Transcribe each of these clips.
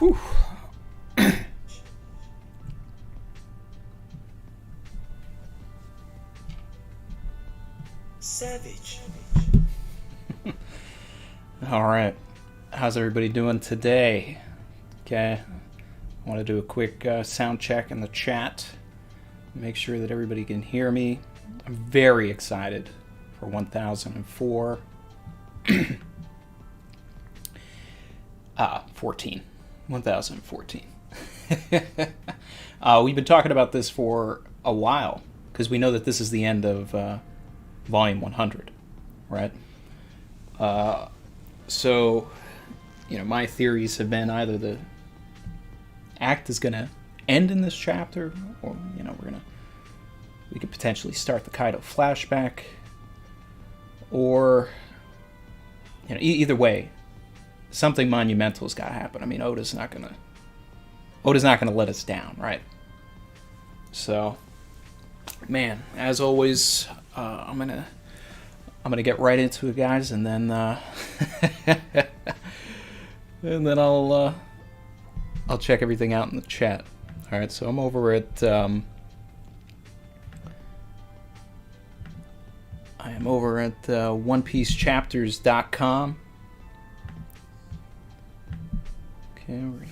Whew. Savage. All right. How's everybody doing today? Okay. I want to do a quick sound check in the chat. Make sure that everybody can hear me. I'm very excited for 1004. 14. 1014. We've been talking about this for a while because we know that this is the end of volume 100, right? So, you know, my theories have been either the act is going to end in this chapter, or, you know, we could potentially start the Kaido flashback, or, you know, either way, something monumental's got to happen. I mean, Oda's not gonna let us down, right? So, man, as always, I'm gonna get right into it, guys, and then I'll check everything out in the chat. All right, so I'm over at OnePieceChapters.com. Okay, we're gonna...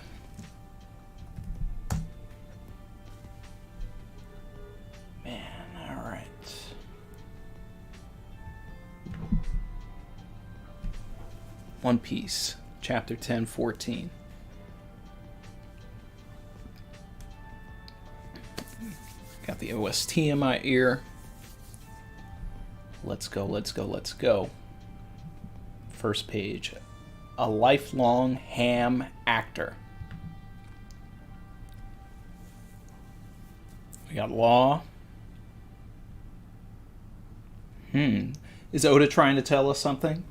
Man, all right. One Piece, chapter 10-14. Got the OST in my ear. Let's go, let's go, let's go. First page. A lifelong ham actor. We got Law. Is Oda trying to tell us something?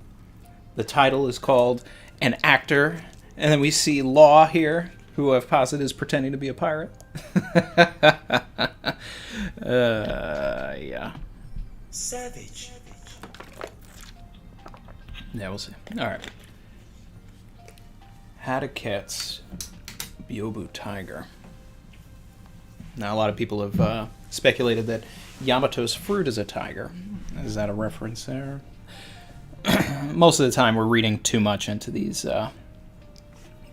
The title is called An Actor, and then we see Law here, who I've posited is pretending to be a pirate. Yeah. Savage. Yeah, we'll see. Alright. Hadaket's Byobu Tiger. Now, a lot of people have speculated that Yamato's fruit is a tiger. Is that a reference there? Most of the time, we're reading too much into these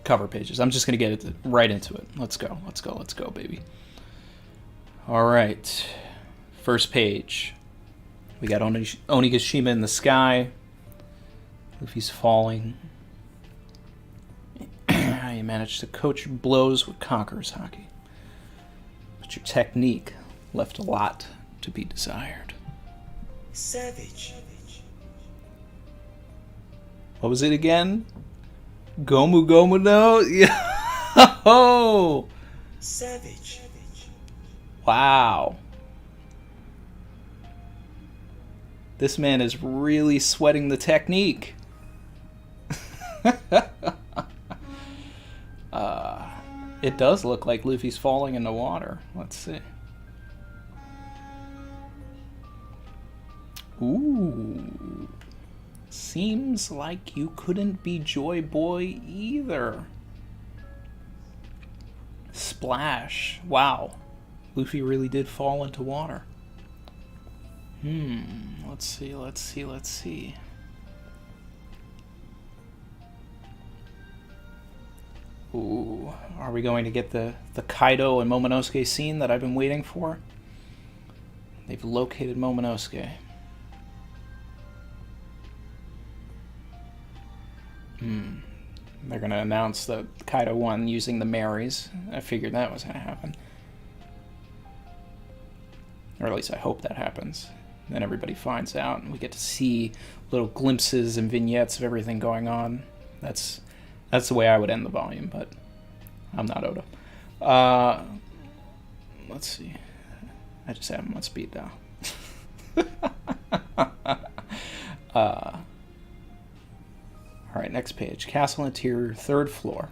cover pages. I'm just going to get right into it. Let's go, let's go, let's go, baby. Alright. First page. We got Onigashima in the sky. Luffy's falling. How you managed to coach your blows with Conqueror's Haki. But your technique left a lot to be desired. Savage. What was it again? Gomu Gomu no? Yo! Savage. Wow. This man is really sweating the technique. It does look like Luffy's falling in the water. Let's see. Ooh. Seems like you couldn't be Joy Boy either. Splash. Wow. Luffy really did fall into water. Let's see, let's see, let's see. Ooh, are we going to get the Kaido and Momonosuke scene that I've been waiting for? They've located Momonosuke. They're going to announce that Kaido won using the Marys. I figured that was going to happen. Or at least I hope that happens. Then everybody finds out, and we get to see little glimpses and vignettes of everything going on. That's the way I would end the volume, but I'm not Oda. Let's see. I just have him on speed dial. Alright, next page. Castle interior, 3rd floor.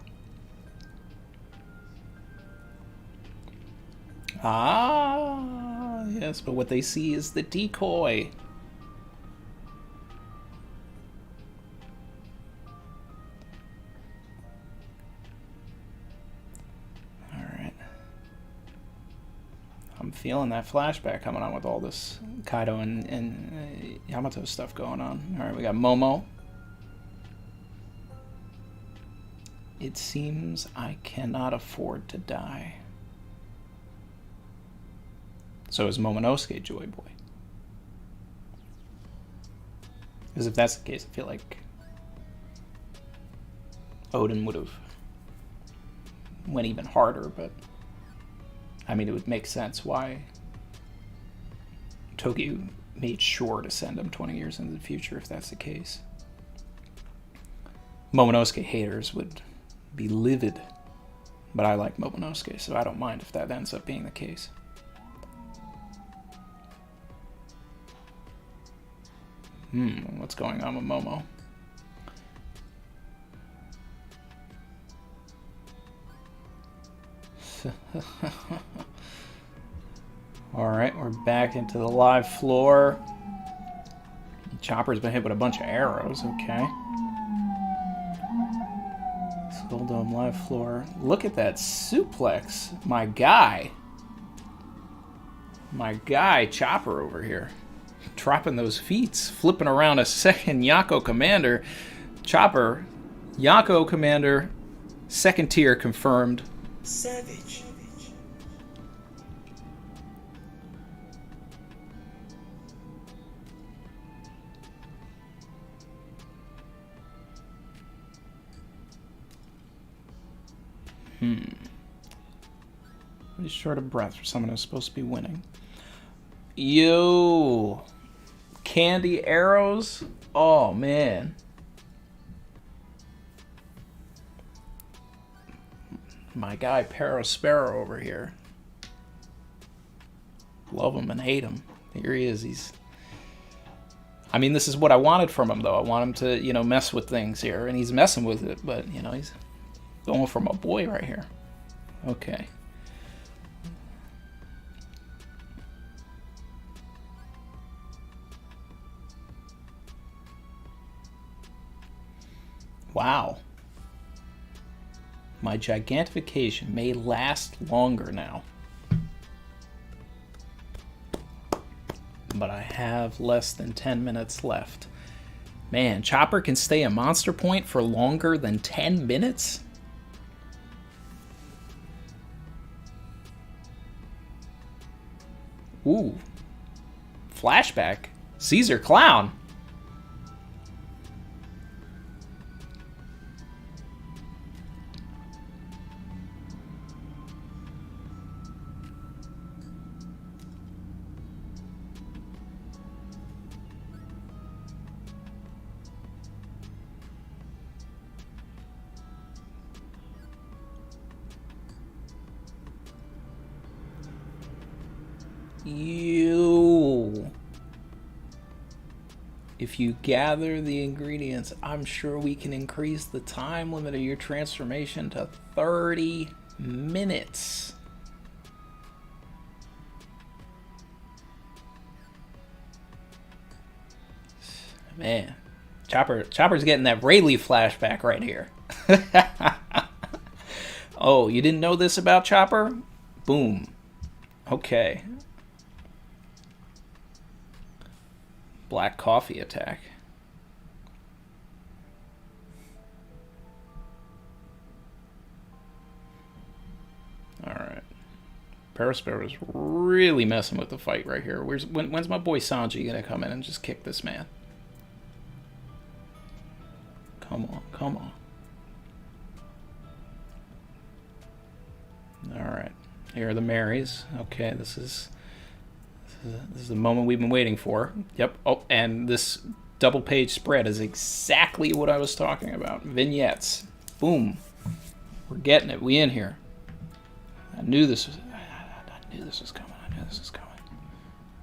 Ah, yes, but what they see is the decoy. feeling that flashback coming on with all this Kaido and Yamato stuff going on. All right, we got Momo. It seems I cannot afford to die. So is Momonosuke Joy Boy. Because if that's the case, I feel like Odin would have went even harder, but I mean, it would make sense why Toki made sure to send him 20 years into the future if that's the case. Momonosuke haters would be livid, but I like Momonosuke, so I don't mind if that ends up being the case. What's going on with Momo? Alright, we're back into the live floor. Chopper's been hit with a bunch of arrows, okay. Skulldome live floor. Look at that suplex. My guy, Chopper over here. Dropping those feet, flipping around a second Yako Commander. Chopper, Yako Commander, second tier confirmed. Savage. Pretty short of breath for someone who's supposed to be winning. Yo, candy arrows. Oh man, my guy Parasparrow over here. Love him and hate him. Here he is. I mean, this is what I wanted from him, though. I want him to, you know, mess with things here, and he's messing with it. But you know, he's going for my boy right here. Okay. Wow. My gigantification may last longer now. But I have less than 10 minutes left. Man, Chopper can stay a monster point for longer than 10 minutes? Ooh. Flashback. Caesar Clown. If you gather the ingredients, I'm sure we can increase the time limit of your transformation to 30 minutes. Man, Chopper's getting that Rayleigh flashback right here. Oh, you didn't know this about Chopper? Boom. Okay. Black coffee attack. Alright. Parasparrow's really messing with the fight right here. When's my boy Sanji gonna come in and just kick this man? Come on, come on. Alright. Here are the Marys. Okay, this is the moment we've been waiting for. Yep. Oh, and this double page spread is exactly what I was talking about. Vignettes. Boom. We're getting it. We in here. I knew this was coming. I knew this was coming.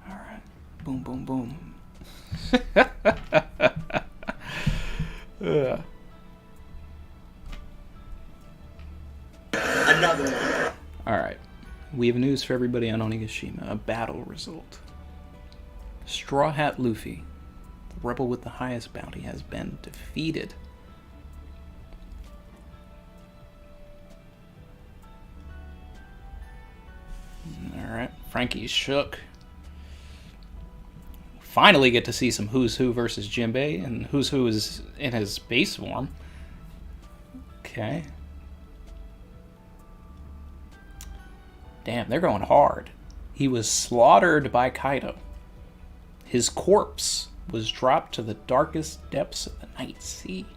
All right. Boom, boom, boom. Another one. All right. We have news for everybody on Onigashima. A battle result. Straw Hat Luffy, the rebel with the highest bounty, has been defeated. Alright. Frankie's shook. Finally get to see some Who's Who versus Jinbei, and Who's Who is in his base form. Okay. Damn, they're going hard. He was slaughtered by Kaido. His corpse was dropped to the darkest depths of the night sea.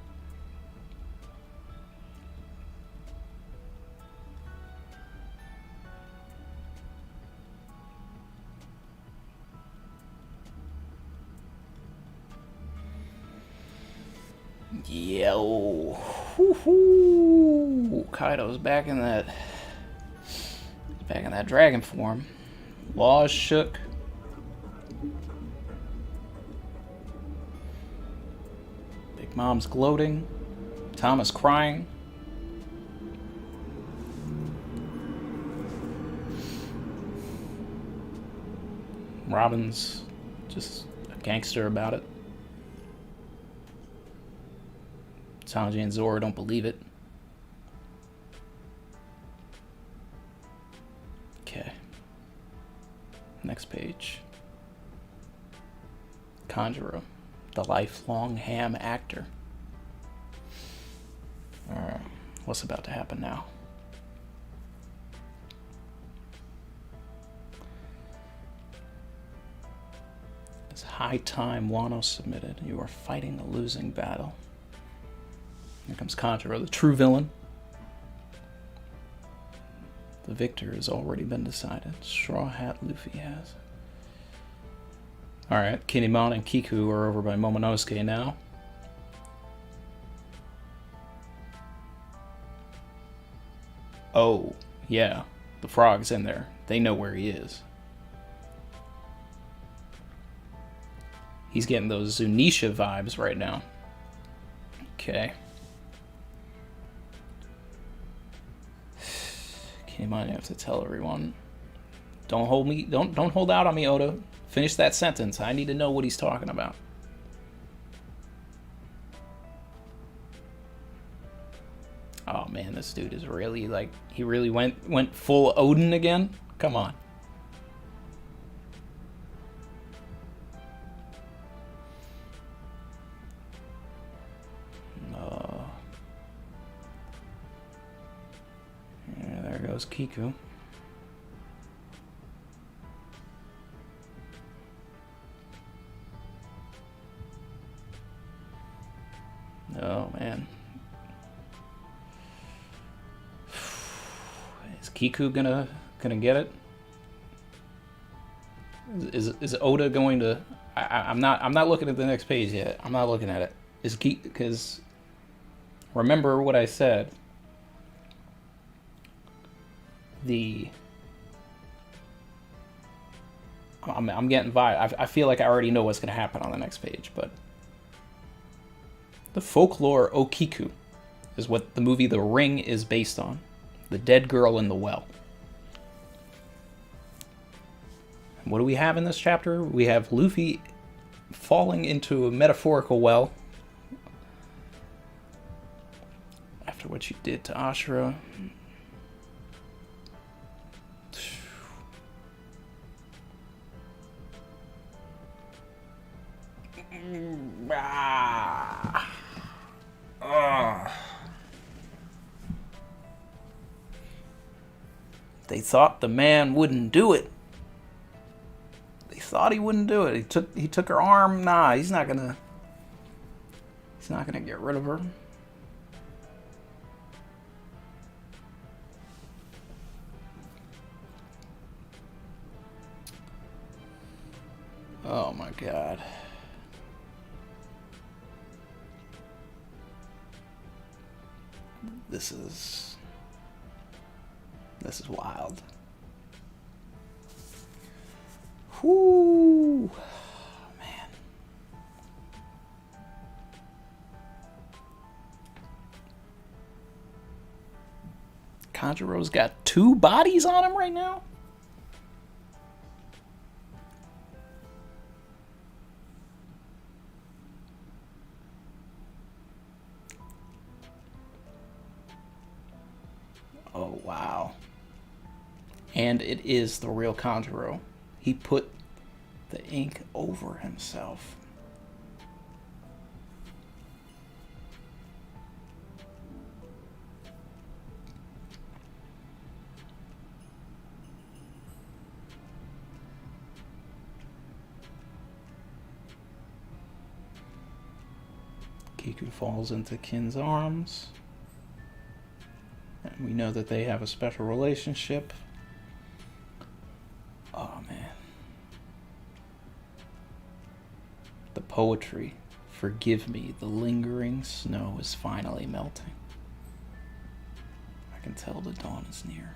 Yo. Woo-hoo. Kaido's back in that dragon form. Laws shook. Big Mom's gloating. Thomas crying. Robin's just a gangster about it. Sanji and Zoro don't believe it. Okay. Next page. Conjurer, the lifelong ham actor. Alright, what's about to happen now? It's high time Wano submitted. You are fighting a losing battle. Here comes Conjurer, the true villain. The victor has already been decided. Straw Hat Luffy has. Alright, Kinemon and Kiku are over by Momonosuke now. Oh, yeah. The frog's in there. They know where he is. He's getting those Zunisha vibes right now. Okay. Kinemon, you have to tell everyone. Don't hold out on me, Oda. Finish that sentence. I need to know what he's talking about. Oh man, this dude is really like, he really went full Odin again? Come on. Yeah, there goes Kiku. Oh man. Is Kiku gonna get it? Is Oda going to? I'm not looking at the next page yet. I'm not looking at it. Is Kiku, because remember what I said. I'm getting vibe. I feel like I already know what's gonna happen on the next page, but the folklore Okiku is what the movie The Ring is based on. The dead girl in the well. What do we have in this chapter? We have Luffy falling into a metaphorical well after what you did to Ashura. They thought the man wouldn't do it. They thought he wouldn't do it. He took her arm. Nah, he's not gonna get rid of her. Oh my god. This is wild. Whoo, man. Conjuro's got 2 bodies on him right now? Oh, wow. And it is the real Conjurer. He put the ink over himself. Kiku falls into Kin's arms. And we know that they have a special relationship. Oh, man. The poetry. Forgive me, the lingering snow is finally melting. I can tell the dawn is near.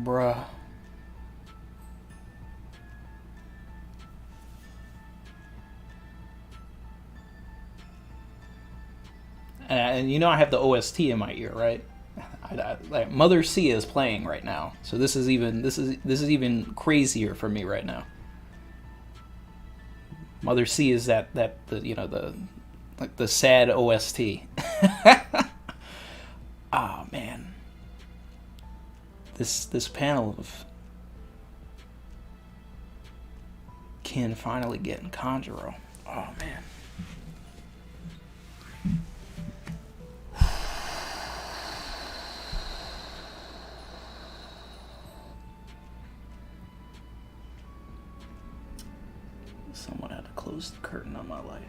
Bruh. And you know I have the OST in my ear, right? Like Mother C is playing right now, so this is even crazier for me right now. Mother C is the sad OST. Ah, man. This panel of Kin finally getting Conjurer. Oh, man. Someone had to close the curtain on my life.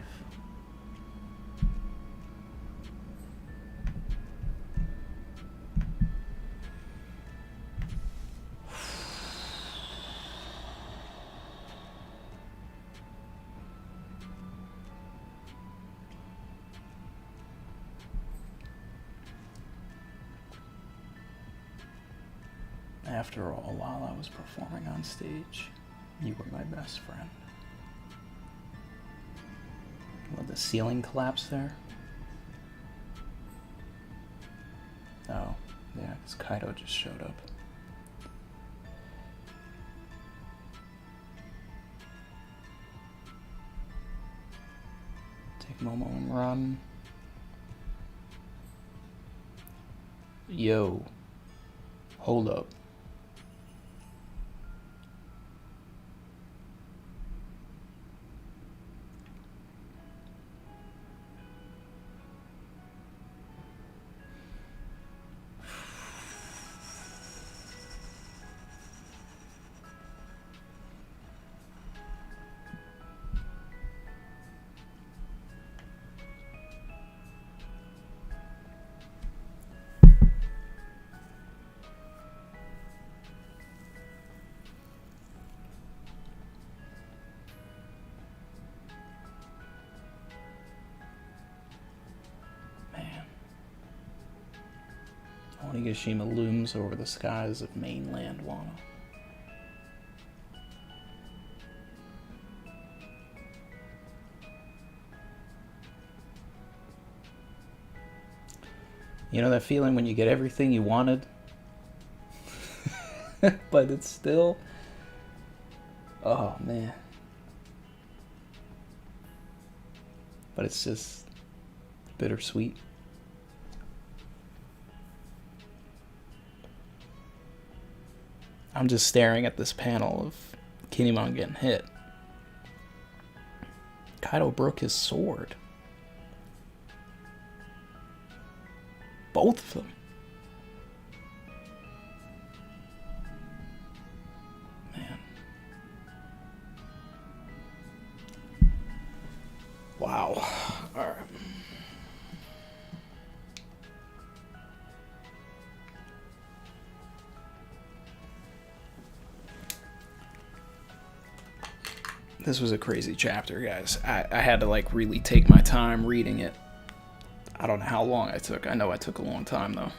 After all, while I was performing on stage, you were my best friend. Will the ceiling collapse there? Oh, yeah, because Kaido just showed up. Take Momo and run. Yo. Hold up. Onigashima looms over the skies of mainland Wano. You know that feeling when you get everything you wanted? But it's still... Oh, man. But it's just bittersweet. I'm just staring at this panel of Kinemon getting hit. Kaido broke his sword. Both of them. Man. Wow. Alright. This was a crazy chapter, guys. I had to like really take my time reading it. I don't know how long I took. I know I took a long time though.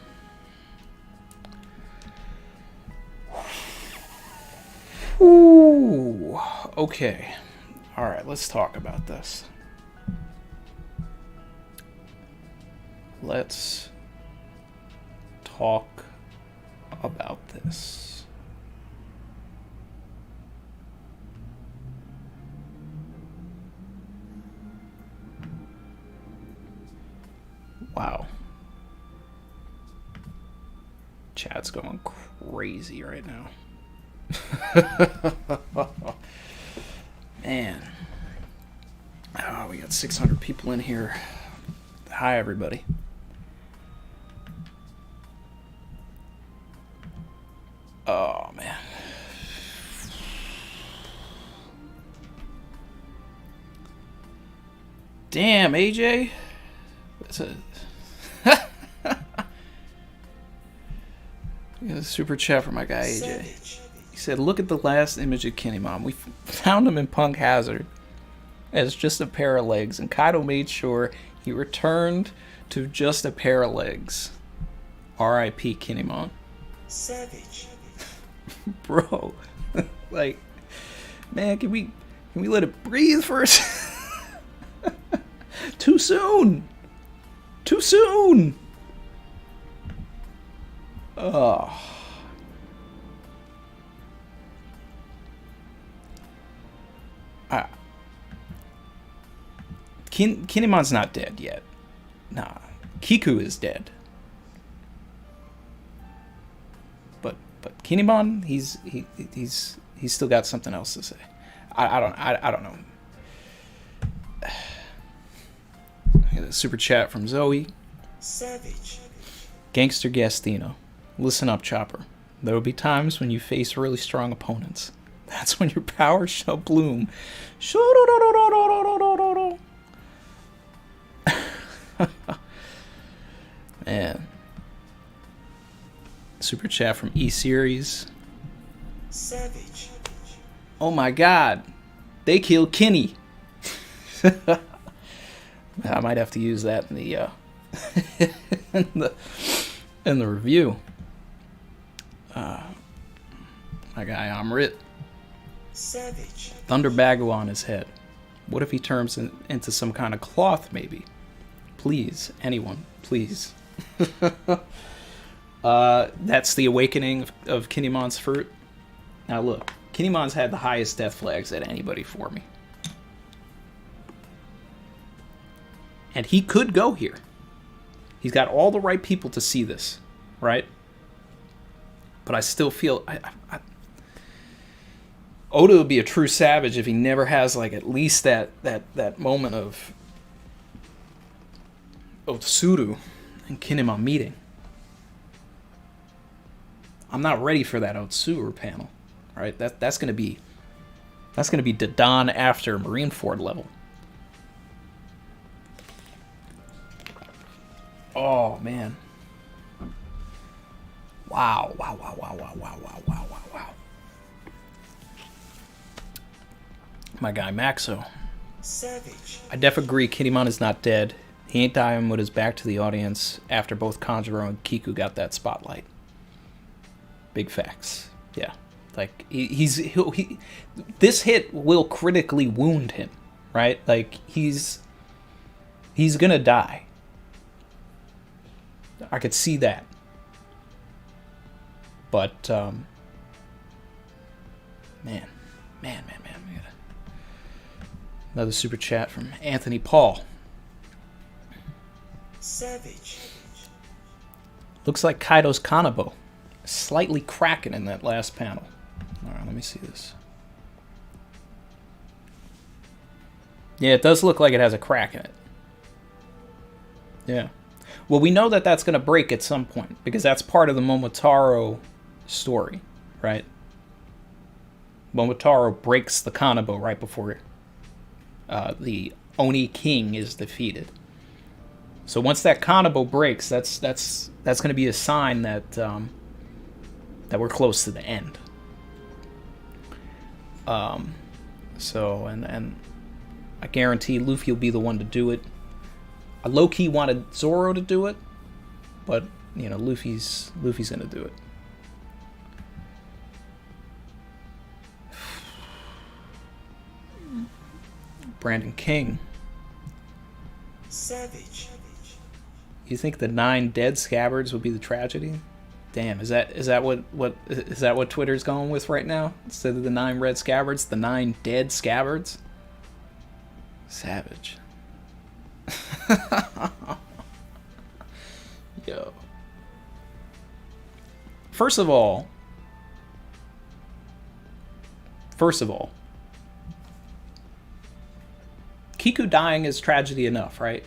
Ooh. Okay. All right, let's talk about this. Let's talk about this. Chat's going crazy right now. Man. Oh, we got 600 people in here. Hi, everybody. Oh, man. Damn, AJ. That's a... super chat for my guy, AJ. Savage. He said, look at the last image of Kinemon. We found him in Punk Hazard as just a pair of legs, and Kaido made sure he returned to just a pair of legs. R.I.P. Kinemon. Savage. Bro. Like, man, can we let it breathe first? Too soon. Too soon. Oh. Kinemon's not dead yet. Nah. Kiku is dead. But Kinemon, he's still got something else to say. I don't know. I got a super chat from Zoe. Savage. Gangster Gastino. Listen up, Chopper. There will be times when you face really strong opponents. That's when your power shall bloom. Man. Super chat from E-Series. Savage. Oh my god. They killed Kenny. I might have to use that in the in the review. My guy Amrit. Savage. Thunder Bagu on his head. What if he turns into some kind of cloth, maybe? Please, anyone, please. That's the awakening of Kinemon's fruit. Now look, Kinemon's had the highest death flags at anybody for me. And he could go here. He's got all the right people to see this, right? But I still feel... Oda would be a true savage if he never has, like, at least that moment of Tsuru and Kinemon meeting. I'm not ready for that Otsuru panel, right? That's gonna be Dadan after Marineford level. Oh man! Wow! My guy Maxo. Savage. I def agree. Kinemon is not dead. He ain't dying with his back to the audience after both Conjurer and Kiku got that spotlight. Big facts. Yeah, like he this hit will critically wound him, right? Like he's gonna die. I could see that. But man. Another super chat from Anthony Paul. Savage. Looks like Kaido's Kanabo. Slightly cracking in that last panel. Alright, let me see this. Yeah, it does look like it has a crack in it. Yeah. Well, we know that that's going to break at some point, because that's part of the Momotaro story, right? Momotaro breaks the Kanabo right before the Oni King is defeated. So once that Kanabo breaks, that's going to be a sign that that we're close to the end. So and I guarantee Luffy will be the one to do it. I low-key wanted Zoro to do it, but you know Luffy's gonna do it. Brandon King. Savage. You think the 9 dead scabbards would be the tragedy? Damn, is that what Twitter's going with right now? Instead of the 9 red scabbards, the 9 dead scabbards? Savage. Yo. first of all, Kiku dying is tragedy enough, right?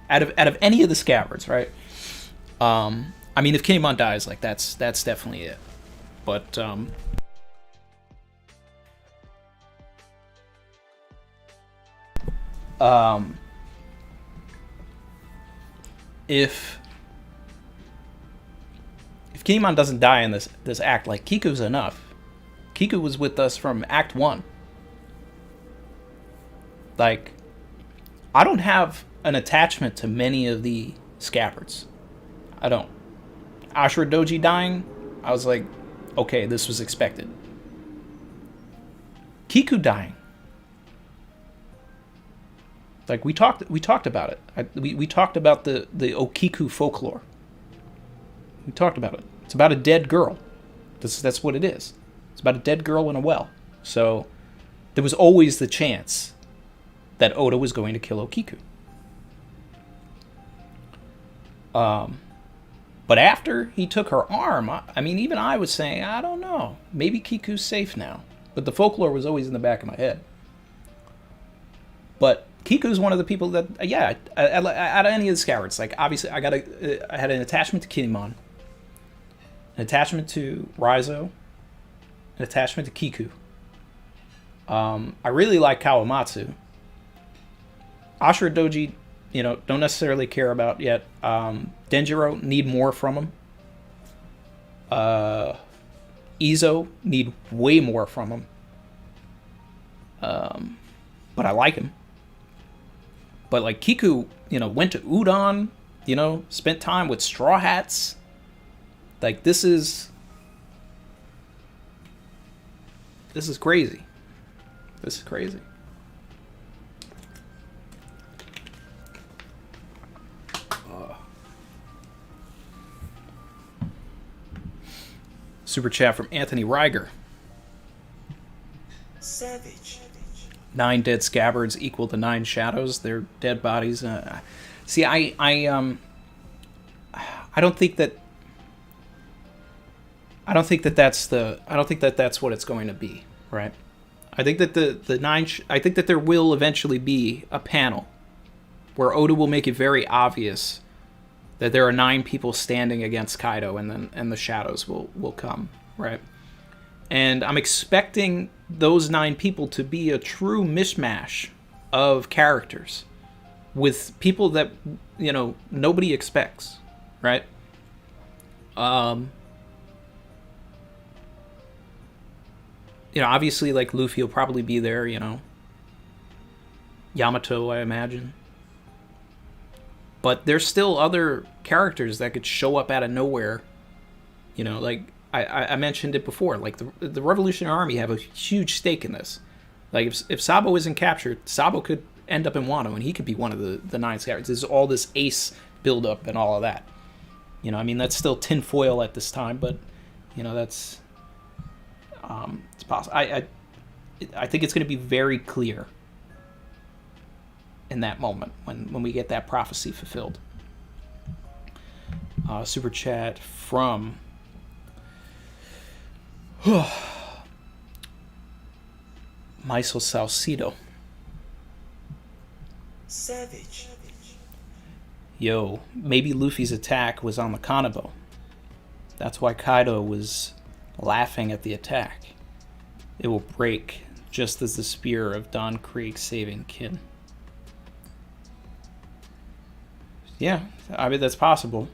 Out of any of the scabbards, right? I mean, if Kinemon dies, like that's definitely it. But if Kinemon doesn't die in this act, like Kiku's enough. Kiku was with us from Act 1. Like, I don't have an attachment to many of the scabbards. I don't. Ashura Doji dying, I was like, okay, this was expected. Kiku dying. Like, we talked about it. We talked about the Okiku folklore. We talked about it. It's about a dead girl. That's what it is. It's about a dead girl in a well. So there was always the chance that Oda was going to kill Okiku. But after he took her arm, I mean, even I was saying, I don't know. Maybe Kiku's safe now. But the folklore was always in the back of my head. But Kiku's one of the people that, yeah, out of any of the scabbards, like, obviously, I had an attachment to Kinemon, an attachment to Raizo, an attachment to Kiku. I really like Kawamatsu. Ashura Doji, don't necessarily care about yet. Denjiro, need more from him. Izo, need way more from him. But I like him. But like Kiku, went to Udon, spent time with Straw Hats. Like, this is crazy. This is crazy. Super chat from Anthony Reiger. Savage. 9 dead scabbards equal to 9 shadows. They're dead bodies. See, I don't think that. I don't think that that's what it's going to be, right? I think that the 9. I think that there will eventually be a panel where Oda will make it very obvious that there are 9 people standing against Kaido, and the shadows will come, right? And I'm expecting those 9 people to be a true mishmash of characters with people that, nobody expects, right? Obviously, like, Luffy will probably be there, Yamato, I imagine. But there's still other characters that could show up out of nowhere. Like, I mentioned it before. Like, the Revolutionary Army have a huge stake in this. Like, if Sabo isn't captured, Sabo could end up in Wano, and he could be one of the 9 scabbards. There's all this ace buildup and all of that. I mean, that's still tinfoil at this time, but, that's... it's possible. I think it's going to be very clear in that moment when we get that prophecy fulfilled. Super chat from Maisel Salcido. Savage. Yo, maybe Luffy's attack was on the Kanabo. That's why Kaido was laughing at the attack. It will break just as the spear of Don Krieg saving Kin. Yeah, I mean, that's possible.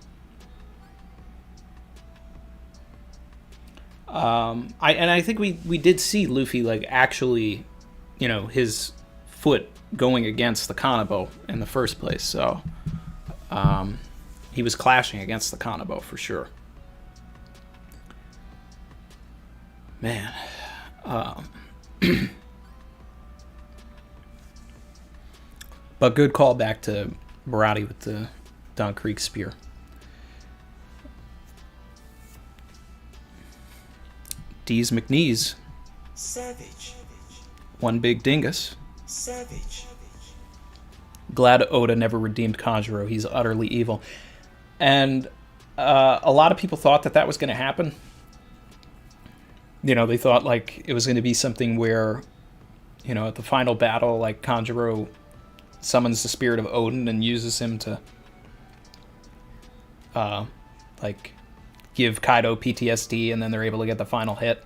I think we did see Luffy, like, actually, his foot going against the Kanabo in the first place. So he was clashing against the Kanabo for sure. Man. But good call back to Marathi with the Don Krieg spear. D's McNeese. Savage. One big dingus. Savage. Glad Oda never redeemed Conjurer. He's utterly evil. And a lot of people thought that was going to happen. They thought like it was going to be something where, at the final battle, like Conjurer summons the spirit of Odin and uses him to, like, give Kaido PTSD, and then they're able to get the final hit.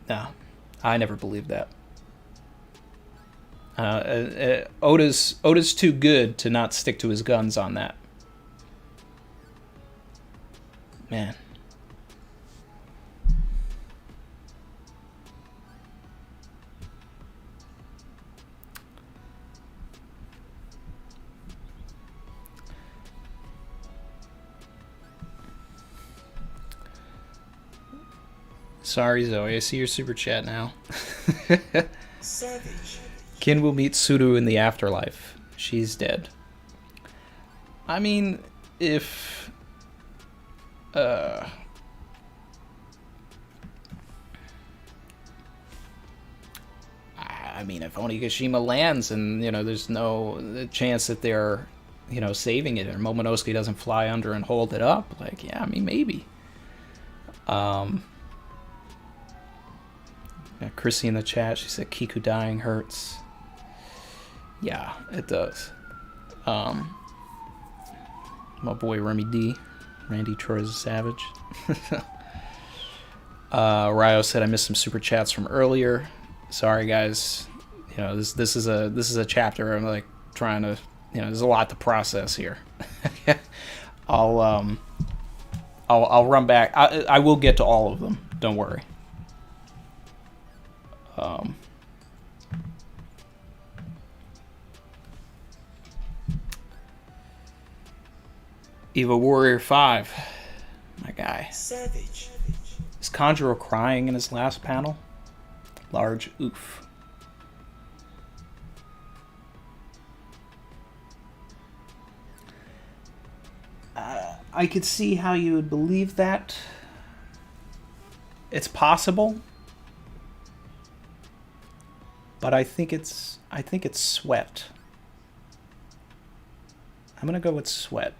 No, I never believed that. Oda's too good to not stick to his guns on that. Man. Sorry, Zoe. I see your super chat now. Savage. Kin will meet Suru in the afterlife. She's dead. I mean, if... if Onigashima lands and, there's no chance that they're, saving it, or Momonosuke doesn't fly under and hold it up, like, yeah, maybe. Chrissy in the chat, she said Kiku dying hurts. Yeah, it does. My boy Randy Troy's a savage. Ryo said I missed some super chats from earlier. Sorry guys. This is a chapter I'm like trying to, there's a lot to process here. I'll run back. I will get to all of them. Don't worry. Eva Warrior 5, my guy. Savage. Is Conjurer crying in his last panel? Large oof. I could see how you would believe that. It's possible. But I think it's sweat. I'm gonna go with sweat.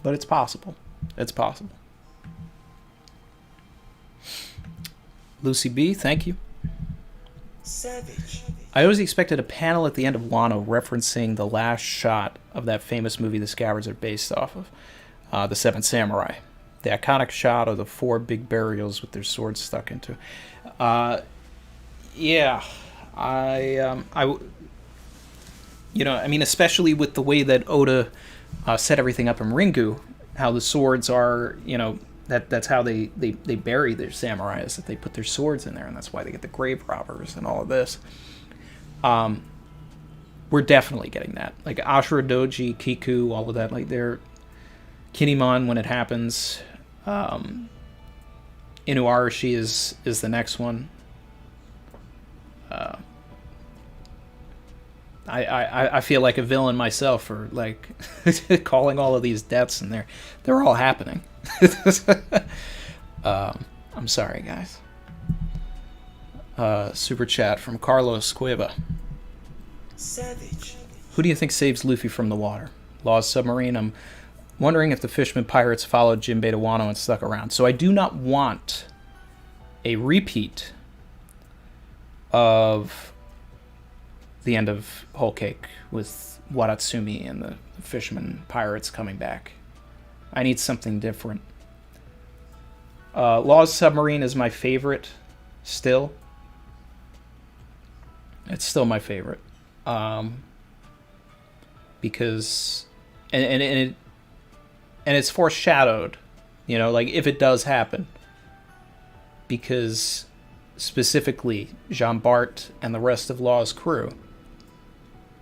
But it's possible. It's possible. Lucy B, thank you. Savage. I always expected a panel at the end of Wano referencing the last shot of that famous movie the Scabbers are based off of, The Seventh Samurai. The iconic shot of the 4 big burials with their swords stuck into. Yeah, especially with the way that Oda set everything up in Ringu, how the swords are, that's how they bury their samurais, that they put their swords in there, and that's why they get the grave robbers and all of this. We're definitely getting that. Like Ashura Doji, Kiku, all of that, like they're Kinemon when it happens. Inuarashi is the next one. I feel like a villain myself for like calling all of these deaths, and they're all happening. I'm sorry, guys. Super chat from Carlos Cueva. Savage. Who do you think saves Luffy from the water? Law's submarine. I'm wondering if the fishermen pirates followed Jinbei to Wano and stuck around. So I do not want a repeat of the end of Whole Cake with Watatsumi and the fishermen pirates coming back. I need something different. Law's submarine is my favorite still. It's still my favorite. Because and it's foreshadowed, like if it does happen, because specifically Jean Bart and the rest of Law's crew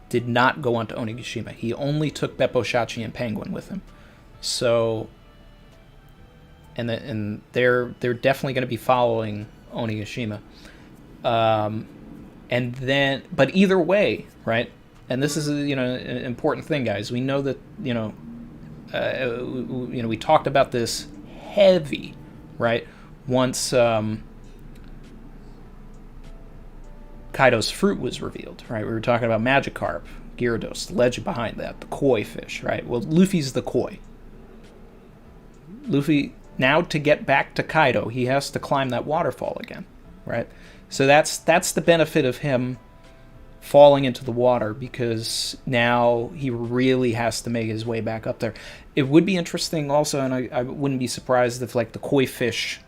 did not go onto Onigashima. He only took Beppo, Shachi, and Penguin with him. So, and they're definitely going to be following Onigashima. And then, but either way, right? And this is an important thing, guys. We know that we talked about this heavy, right? Once Kaido's fruit was revealed, right? We were talking about Magikarp, Gyarados, the legend behind that, the koi fish, right? Well, Luffy's the koi, Luffy, now to get back to Kaido, he has to climb that waterfall again, right? So that's the benefit of him falling into the water, because now he really has to make his way back up there. It would be interesting also, and I wouldn't be surprised if like the koi fish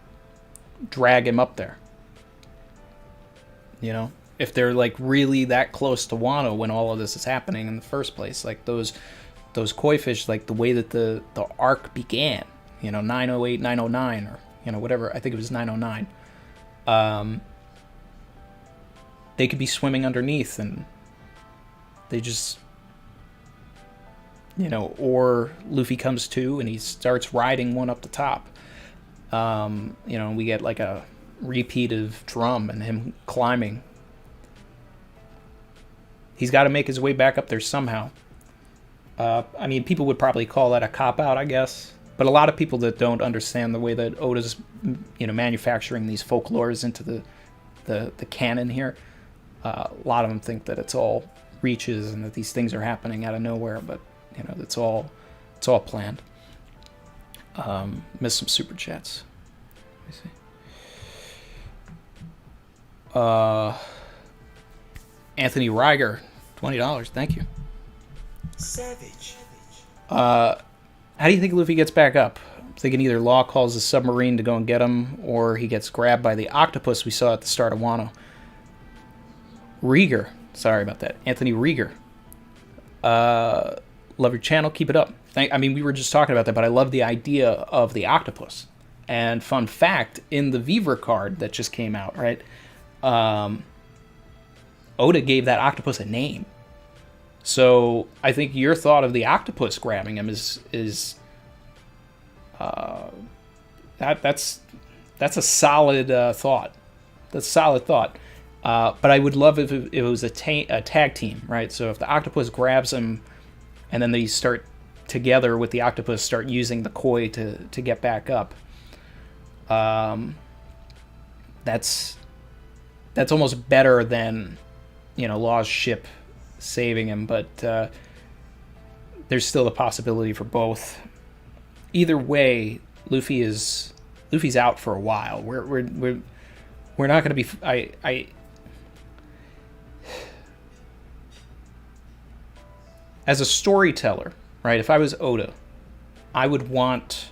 drag him up there. You know, if they're like really that close to Wano when all of this is happening in the first place, like those koi fish, like the way that the arc began, you know, 908, 909, or you know whatever. I think it was 909. They could be swimming underneath, and they just, you know, or Luffy comes to and he starts riding one up the top. You know, we get like a repeat of Drum and him climbing. He's got to make his way back up there somehow. I mean, people would probably call that a cop-out, I guess. But a lot of people that don't understand the way that Oda's, you know, manufacturing these folklores into the canon here, a lot of them think that it's all reaches and that these things are happening out of nowhere, but you know, it's all planned. Missed some super chats. Let me see. Anthony Reiger, $20. Thank you. Savage. How do you think Luffy gets back up? I'm thinking either Law calls a submarine to go and get him, or he gets grabbed by the octopus we saw at the start of Wano. Rieger. Sorry about that. Anthony Rieger. Love your channel. Keep it up. I mean, we were just talking about that, but I love the idea of the octopus. And fun fact, in the Vivre card that just came out, right? Oda gave that octopus a name. So I think your thought of the octopus grabbing him is that's a solid thought. That's a solid thought. But I would love if it was a tag team, right? So if the octopus grabs him, and then they start together with the octopus, start using the koi to get back up. That's almost better than, you know, Law's ship saving him, but there's still a possibility for both. Either way, Luffy's out for a while. We're not going to be. As a storyteller, right? If I was Oda, I would want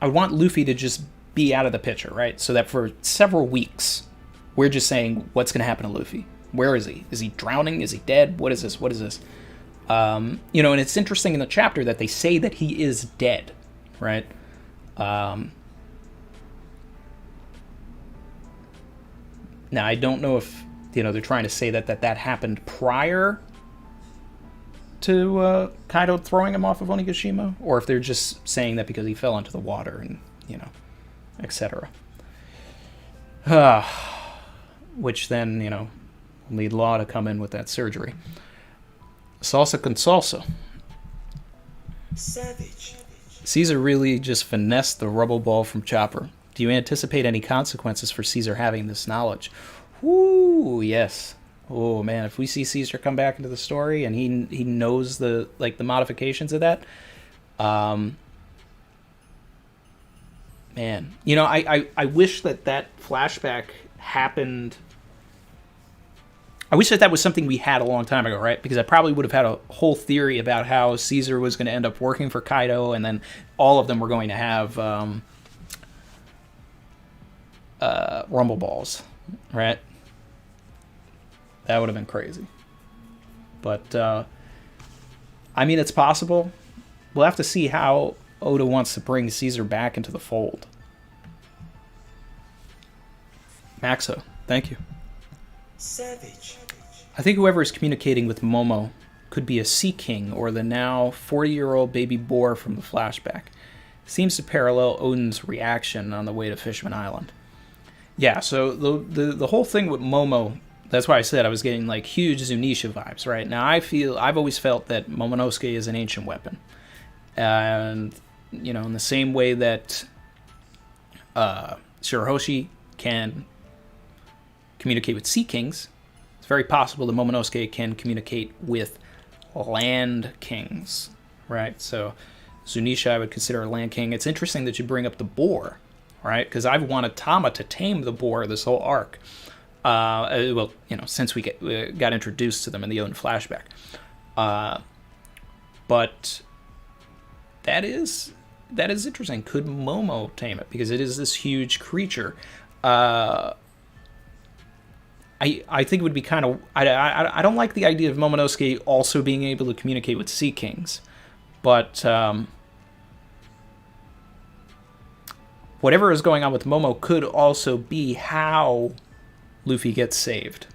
Luffy to just be out of the picture, right? So that for several weeks, we're just saying, what's going to happen to Luffy? Where is he? Is he drowning? Is he dead? What is this? What is this? You know, and it's interesting in the chapter that they say that he is dead, right? Now, I don't know if, you know, they're trying to say that happened prior to Kaido throwing him off of Onigashima, or if they're just saying that because he fell into the water and, you know, etc. Which then, you know, will need Law to come in with that surgery. Salsa con salsa. Savage. Caesar really just finessed the rubble ball from Chopper. Do you anticipate any consequences for Caesar having this knowledge? Ooh, yes. Oh man, if we see Caesar come back into the story and he knows the modifications of that, man, you know, I wish that flashback happened. I wish that was something we had a long time ago, right? Because I probably would have had a whole theory about how Caesar was going to end up working for Kaido, and then all of them were going to have rumble balls, right? That would have been crazy. But, I mean, it's possible. We'll have to see how Oda wants to bring Caesar back into the fold. Maxo, thank you. Savage. I think whoever is communicating with Momo could be a Sea King or the now 40-year-old baby boar from the flashback. Seems to parallel Odin's reaction on the way to Fishman Island. Yeah, so the whole thing with Momo, that's why I said I was getting like huge Zunisha vibes, right? Now I've always felt that Momonosuke is an ancient weapon. And, you know, in the same way that Shirahoshi can communicate with Sea Kings, it's very possible that Momonosuke can communicate with Land Kings, right? So Zunisha I would consider a Land King. It's interesting that you bring up the boar, right? Because I've wanted Tama to tame the boar this whole arc. Well, since we got introduced to them in the Oden flashback. But that is interesting. Could Momo tame it? Because it is this huge creature. I think it would be kind of... I don't like the idea of Momonosuke also being able to communicate with Sea Kings. But whatever is going on with Momo could also be how Luffy gets saved.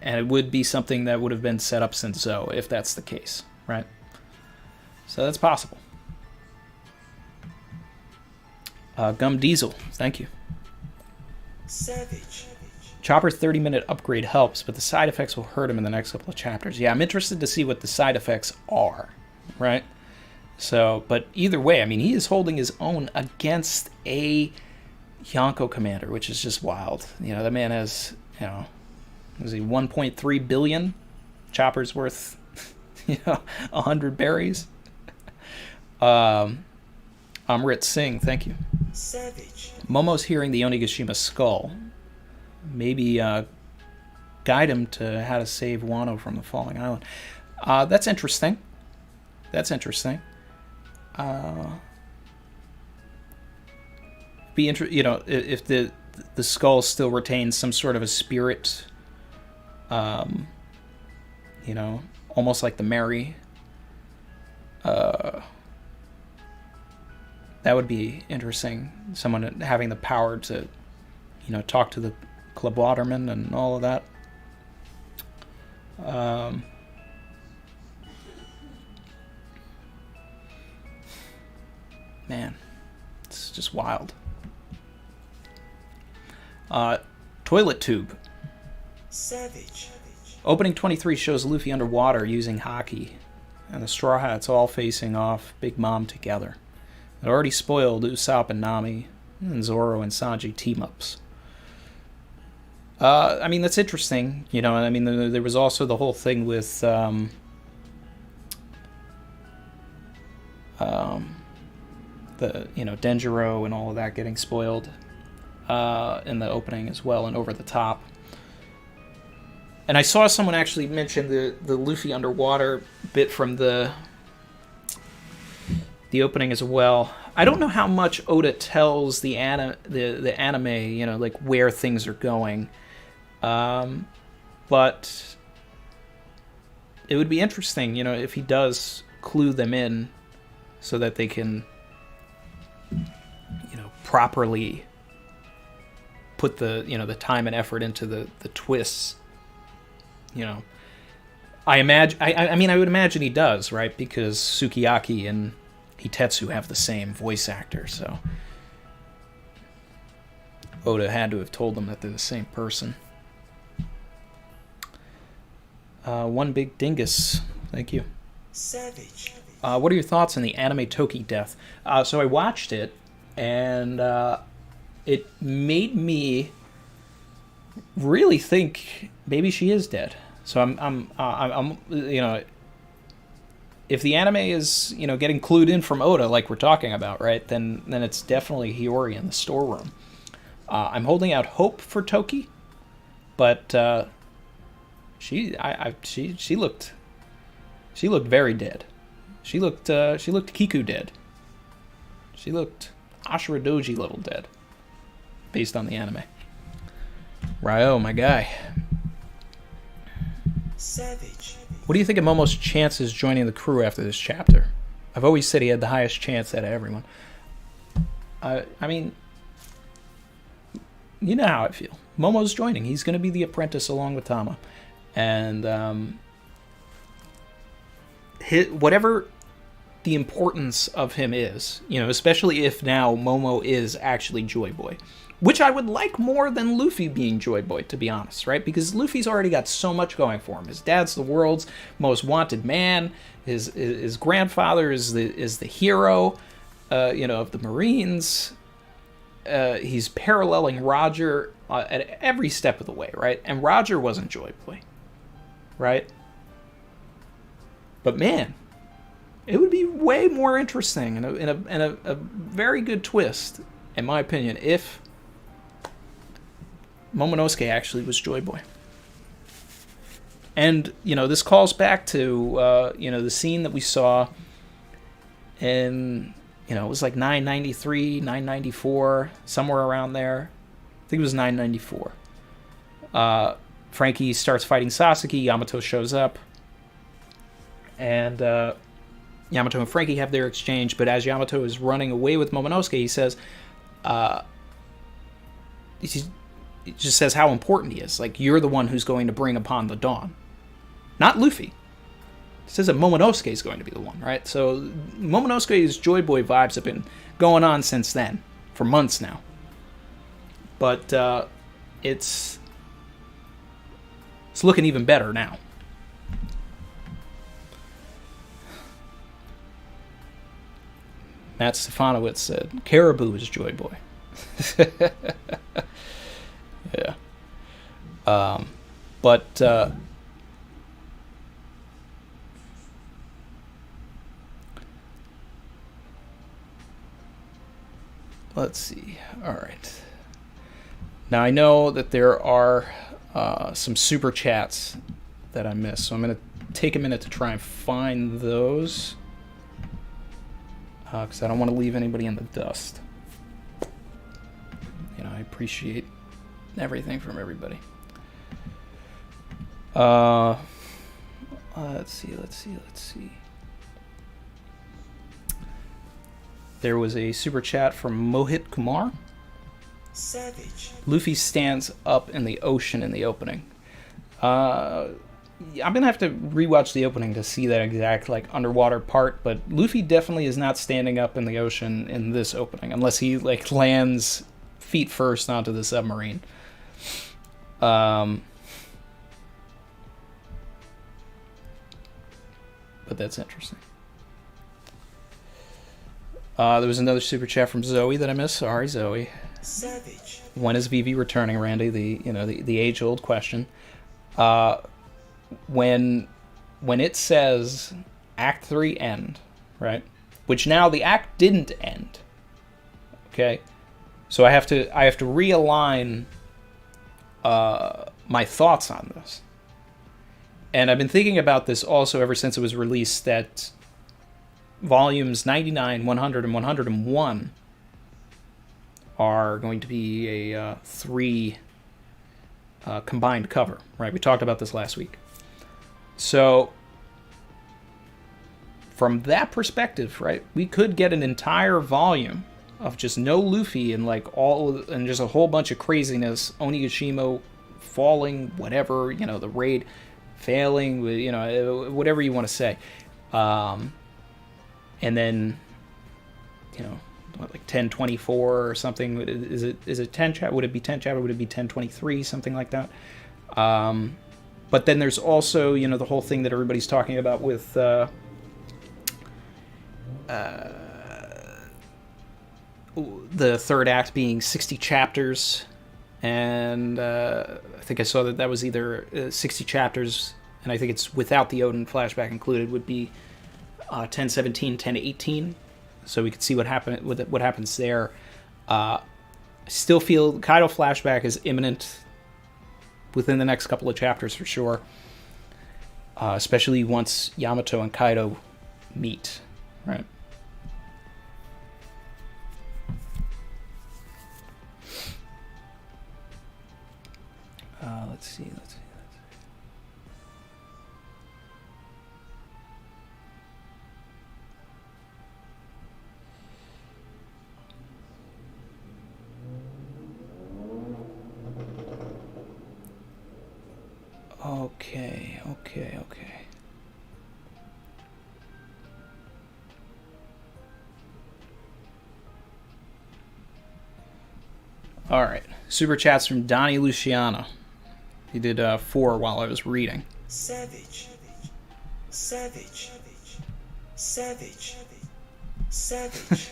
And it would be something that would have been set up since Zo, if that's the case, right? So that's possible. Gum Diesel, thank you. Savage. Chopper's 30-minute upgrade helps, but the side effects will hurt him in the next couple of chapters. Yeah, I'm interested to see what the side effects are, right? So, but either way, I mean, he is holding his own against a Yonko commander, which is just wild. That man has, is he 1.3 billion? Chopper's worth, 100 berries. Amrit Singh, thank you. Savage. Momo's hearing the Onigashima skull. Maybe guide him to how to save Wano from the falling island. That's interesting. If the skull still retains some sort of a spirit, almost like the Mary. That would be interesting. Someone having the power to, talk to the Club Waterman and all of that. Man, it's just wild. Toilet Tube. Savage. Opening 23 shows Luffy underwater using Haki, and the Straw Hats all facing off Big Mom together. It already spoiled Usopp and Nami, and Zoro and Sanji team-ups. That's interesting, there was also the whole thing with, Denjiro and all of that getting spoiled, in the opening as well, and Over the Top. And I saw someone actually mention the Luffy underwater bit from the opening as well. I don't know how much Oda tells the anime, like where things are going. But it would be interesting, if he does clue them in so that they can, properly put the time and effort into the twists. I would imagine he does, right? Because Sukiyaki and Hitetsu have the same voice actor, so Oda had to have told them that they're the same person. One Big Dingus, thank you. Savage. What are your thoughts on the anime Toki death? So I watched it, and it made me really think maybe she is dead. So I'm if the anime is, getting clued in from Oda like we're talking about, right, then it's definitely Hiyori in the storeroom. I'm holding out hope for Toki, but she looked very dead. She looked Kiku dead. She looked Ashura Doji level dead, based on the anime. Ryo, my guy. Savage. What do you think of Momo's chances joining the crew after this chapter? I've always said he had the highest chance out of everyone. I mean, you know how I feel. Momo's joining. He's going to be the apprentice along with Tama. And whatever the importance of him is, especially if now Momo is actually Joy Boy. Which I would like more than Luffy being Joy Boy, to be honest, right? Because Luffy's already got so much going for him. His dad's the world's most wanted man. His grandfather is the hero, of the Marines. He's paralleling Roger at every step of the way, right? And Roger wasn't Joy Boy, right? But man, it would be way more interesting and a very good twist, in my opinion, if Momonosuke actually was Joy Boy. And, this calls back to, the scene that we saw in, it was like 993, 994, somewhere around there. I think it was 994. Frankie starts fighting Sasaki, Yamato shows up, and Yamato and Frankie have their exchange, but as Yamato is running away with Momonosuke, he says, he just says how important he is. Like, you're the one who's going to bring upon the dawn. Not Luffy. It says that Momonosuke is going to be the one, right? So Momonosuke's Joy Boy vibes have been going on since then, for months now. But it's looking even better now. Matt Stefanowitz said, Caribou is Joy Boy. Yeah. But let's see. All right. Now I know that there are some super chats that I missed, so I'm going to take a minute to try and find those, because I don't want to leave anybody in the dust. I appreciate everything from everybody. Let's see. There was a super chat from Mohit Kumar. Savage. Luffy stands up in the ocean in the opening. I'm gonna have to rewatch the opening to see that exact underwater part, but Luffy definitely is not standing up in the ocean in this opening unless he lands feet first onto the submarine. But that's interesting. There was another super chat from Zoe that I missed. Sorry, Zoe. Savage. When is Vivi returning, Randy? The age-old question. When it says Act 3 end, right? Which now the act didn't end. Okay, so I have to realign my thoughts on this. And I've been thinking about this also ever since it was released, that volumes 99, 100, and 101 are going to be a 3 combined cover, right? We talked about this last week. So, from that perspective, right, we could get an entire volume of just no Luffy and and just a whole bunch of craziness. Onigashima falling, whatever, the raid failing, whatever you want to say. And then, 1024 or something. Is it 10 chapter? Would it be 10 chapter? Would it be 1023? Something like that. But then there's also, the whole thing that everybody's talking about with the third act being 60 chapters, and I think I saw that was either 60 chapters, and I think it's without the Odin flashback included, would be 1017, 1018. So we could see what happens there. I still feel Kaido flashback is imminent within the next couple of chapters for sure, especially once Yamato and Kaido meet, right? Let's see. Okay. All right. Super chats from Donnie Luciano. He did 4 while I was reading. Savage. Savage. Savage. Savage.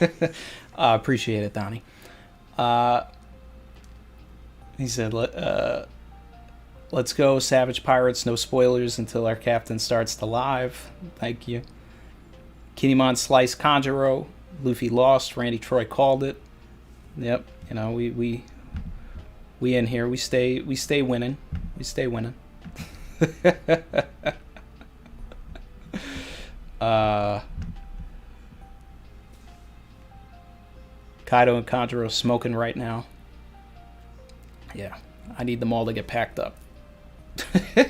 Appreciate it, Donnie. He said, Let's go, Savage Pirates. No spoilers until our captain starts to live. Thank you. Kinemon Slice Conjurer. Luffy lost. Randy Troy called it. Yep. You know, we in here. We stay winning. We stay winning. Kaido and Conjurer smoking right now. Yeah, I need them all to get packed up. All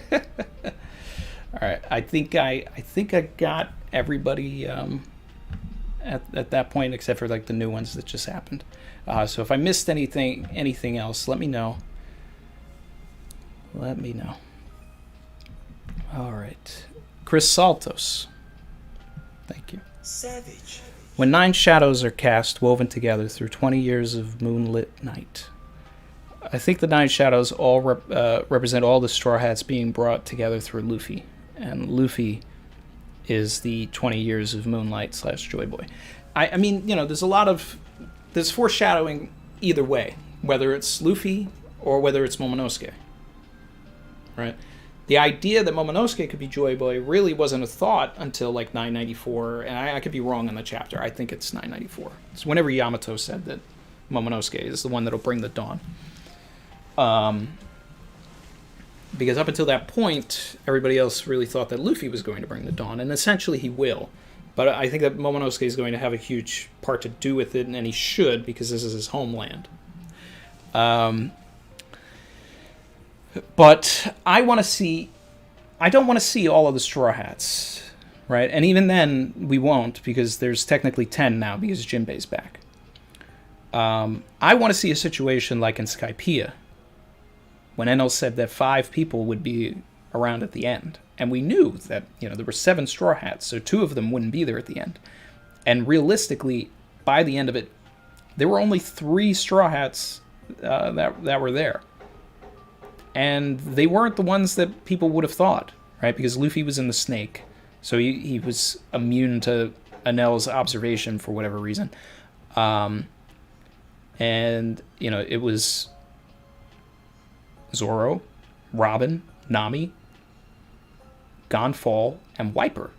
right, I think I got everybody at that point except for like the new ones that just happened. So if I missed anything else, let me know. Let me know. All right, Chris Saltos. Thank you. Savage. When 9 shadows are cast, woven together through 20 years of moonlit night. I think the 9 shadows all represent all the Straw Hats being brought together through Luffy. And Luffy is the 20 years of moonlight / Joy Boy. I mean, you know, there's foreshadowing either way, whether it's Luffy or whether it's Momonosuke. Right? The idea that Momonosuke could be Joy Boy really wasn't a thought until like 994, and I could be wrong on the chapter. I think it's 994. It's whenever Yamato said that Momonosuke is the one that'll bring the dawn. Because up until that point, everybody else really thought that Luffy was going to bring the dawn, and essentially he will. But I think that Momonosuke is going to have a huge part to do with it, and he should, because this is his homeland. But I don't want to see all of the Straw Hats, right? And even then, we won't, because there's technically 10 now, because Jinbei's back. I want to see a situation like in Skypiea, when Enel said that 5 people would be around at the end. And we knew that, you know, there were 7 Straw Hats, so 2 of them wouldn't be there at the end. And realistically, by the end of it, there were only 3 Straw Hats that were there. And they weren't the ones that people would have thought, right? Because Luffy was in the snake, so he was immune to Enel's observation for whatever reason. And, you know, it was Zoro, Robin, Nami, Gonfall, and Wiper,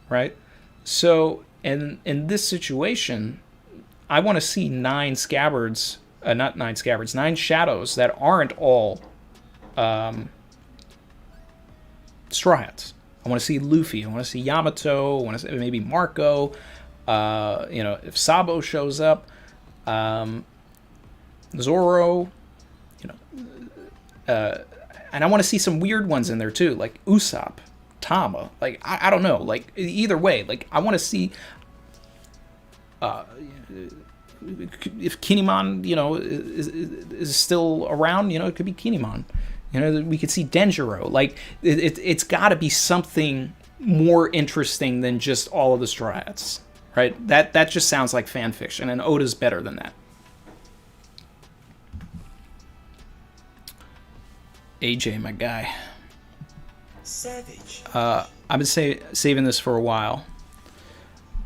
right? So, in this situation, I want to see 9 scabbards, not 9 scabbards, 9 shadows that aren't all Straw Hats. I want to see Luffy. I want to see Yamato. I want to see maybe Marco. You know, if Sabo shows up, Zoro. You know, and I want to see some weird ones in there too, like Usopp, Tama. Like I don't know. Like either way, like I want to see. If Kinemon, you know, is still around, you know, it could be Kinemon. You know, we could see Denjiro. Like, it's got to be something more interesting than just all of the Straw Hats, right? That just sounds like fan fiction, and Oda's better than that. AJ, my guy. Savage. I've been saving this for a while.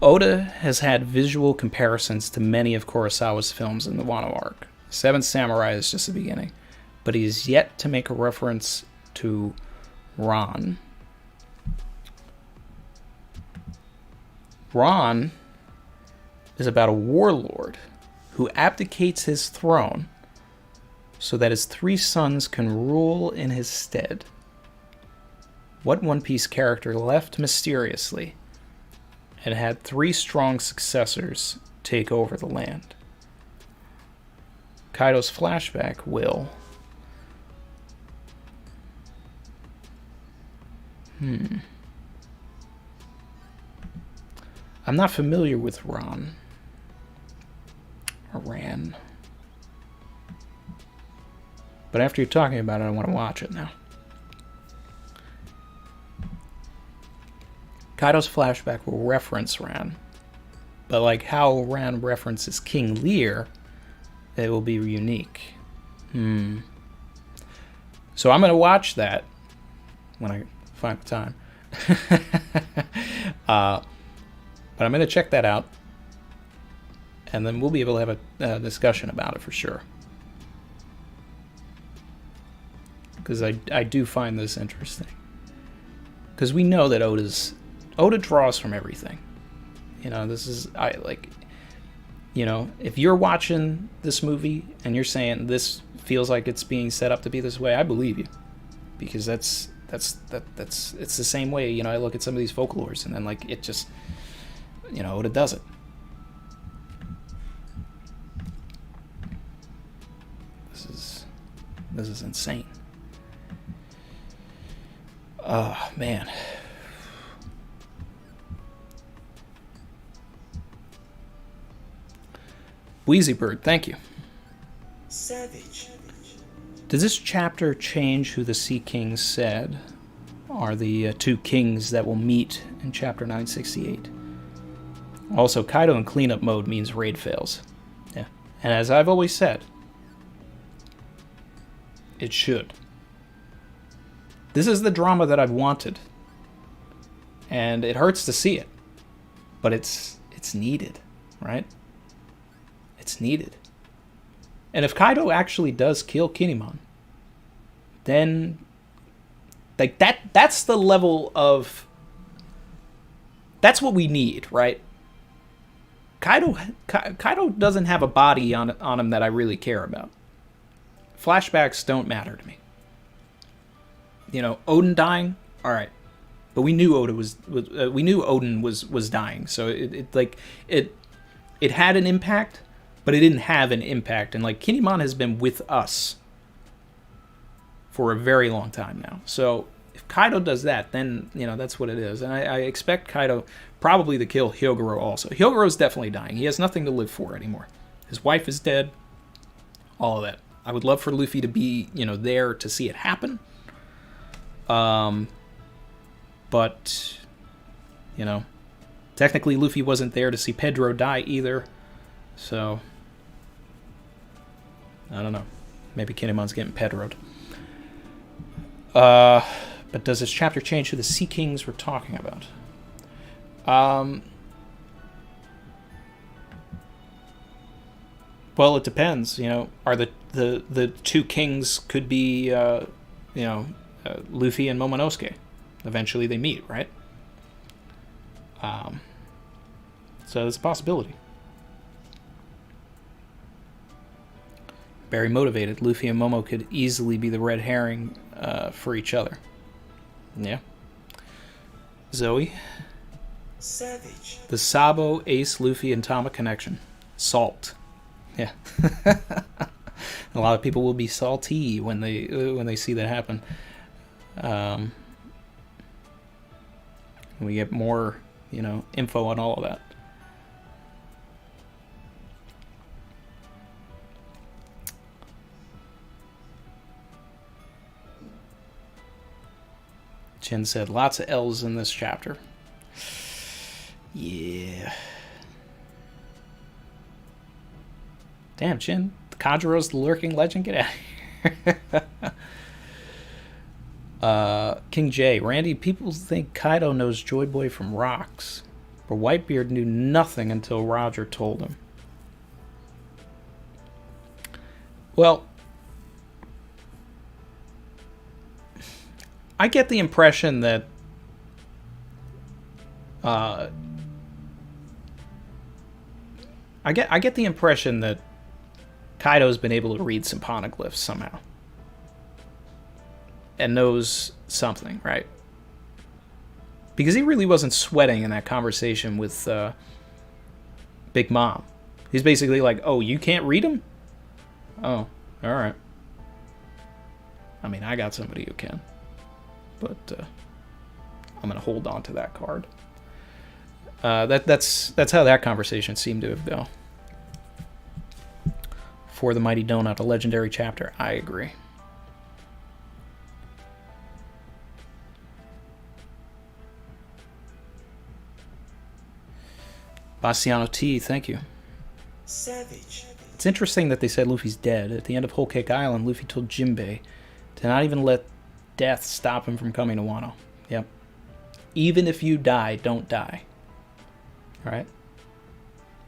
Oda has had visual comparisons to many of Kurosawa's films in the Wano arc. Seventh Samurai is just the beginning. But he is yet to make a reference to Ran. Ran is about a warlord who abdicates his throne so that his 3 sons can rule in his stead. What One Piece character left mysteriously and had 3 strong successors take over the land? Kaido's flashback will... I'm not familiar with Ran. Or Ran. But after you're talking about it, I want to watch it now. Kaido's flashback will reference Ran. But like how Ran references King Lear, it will be unique. So I'm going to watch that when I find the time. But I'm going to check that out. And then we'll be able to have a discussion about it for sure. because I do find this interesting. Because we know that Oda draws from everything. You know, this is, you know, if you're watching this movie and you're saying this feels like it's being set up to be this way, I believe you. Because it's the same way, you know, I look at some of these folklores and then, like, it just, you know, Oda does it. This is insane. Oh, man. Wheezy Bird, thank you. Savage. Does this chapter change who the Sea Kings said are the two kings that will meet in chapter 968? Also, Kaido in cleanup mode means raid fails. Yeah. And as I've always said, it should. This is the drama that I've wanted. And it hurts to see it. But it's needed, right? It's needed. And if Kaido actually does kill Kinemon, then like that's the level of, that's what we need, right? Kaido doesn't have a body on him that I really care about. Flashbacks don't matter to me. You know, Odin dying, all right, but we knew Odin was dying, so it had an impact, but it didn't have an impact. And like Kinemon has been with us for a very long time now. So if Kaido does that, then you know that's what it is. And I expect Kaido probably to kill Hyogoro also. Hyogoro's definitely dying. He has nothing to live for anymore. His wife is dead. All of that. I would love for Luffy to be, you know, there to see it happen. But, you know, technically Luffy wasn't there to see Pedro die either. So, I don't know. Maybe Kinemon's getting Pedro'd. But does this chapter change who the Sea Kings were talking about? Well, it depends. You know, are the two kings could be, Luffy and Momonosuke. Eventually they meet, right? So it's a possibility. Very motivated. Luffy and Momo could easily be the red herring for each other. Yeah. Zoe? Savage. The Sabo, Ace, Luffy, and Tama connection. Salt. Yeah. A lot of people will be salty when they see that happen. We get more, you know, info on all of that. Chin said, lots of L's in this chapter. Yeah. Damn, Chin. The Conjurer's the lurking legend. Get out of here. King J. Randy, people think Kaido knows Joy Boy from Rocks, but Whitebeard knew nothing until Roger told him. Well, I get the impression that I get the impression that Kaido's been able to read some poneglyphs somehow. And knows something, right? Because he really wasn't sweating in that conversation with Big Mom. He's basically like, oh, you can't read him? Oh, alright. I mean, I got somebody who can. But I'm going to hold on to that card. That's how that conversation seemed to have gone. For the Mighty Donut, a legendary chapter. I agree. Bastiano T, thank you. Savage. It's interesting that they said Luffy's dead. At the end of Whole Cake Island, Luffy told Jinbei to not even let death stop him from coming to Wano. Yep. Even if you die, don't die. Right?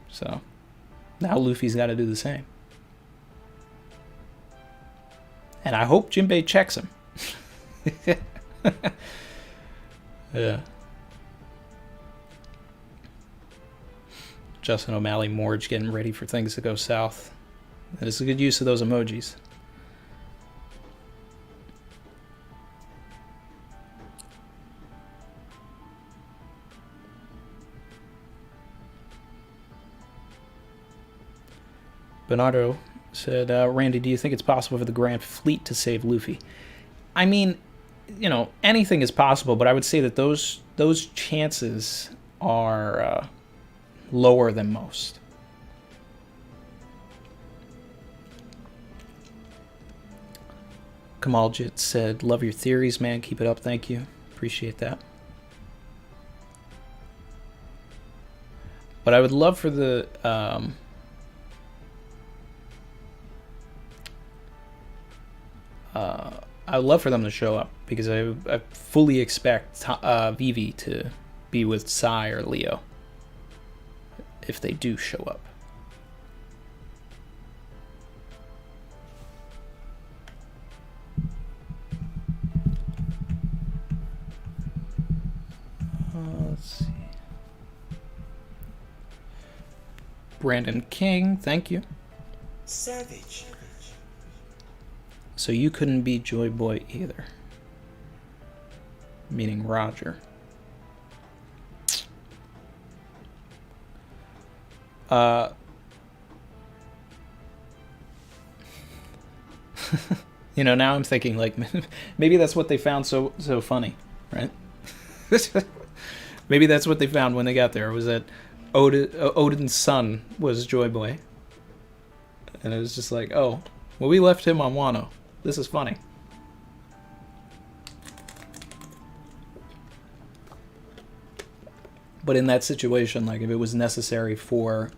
So, now Luffy's got to do the same. And I hope Jinbei checks him. Yeah. Justin O'Malley Morge getting ready for things to go south. That is a good use of those emojis. Bernardo said, Randy, do you think it's possible for the Grand Fleet to save Luffy? I mean, you know, anything is possible, but I would say that those chances are lower than most. Kamaljit said, love your theories, man. Keep it up. Thank you. Appreciate that. But I would love for the... I would love for them to show up, because I fully expect Vivi to be with Sai or Leo if they do show up. Let's see. Brandon King, thank you. Savage. So you couldn't be Joy Boy either. Meaning Roger. You know, now I'm thinking, like, maybe that's what they found so funny, right? Maybe that's what they found when they got there, was that Odin's son was Joy Boy. And it was just like, oh, well, we left him on Wano. This is funny. But in that situation, like, if it was necessary for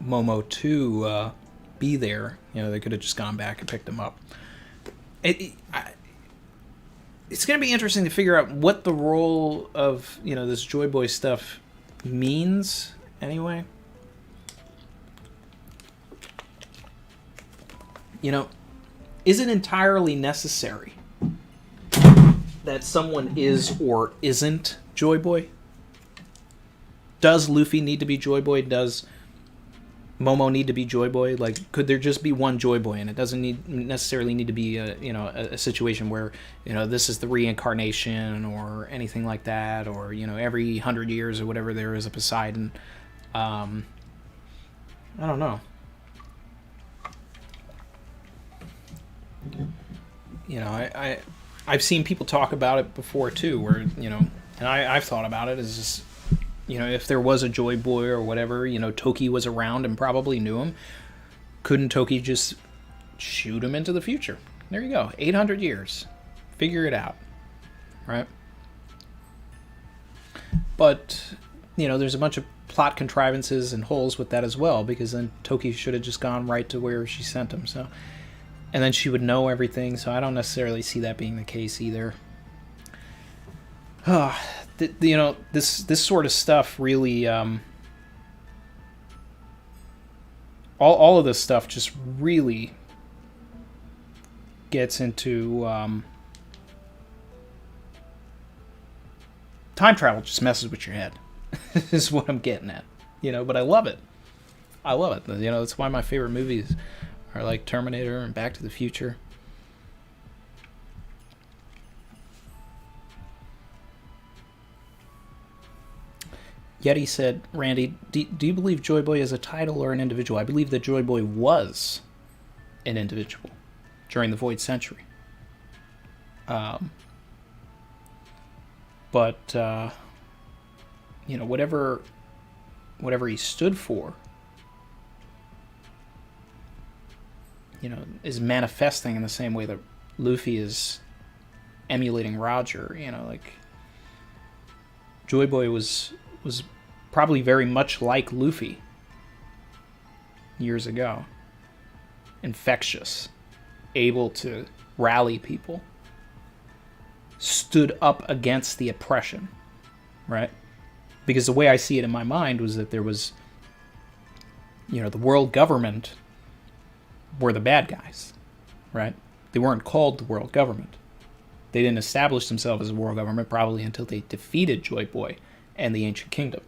Momo to be there, you know, they could have just gone back and picked him up. It's going to be interesting to figure out what the role of, you know, this Joy Boy stuff means, anyway. You know, is it entirely necessary that someone is or isn't Joy Boy? Does Luffy need to be Joy Boy? Does Momo need to be Joy Boy? Like, could there just be one Joy Boy, and it doesn't necessarily need to be a situation where, you know, this is the reincarnation or anything like that, or, you know, every 100 years or whatever there is a Poseidon. I don't know. You know, I've seen people talk about it before too, where, you know, and I've thought about it as just, you know, if there was a Joy Boy or whatever, you know, Toki was around and probably knew him, couldn't Toki just shoot him into the future? There you go, 800 years, figure it out, right? But, you know, there's a bunch of plot contrivances and holes with that as well, because then Toki should have just gone right to where she sent him, so... And then she would know everything, so I don't necessarily see that being the case either. You know, this sort of stuff really... all of this stuff just really gets into... time travel just messes with your head, is what I'm getting at. You know, but I love it. I love it. You know, that's why my favorite movies are like Terminator and Back to the Future. Yeti said, Randy, do you believe Joy Boy is a title or an individual? I believe that Joy Boy was an individual during the Void Century. But, you know, whatever he stood for, you know, is manifesting in the same way that Luffy is emulating Roger. You know, like, Joy Boy was probably very much like Luffy years ago. Infectious, able to rally people, stood up against the oppression, right? Because the way I see it in my mind was that there was, you know, the world government were the bad guys, right? They weren't called the world government. They didn't establish themselves as a world government probably until they defeated Joy Boy and the Ancient Kingdom,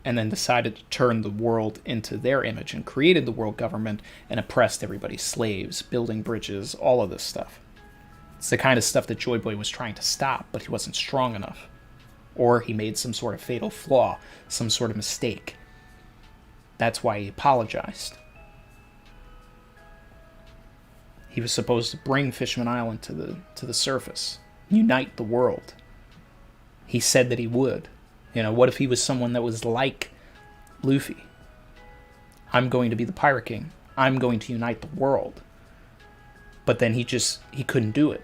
and then decided to turn the world into their image and created the world government and oppressed everybody, slaves, building bridges, all of this stuff. It's the kind of stuff that Joy Boy was trying to stop, but he wasn't strong enough. Or he made some sort of fatal flaw, some sort of mistake. That's why he apologized. He was supposed to bring Fishman Island to the surface, unite the world. He said that he would. What if he was someone that was like Luffy? I'm going to be the Pirate King. I'm going to unite the world. But then he couldn't do it.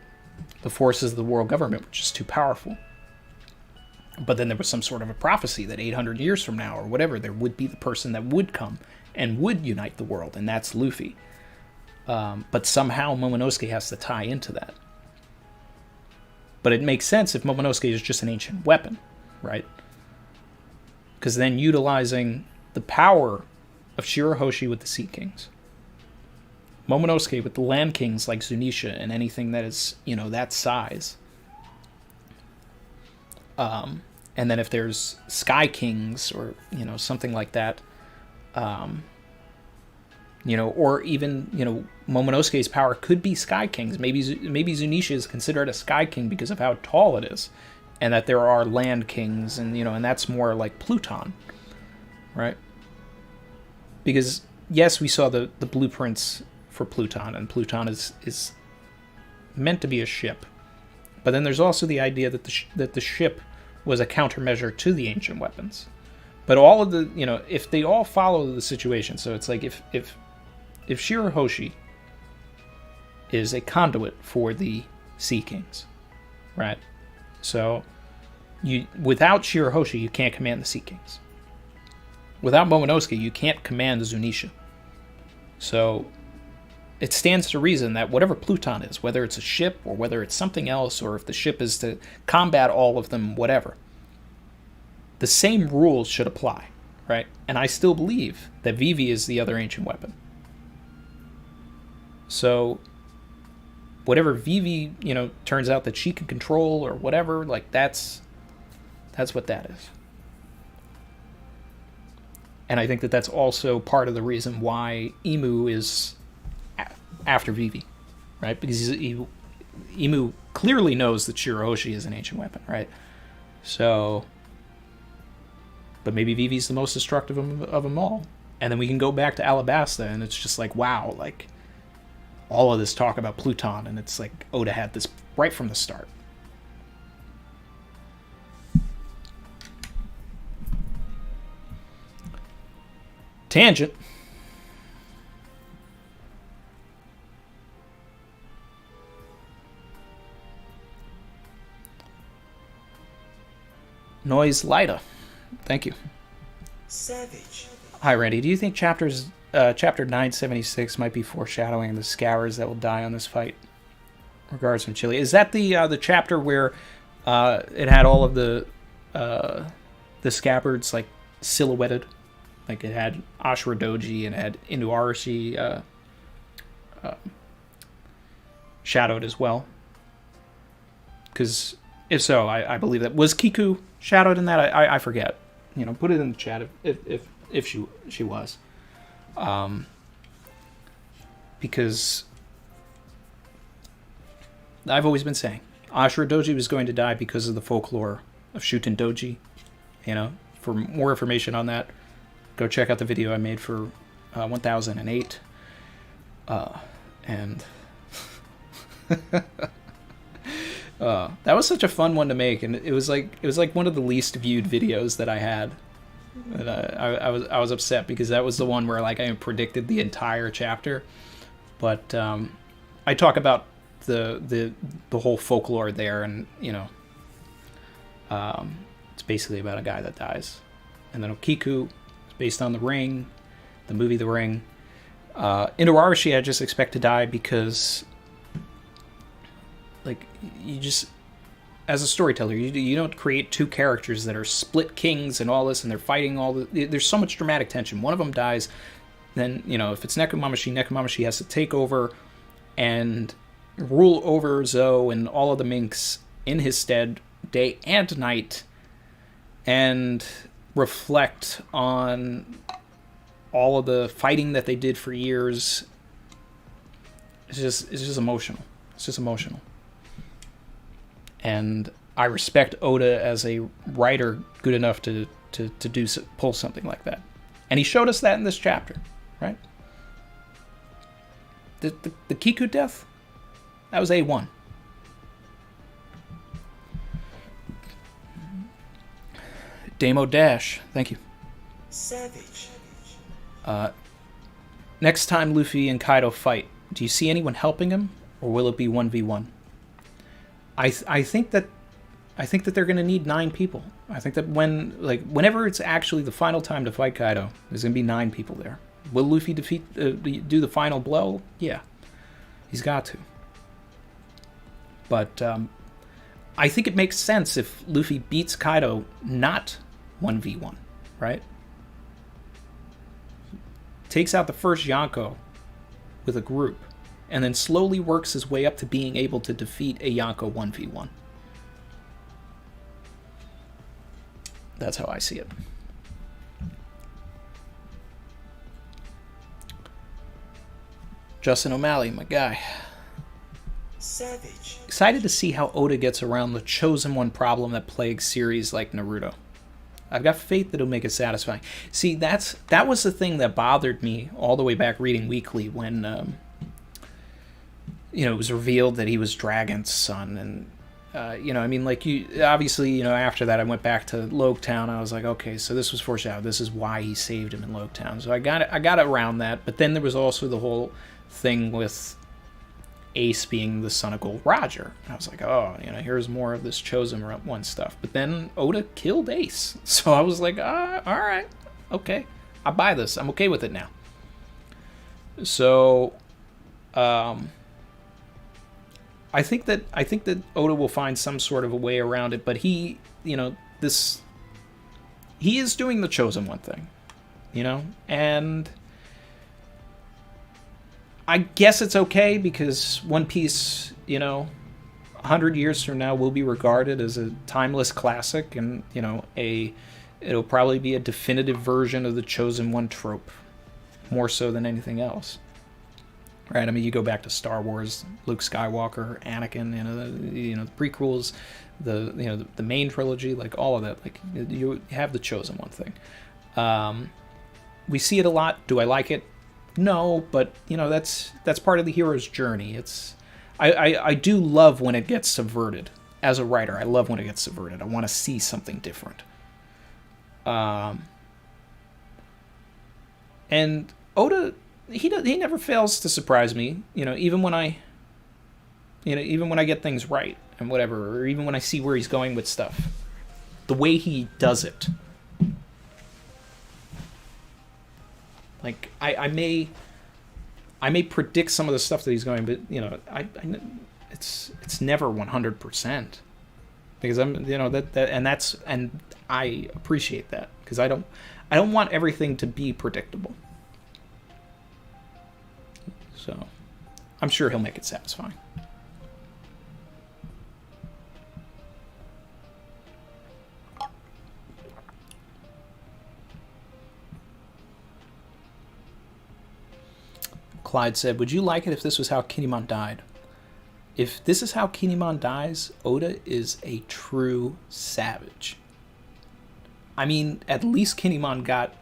The forces of the world government were just too powerful. But then there was some sort of a prophecy that 800 years from now or whatever, there would be the person that would come and would unite the world, and that's Luffy. But somehow Momonosuke has to tie into that. But it makes sense if Momonosuke is just an ancient weapon, right? Because then utilizing the power of Shirahoshi with the Sea Kings, Momonosuke with the Land Kings like Zunisha and anything that is, that size. And then if there's Sky Kings or, something like that, or even, Momonosuke's power could be Sky Kings. Maybe Zunisha is considered a Sky King because of how tall it is. And that there are Land Kings, and, and that's more like Pluton, right? Because, yes, we saw the blueprints for Pluton, and Pluton is meant to be a ship. But then there's also the idea that the ship was a countermeasure to the ancient weapons. But all of the, if they all follow the situation, so it's like if Shirahoshi is a conduit for the Sea Kings, right? So without Shirahoshi, you can't command the Sea Kings. Without Momonosuke, you can't command Zunisha. So it stands to reason that whatever Pluton is, whether it's a ship or whether it's something else, or if the ship is to combat all of them, whatever, the same rules should apply, right? And I still believe that Vivi is the other ancient weapon. So whatever Vivi, turns out that she can control or whatever, like that's what that is. And I think that that's also part of the reason why Imu is after Vivi, right? Because Imu clearly knows that Shirahoshi is an ancient weapon, right? So, but maybe Vivi's the most destructive of them all. And then we can go back to Alabasta, and it's just like, wow, like all of this talk about Pluton, and it's like Oda had this right from the start. Tangent. Noise Lida. Thank you. Savage. Hi, Randy. Do you think chapter 976 might be foreshadowing the Scours that will die on this fight? Regards from Chile. Is that the chapter where it had all of the scabbards like silhouetted? Like it had Ashura Doji and it had Inuarashi shadowed as well. Because if so, I believe that was Kiku shadowed in that. I forget. Put it in the chat if she was. Because I've always been saying Ashura Doji was going to die because of the folklore of Shuten Doji. For more information on that, go check out the video I made for 1008. And that was such a fun one to make, and it was like one of the least viewed videos that I had. And I was upset because that was the one where like I predicted the entire chapter, but I talk about the whole folklore there, and it's basically about a guy that dies, and then Okiku is based on The Ring, the movie The Ring. Inuarashi I just expect to die because like you just, as a storyteller, you don't create two characters that are split kings and all this, and they're fighting there's so much dramatic tension. One of them dies, then if it's Nekomamushi has to take over and rule over Zou and all of the minks in his stead day and night, and reflect on all of the fighting that they did for years. It's just emotional. It's just emotional. And I respect Oda as a writer good enough to pull something like that. And he showed us that in this chapter, right? The Kiku death, that was A1. Damo Dash, thank you. Savage. Next time Luffy and Kaido fight, do you see anyone helping him, or will it be 1v1? I think that they're going to need 9 people. I think that whenever it's actually the final time to fight Kaido, there's going to be 9 people there. Will Luffy do the final blow? Yeah, he's got to. But I think it makes sense if Luffy beats Kaido not 1v1, right? Takes out the first Yonko with a group, and then slowly works his way up to being able to defeat a Yonko 1v1. That's how I see it. Justin O'Malley, my guy. Savage. Excited to see how Oda gets around the Chosen One problem that plagues series like Naruto. I've got faith that it'll make it satisfying. See, that was the thing that bothered me all the way back reading Weekly when, it was revealed that he was Dragon's son. And, obviously, after that I went back to Loketown. I was like, okay, so this was foreshadowed. This is why he saved him in Loketown. So I got around that. But then there was also the whole thing with Ace being the son of Gold Roger. And I was like, oh, here's more of this Chosen One stuff. But then Oda killed Ace. So I was like, all right, okay. I buy this. I'm okay with it now. So, I think that Oda will find some sort of a way around it, but he is doing the Chosen One thing, and I guess it's okay because One Piece, 100 years from now will be regarded as a timeless classic, and it'll probably be a definitive version of the Chosen One trope, more so than anything else. Right? I mean, you go back to Star Wars, Luke Skywalker, Anakin, the prequels, the main trilogy, like all of that. Like you have the Chosen One thing. We see it a lot. Do I like it? No, but that's part of the hero's journey. I do love when it gets subverted. As a writer, I love when it gets subverted. I want to see something different. And Oda, he never fails to surprise me. Even when I get things right and whatever, or even when I see where he's going with stuff, the way he does it. Like I may predict some of the stuff that he's going, but it's never 100%, because and I appreciate that, because I don't want everything to be predictable. So I'm sure he'll make it satisfying. Clyde said, would you like it if this was how Kinemon died? If this is how Kinemon dies, Oda is a true savage. I mean, at least Kinemon got,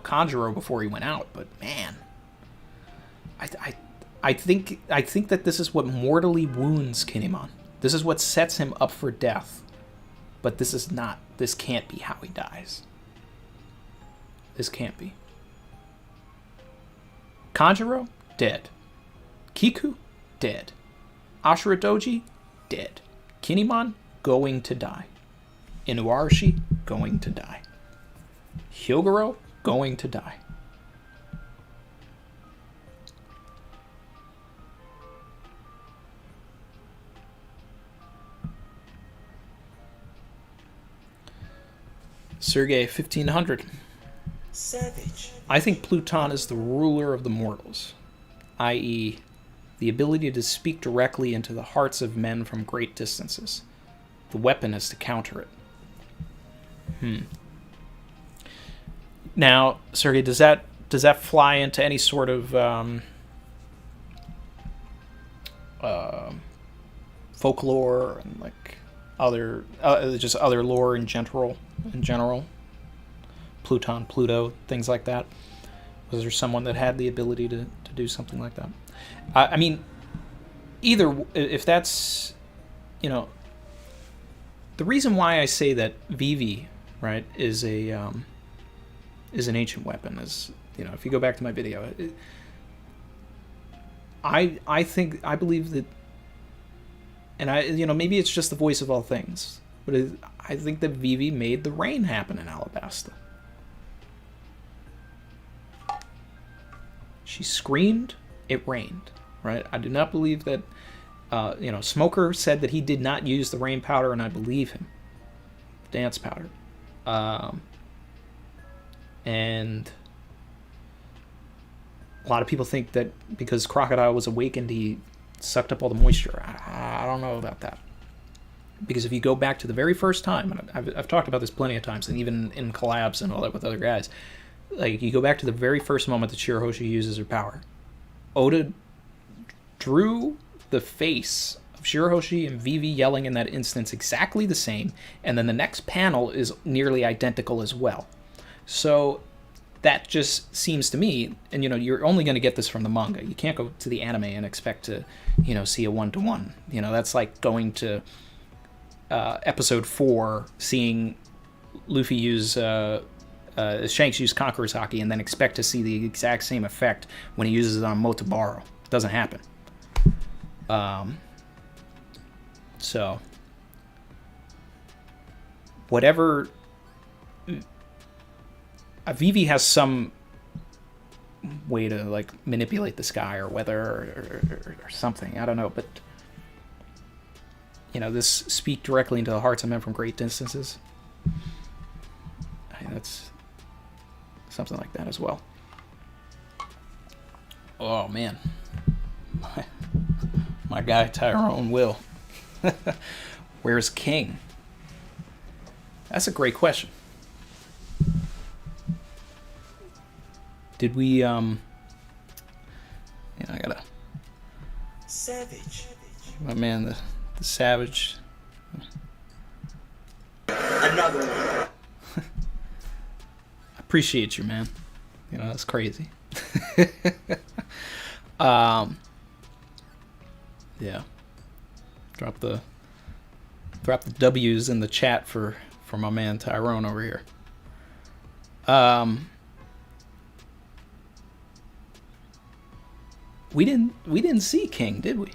Conjurer before he went out, but man, I think that this is what mortally wounds Kinemon. This is what sets him up for death. But this can't be how he dies. This can't be. Conjurer, dead. Kiku, dead. Ashura Doji, dead. Kinemon, going to die. Inuarashi, going to die. Hyogoro, going to die. Sergei 1500. Savage. I think Pluton is the ruler of the mortals, i.e., The ability to speak directly into the hearts of men from great distances. The weapon is to counter it. Now, Sergey, does that fly into any sort of folklore and like other just other lore in general? Pluto, things like that. Was there someone that had the ability to do something like that? I mean, either, if that's, the reason why I say that Vivi, right, is an ancient weapon is, if you go back to my video, I believe that, and maybe it's just the voice of all things, but I think that Vivi made the rain happen in Alabasta. She screamed, it rained, right? I do not believe that, Smoker said that he did not use the rain powder, and I believe him. Dance powder. And a lot of people think that because Crocodile was awakened, he sucked up all the moisture. I don't know about that. Because if you go back to the very first time, and I've talked about this plenty of times, and even in collabs and all that with other guys, like, you go back to the very first moment that Shirahoshi uses her power. Oda drew the face of Shirahoshi and Vivi yelling in that instance exactly the same, and then the next panel is nearly identical as well. So that just seems to me, and you're only going to get this from the manga. You can't go to the anime and expect to, see a one-to-one. That's like going to episode 4, seeing Luffy use Shanks use Conqueror's Haki, and then expect to see the exact same effect when he uses it on Motobaru. It doesn't happen. So whatever, Vivi has some way to like manipulate the sky or weather or something. I don't know, but this speak directly into the hearts of men from great distances. That's something like that as well. Oh man, my guy Tyrone Will. Where's King? That's a great question. Did we I gotta Savage. my man the Savage. Another one. Appreciate you, man. That's crazy. Yeah. Drop the W's in the chat for my man Tyrone over here. We didn't see King, did we?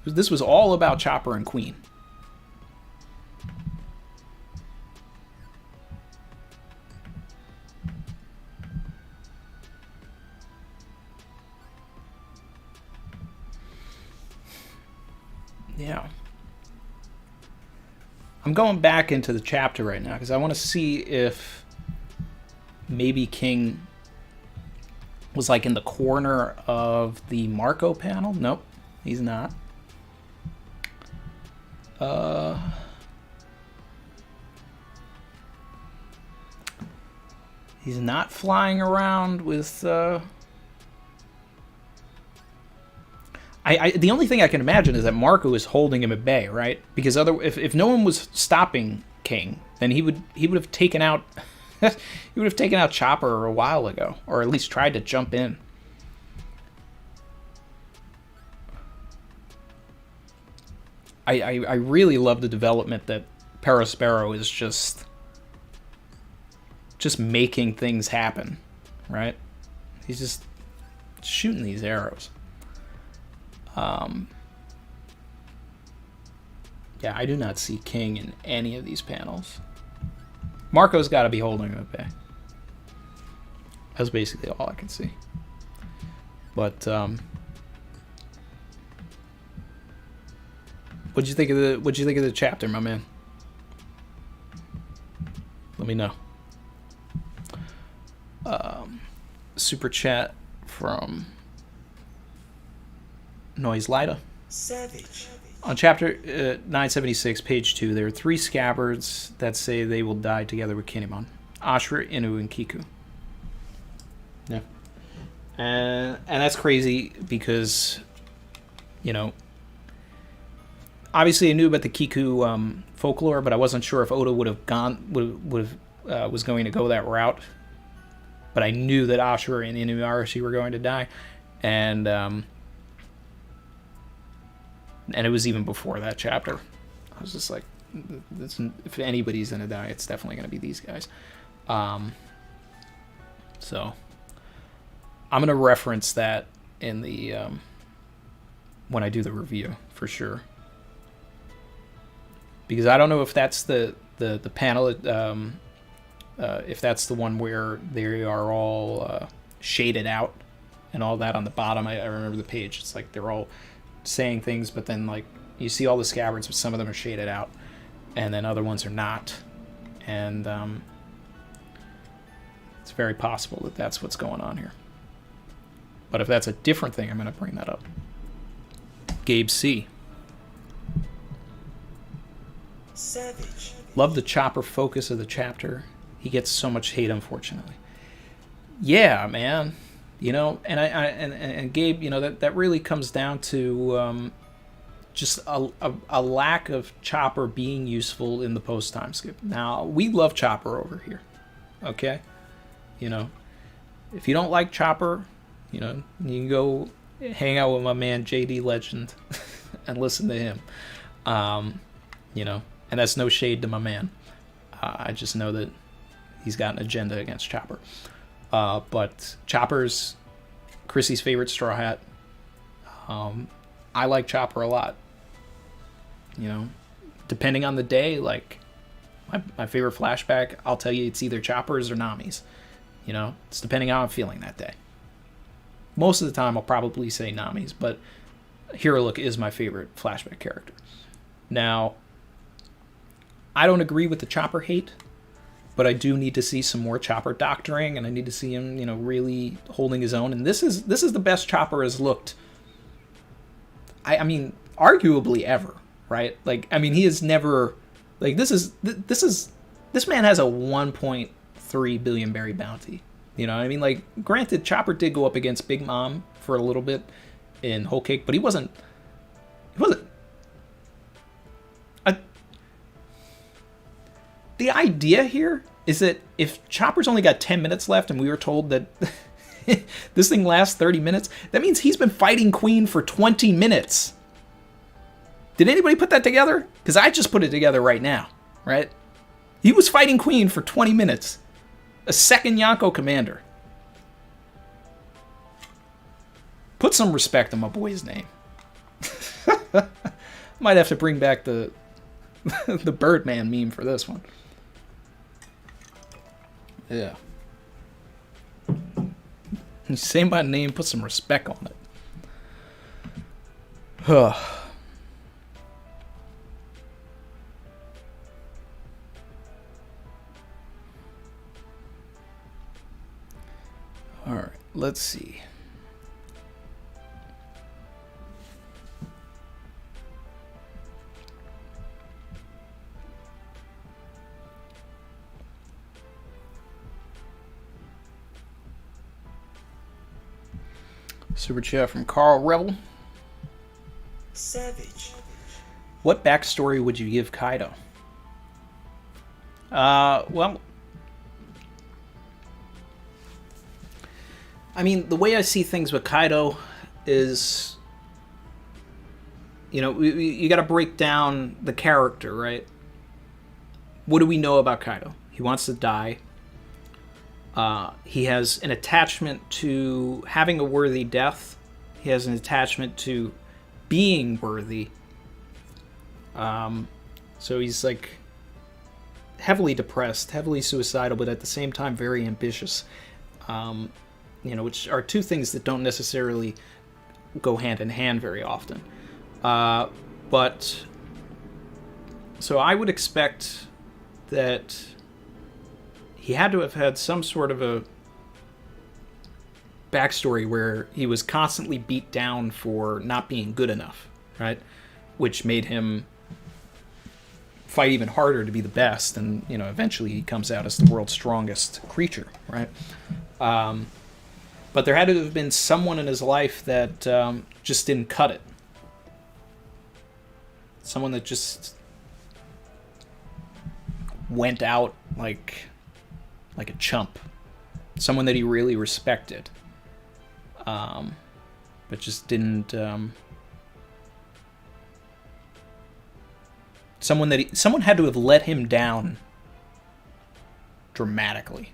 This was all about Chopper and Queen. Yeah. I'm going back into the chapter right now because I want to see if maybe King was like in the corner of the Marco panel. Nope, he's not. He's not flying around with the only thing I can imagine is that Marco is holding him at bay, right? Because if no one was stopping King, then he would have taken out he would have taken out Chopper a while ago, or at least tried to jump in. I really love the development that Perospero is just making things happen, right? He's just shooting these arrows. Yeah, I do not see King in any of these panels. Marco's got to be holding him at bay. That's basically all I can see. But what'd you think of the chapter, my man? Let me know. Super chat from Noise Lida. Savage. On chapter 976, page 2, there are 3 scabbards that say they will die together with Kinemon. Ashura, Inu, and Kiku. Yeah. And that's crazy because, you know, obviously I knew about the Kiku folklore, but I wasn't sure if Oda was going to go that route. But I knew that Ashura and Inuarashi were going to die. And it was even before that chapter. I was just like, if anybody's going to die, it's definitely going to be these guys. So I'm going to reference that in the when I do the review for sure. Because I don't know if that's the panel, if that's the one where they are all shaded out and all that on the bottom. I remember the page. It's like they're all saying things, but then like you see all the scabbards, but some of them are shaded out, and then other ones are not. And it's very possible that that's what's going on here. But if that's a different thing, I'm going to bring that up. Gabe C. Savage. Love the Chopper focus of the chapter. He gets so much hate, unfortunately. Yeah, man. You know, and Gabe, you know, that really comes down to just a lack of Chopper being useful in the post-time skip. Now, we love Chopper over here, okay? You know, if you don't like Chopper, you know, you can go hang out with my man JD Legend and listen to him. You know, and that's no shade to my man. I just know that he's got an agenda against Chopper. But Chopper's Chrissy's favorite Straw Hat. I like Chopper a lot. You know, depending on the day, like my favorite flashback, I'll tell you it's either Choppers or Nami's. You know, it's depending on how I'm feeling that day. Most of the time, I'll probably say Nami's, but Hero Look is my favorite flashback character. Now, I don't agree with the Chopper hate, but I do need to see some more Chopper doctoring, and I need to see him, you know, really holding his own. And this is the best Chopper has looked. I mean, arguably ever, right? Like, I mean, he has never, like, this man has a 1.3 billion berry bounty. You know what I mean? Like, granted, Chopper did go up against Big Mom for a little bit in Whole Cake, but he wasn't. The idea here is that if Chopper's only got 10 minutes left and we were told that this thing lasts 30 minutes, that means he's been fighting Queen for 20 minutes. Did anybody put that together? Because I just put it together right now, right? He was fighting Queen for 20 minutes. A second Yonko commander. Put some respect on my boy's name. Might have to bring back the the Birdman meme for this one. Yeah. Say my name, put some respect on it. Alright, let's see. Super chat from Carl Rebel. Savage. What backstory would you give Kaido? Well, I mean, the way I see things with Kaido is, you know, you got to break down the character, right? What do we know about Kaido? He wants to die. He has an attachment to having a worthy death. He has an attachment to being worthy. So he's like heavily depressed, heavily suicidal, but at the same time very ambitious. You know, which are two things that don't necessarily go hand in hand very often. But so I would expect that he had to have had some sort of backstory where he was constantly beat down for not being good enough, right? Which made him fight even harder to be the best, and eventually he comes out as the world's strongest creature, right? But there had to have been someone in his life that just didn't cut it. Someone that just went out like a chump. Someone that he really respected, but just didn't. Someone had to have let him down dramatically.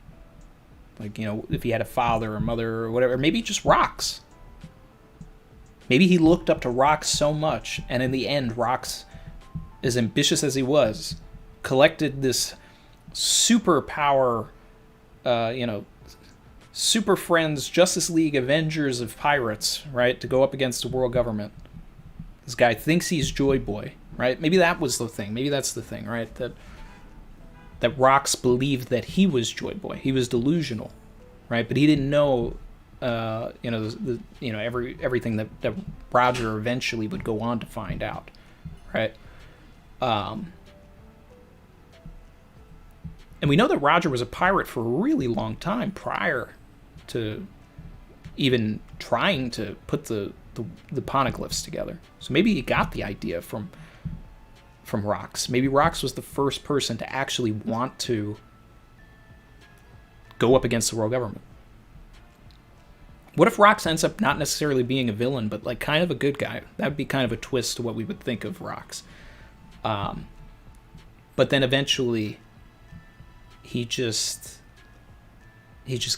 Like, if he had a father or mother or whatever, maybe just Rox. Maybe he looked up to Rox so much, and in the end, Rox, as ambitious as he was, collected this superpower, Super Friends, Justice League, Avengers of pirates, right, to go up against the world government. This guy thinks he's Joy Boy, right? Maybe that was the thing. Maybe that's the thing, right? That Rox believed that he was Joy Boy. He was delusional, right? But he didn't know, everything that Roger eventually would go on to find out, right? And we know that Roger was a pirate for a really long time prior to even trying to put the poneglyphs together. So maybe he got the idea from Rox. Maybe Rox was the first person to actually want to go up against the world government. What if Rox ends up not necessarily being a villain, but like kind of a good guy? That would be kind of a twist to what we would think of Rox. But then eventually he just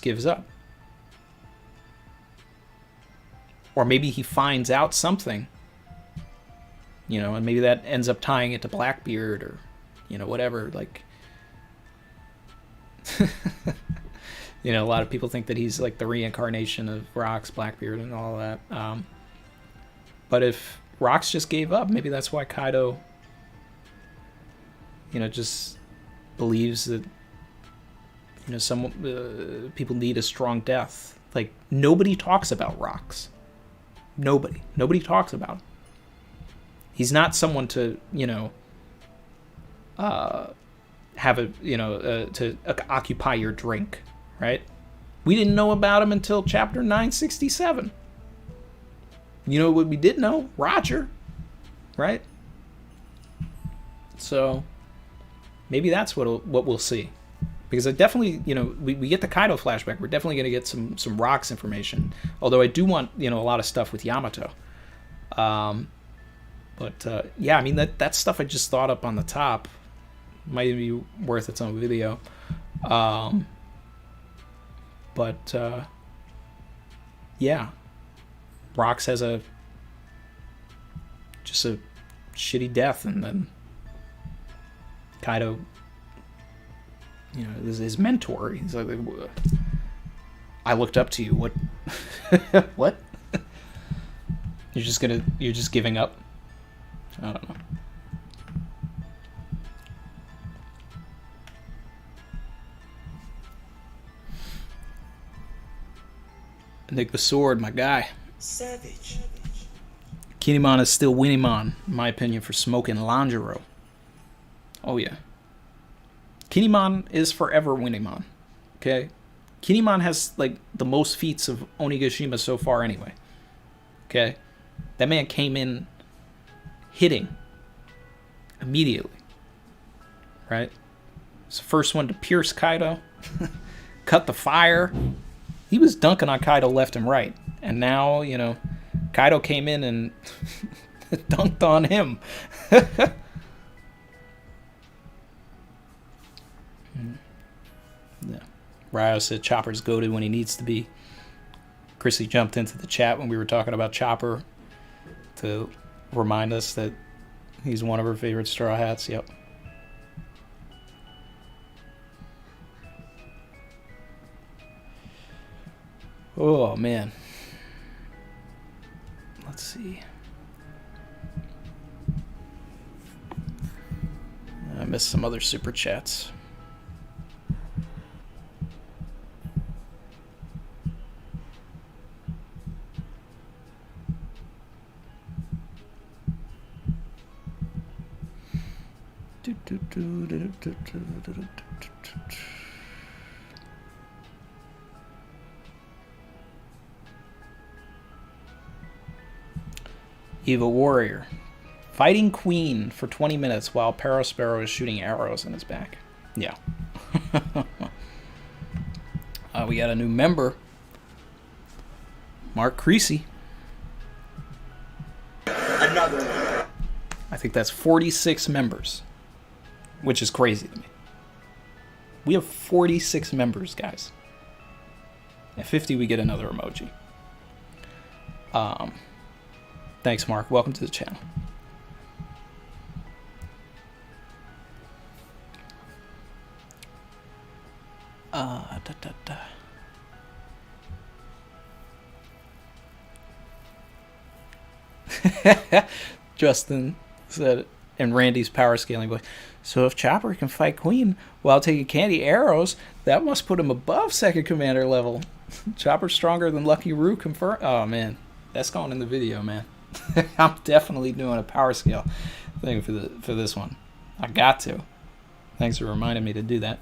gives up. Or maybe he finds out something, and maybe that ends up tying it to Blackbeard or, whatever. Like, a lot of people think that he's like the reincarnation of Rox, Blackbeard, and all that. But if Rox just gave up, maybe that's why Kaido, just believes that, some people need a strong death. Like, nobody talks about Rox. Nobody talks about him. He's not someone to, have to occupy your drink, right? We didn't know about him until chapter 967. You know what we did know? Roger, right? So maybe that's what we'll see. Because I definitely, we get the Kaido flashback. We're definitely going to get some Rox information. Although I do want, a lot of stuff with Yamato. Yeah, I mean, that stuff I just thought up on the top might be worth its own video. Yeah. Rox has just a shitty death, and then Kaido, is his mentor. He's like, I looked up to you. What? What? You're just giving up? I don't know. Nick the Sword, my guy. Savage. Kinemon is still Winnymon, in my opinion, for smoking Lanjiro. Oh yeah. Kinemon is forever Winnymon. Okay? Kinemon has, like, the most feats of Onigashima so far anyway. Okay? That man came in hitting immediately. Right? He's the first one to pierce Kaido. Cut the fire. He was dunking on Kaido left and right. And now, Kaido came in and dunked on him. Yeah. Ryo said Chopper's goated when he needs to be. Chrissy jumped into the chat when we were talking about Chopper to remind us that he's one of her favorite Straw Hats. Yep. Oh, man. Let's see. I missed some other super chats. Evil Warrior. Fighting Queen for 20 minutes while Parasparrow is shooting arrows in his back. Yeah. We got a new member. Mark Creasy. Another one. I think that's 46 members. Which is crazy to me. We have 46 members, guys. At 50, we get another emoji. Thanks, Mark. Welcome to the channel. Justin said in Randy's power scaling voice, so if Chopper can fight Queen while taking candy arrows, that must put him above second commander level. Chopper's stronger than Lucky Roo confirmed. Oh man, that's going in the video, man. I'm definitely doing a power scale thing for this one. I got to. Thanks for reminding me to do that.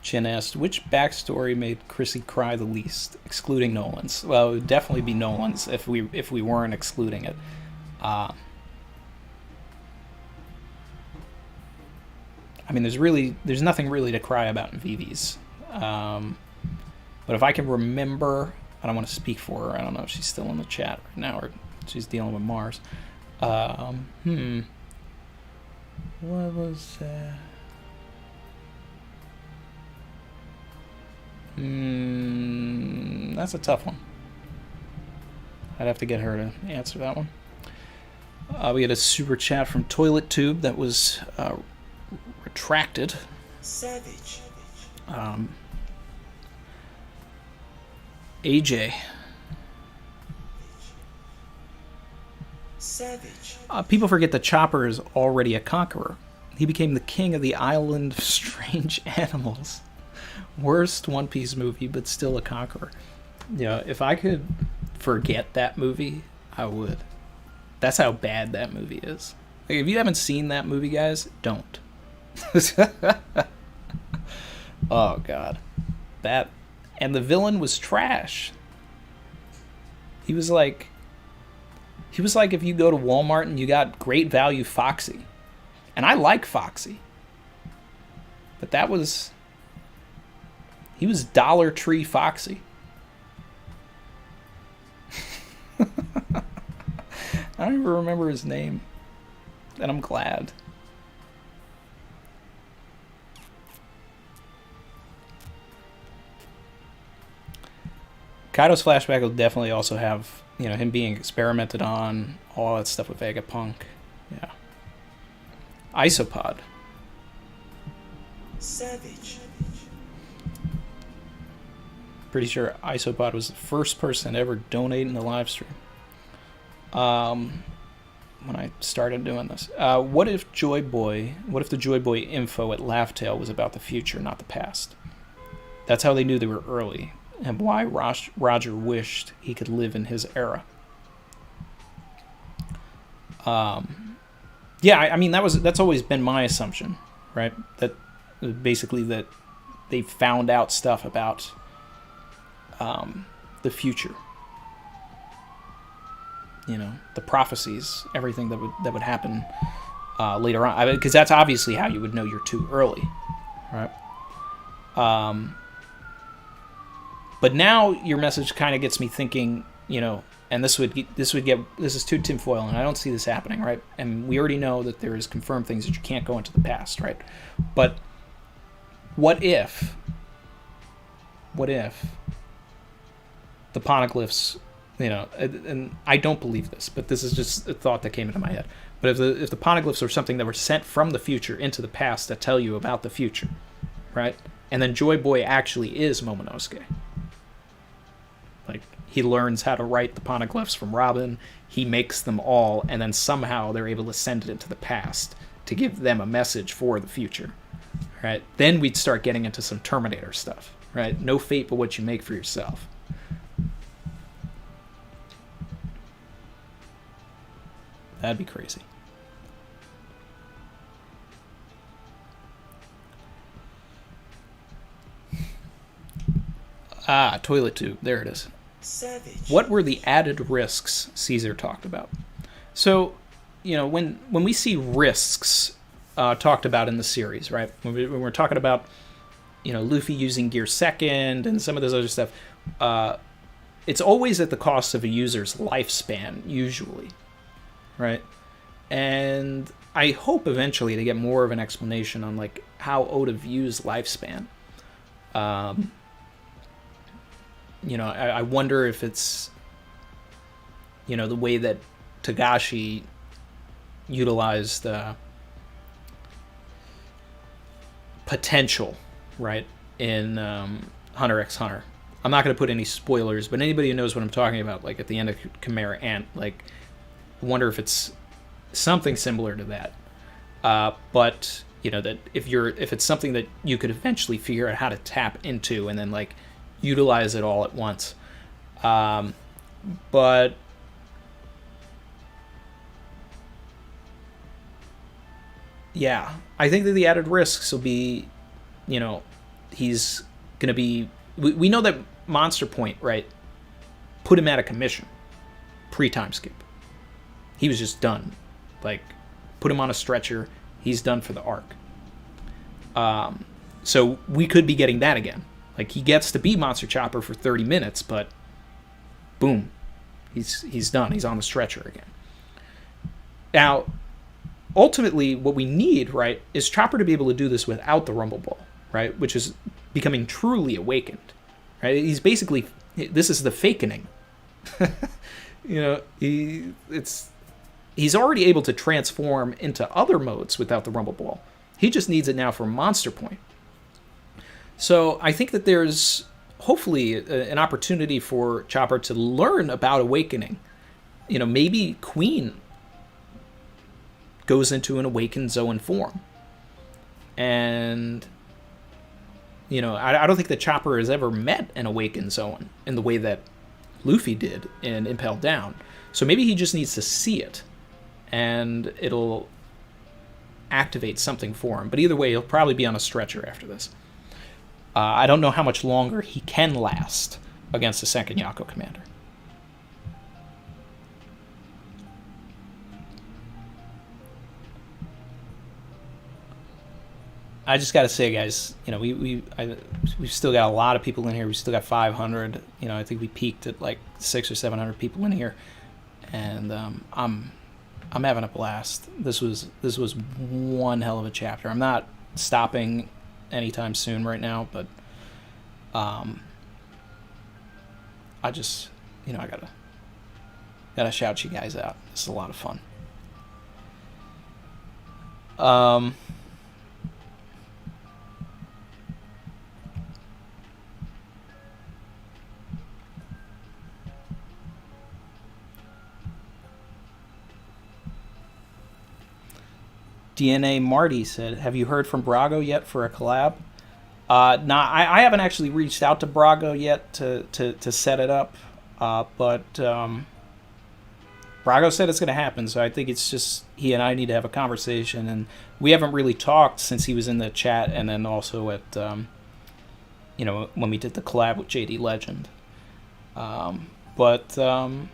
Chin asked, which backstory made Chrissy cry the least, excluding Nolan's? Well, it would definitely be Nolan's if we weren't excluding it. I mean, there's nothing really to cry about in Vivi's. But if I can remember, I don't want to speak for her. I don't know if she's still in the chat right now or she's dealing with Mars. What was that? That's a tough one. I'd have to get her to answer that one. We had a super chat from Toilet Tube that was retracted. Savage. AJ. Savage. People forget that Chopper is already a conqueror. He became the king of the island of strange animals. Worst One Piece movie, but still a conqueror. You know, if I could forget that movie, I would. That's how bad that movie is. Like, if you haven't seen that movie, guys, don't. Oh, God. That... And the villain was trash. He was like if you go to Walmart and you got Great Value Foxy. And I like Foxy. But that was... He was Dollar Tree Foxy. I don't even remember his name. And I'm glad. Kaido's flashback will definitely also have, you know, him being experimented on, all that stuff with Vegapunk. Yeah. Isopod. Savage. Pretty sure Isopod was the first person to ever donate in the live stream. When I started doing this. What if the Joy Boy info at Laugh Tale was about the future, not the past? That's how they knew they were early, and why Roger wished he could live in his era. Yeah, I mean that's always been my assumption, right? That basically that they found out stuff about the future. You know, the prophecies, everything that would happen later on, because that's obviously how you would know you're too early, right? But now your message kind of gets me thinking, you know, and this is too tinfoil, and I don't see this happening, right? And we already know that there is confirmed things that you can't go into the past, right? But what if the poneglyphs, you know, and I don't believe this, but this is just a thought that came into my head. But if the poneglyphs are something that were sent from the future into the past that tell you about the future, right? And then Joy Boy actually is Momonosuke. Like, he learns how to write the poneglyphs from Robin, he makes them all, and then somehow they're able to send it into the past to give them a message for the future, right? Then we'd start getting into some Terminator stuff, right? No fate but what you make for yourself. That'd be crazy. Ah, toilet tube. There it is. Savage. What were the added risks Caesar talked about? So, when we see risks talked about in the series, right? When we're talking about, Luffy using Gear Second and some of this other stuff, it's always at the cost of a user's lifespan, usually, right? And I hope eventually to get more of an explanation on like how Oda views lifespan. I wonder if it's, the way that Togashi utilized potential, right, in Hunter x Hunter. I'm not going to put any spoilers, but anybody who knows what I'm talking about, like at the end of Chimera Ant, like, I wonder if it's something similar to that. But that if it's something that you could eventually figure out how to tap into and then like utilize it all at once. But yeah, I think that the added risks will be, he's going to be... We know that Monster Point, right, put him out of commission pre-time skip. He was just done. Like, put him on a stretcher. He's done for the arc. So we could be getting that again. Like, he gets to be Monster Chopper for 30 minutes, but boom, he's done. He's on the stretcher again. Now, ultimately, what we need, right, is Chopper to be able to do this without the Rumble Ball, right, which is becoming truly awakened, right? He's basically, this is the fakening. He's already able to transform into other modes without the Rumble Ball. He just needs it now for Monster Point. So I think that there's hopefully an opportunity for Chopper to learn about awakening. Maybe Queen goes into an awakened Zoan form. And, I don't think that Chopper has ever met an awakened Zoan in the way that Luffy did in Impel Down. So maybe he just needs to see it, and it'll activate something for him. But either way, he'll probably be on a stretcher after this. I don't know how much longer he can last against the second Yako commander. I just got to say, guys, we've still got a lot of people in here. We still got 500. I think we peaked at like 600 or 700 people in here, and I'm having a blast. This was one hell of a chapter. I'm not stopping anytime soon right now, but I just I gotta shout you guys out. This is a lot of fun. DNA Marty said, have you heard from Brago yet for a collab? I haven't actually reached out to Brago yet to set it up, but Brago said it's going to happen, so I think it's just he and I need to have a conversation, and we haven't really talked since he was in the chat, and then also at, when we did the collab with JD Legend. But on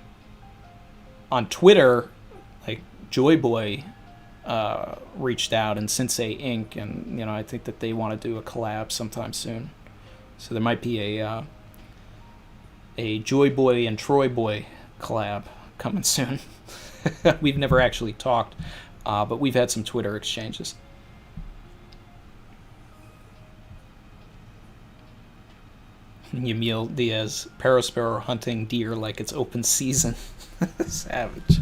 Twitter, like, Joy Boy reached out, and Sensei Inc., and I think that they want to do a collab sometime soon. So there might be a Joy Boy and Troy Boy collab coming soon. We've never actually talked, but we've had some Twitter exchanges. Yamil Diaz, Parasparrow hunting deer like it's open season. Savage.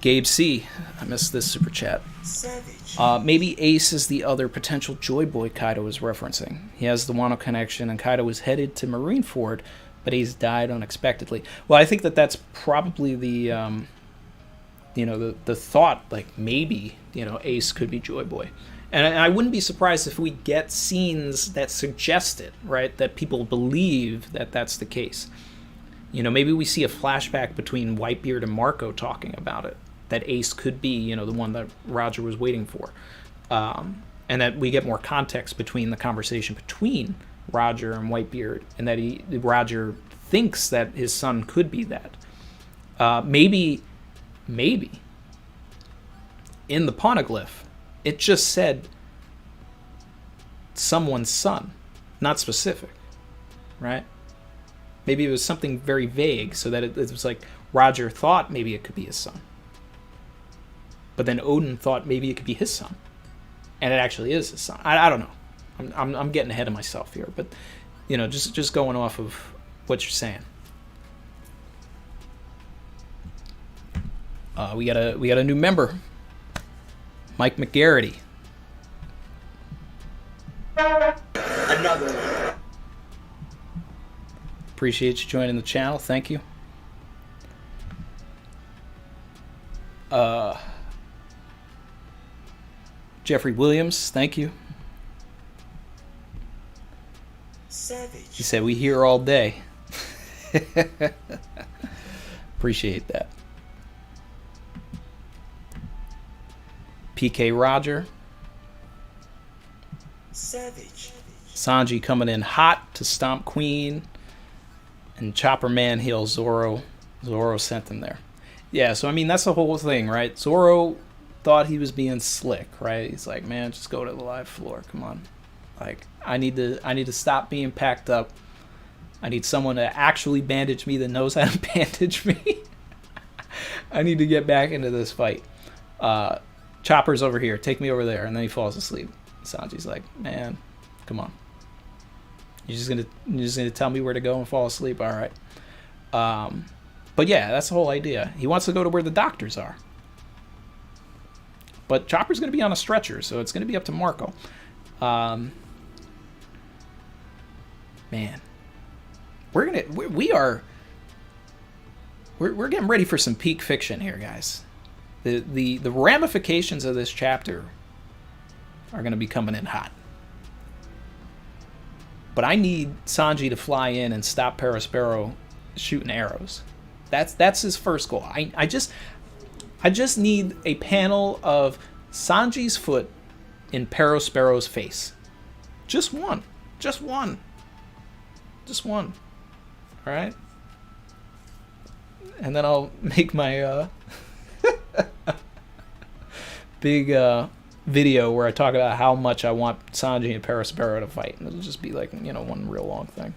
Gabe C. I missed this super chat. Savage. Maybe Ace is the other potential Joy Boy Kaido is referencing. He has the Wano connection, and Kaido was headed to Marineford, but he's died unexpectedly. Well, I think that that's probably the thought, like maybe, Ace could be Joy Boy. And I wouldn't be surprised if we get scenes that suggest it, right? That people believe that that's the case. You know, maybe we see a flashback between Whitebeard and Marco talking about it. That Ace could be, you know, the one that Roger was waiting for. And that we get more context between the conversation between Roger and Whitebeard, and that Roger thinks that his son could be that. Maybe in the poneglyph, it just said someone's son, not specific, right? Maybe it was something very vague, so that it was like Roger thought maybe it could be his son, but then Odin thought maybe it could be his son, and it actually is his son. I don't know. I'm getting ahead of myself here, but you know, just going off of what you're saying. We got a new member, Mike McGarity. Another one. Appreciate you joining the channel. Thank you. Jeffrey Williams, thank you. Savage. He said we here all day. Appreciate that. PK Roger. Savage. Sanji coming in hot to stomp Queen. And Chopper Man heals Zoro. Zoro sent him there. Yeah, so I mean, that's the whole thing, right? Zoro thought he was being slick, right? He's like, man, just go to the live floor. Come on. Like, I need to stop being packed up. I need someone to actually bandage me that knows how to bandage me. I need to get back into this fight. Chopper's over here. Take me over there. And then he falls asleep. Sanji's like, man, come on. You're just gonna tell me where to go and fall asleep? All right. But yeah, that's the whole idea. He wants to go to where the doctors are. But Chopper's gonna be on a stretcher, so it's gonna be up to Marco. Man, we're getting ready for some peak fiction here, guys. The ramifications of this chapter are gonna be coming in hot. But I need Sanji to fly in and stop Perospero shooting arrows. That's his first goal. I just need a panel of Sanji's foot in Perospero's face. Just one. Just one. Just one. All right? And then I'll make my big video where I talk about how much I want Sanji and Perospero to fight. And it'll just be like, you know, one real long thing.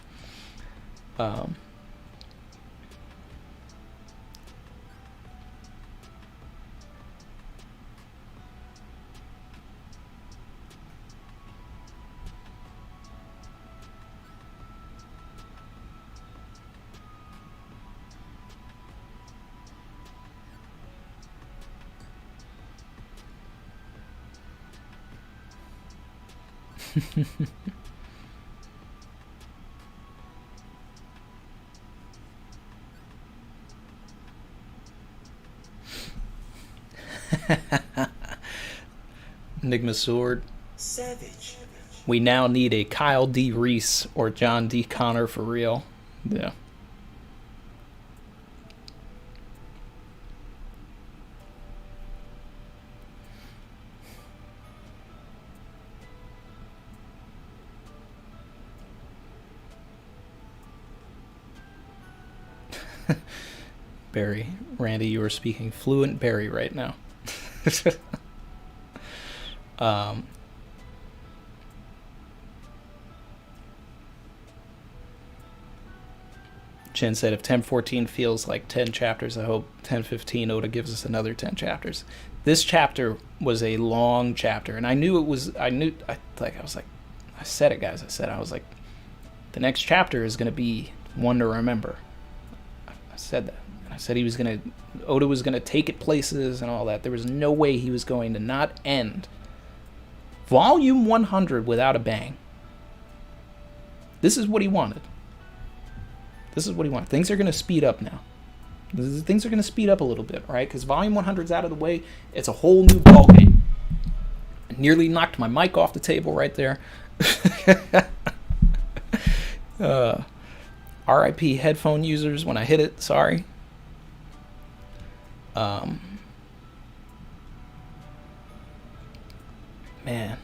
Enigma Sword. Savage. We now need a Kyle D. Reese or John D. Connor for real. Yeah. Barry, Randy, you are speaking fluent Barry right now. Chen said, if 1014 feels like 10 chapters, I hope 1015 Oda gives us another 10 chapters. This chapter was a long chapter, and I said it, guys. I was like, the next chapter is going to be one to remember. I said that. I said Oda was going to take it places and all that. There was no way he was going to not end Volume 100 without a bang. This is what he wanted. Things are going to speed up now. Things are going to speed up a little bit, right? Because Volume 100's out of the way. It's a whole new ballgame. Nearly knocked my mic off the table right there. RIP headphone users when I hit it. Sorry. Man.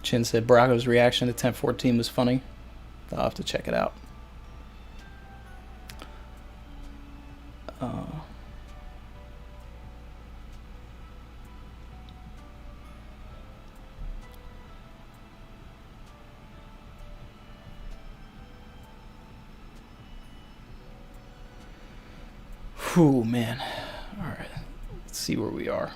Chin said Brago's reaction to 1014 was funny. I'll have to check it out. Whew, man. All right. Let's see where we are.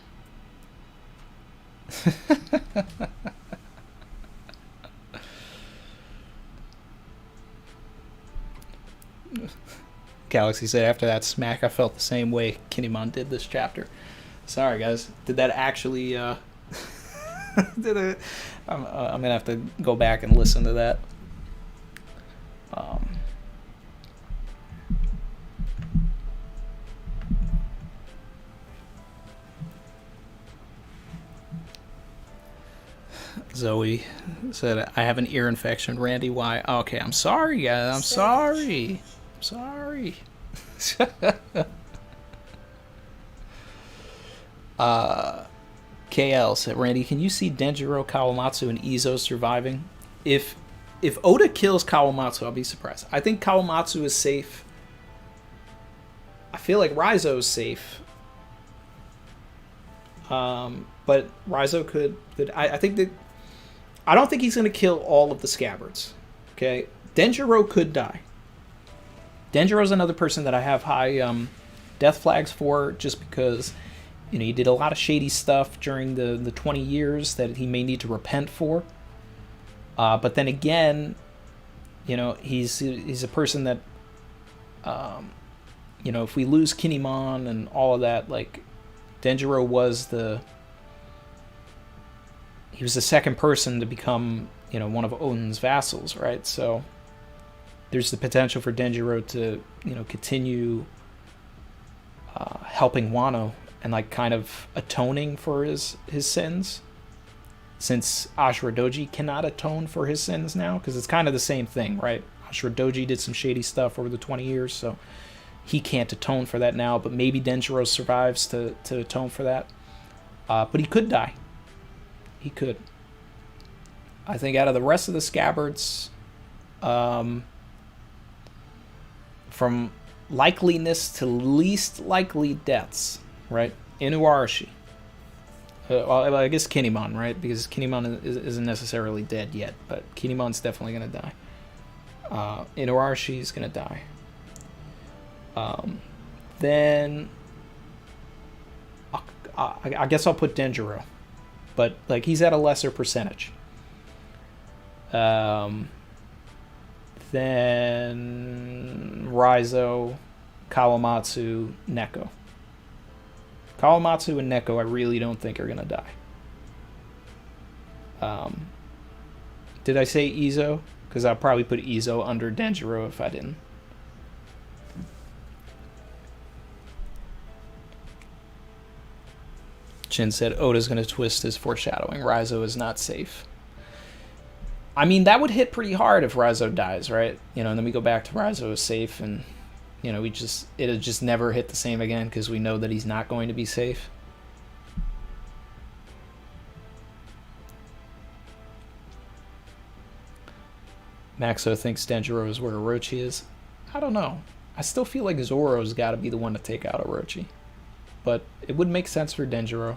Galaxy said, after that smack, I felt the same way Kinemon did this chapter. Sorry, guys. Did that actually... did it? I'm going to have to go back and listen to that. Zoe said, I have an ear infection. Randy, why? Okay, I'm sorry, guys. I'm sorry. I'm sorry. KL said, Randy, can you see Denjiro, Kawamatsu, and Izo surviving? If Oda kills Kawamatsu, I'll be surprised. I think Kawamatsu is safe. I feel like Raizo is safe. But Raizo could I think that... I don't think he's going to kill all of the scabbards. Okay? Denjiro could die. Denjiro's another person that I have high death flags for, just because, you know, he did a lot of shady stuff during the 20 years that he may need to repent for. But then again, you know, he's a person that, you know, if we lose Kinemon and all of that, like, Denjiro was the second person to become, you know, one of Odin's vassals, right? So there's the potential for Denjiro to, you know, continue helping Wano and, like, kind of atoning for his sins, since Ashura Doji cannot atone for his sins now, because it's kind of the same thing, right? Ashura Doji did some shady stuff over the 20 years, so he can't atone for that now, but maybe Denjiro survives to atone for that. But he could die. He could. I think out of the rest of the scabbards, from likeliness to least likely deaths, right? Inuarashi. Well, I guess Kinemon, right? Because Kinemon isn't necessarily dead yet, but Kinemon's definitely going to die. Inuarashi is going to die. Then I guess I'll put Denjiro, but, like, he's at a lesser percentage. Then Raizo, Kawamatsu, Neko. Kawamatsu and Neko I really don't think are gonna die. Did I say Izo? Because I'll probably put Izo under Denjiro if I didn't. Chin said Oda's going to twist his foreshadowing. Raizo is not safe. I mean, that would hit pretty hard if Raizo dies, right? You know, and then we go back to Raizo is safe, and, you know, it'll just never hit the same again because we know that he's not going to be safe. Maxo thinks Denjiro is where Orochi is. I don't know. I still feel like Zoro's got to be the one to take out Orochi. But it would make sense for Denjiro.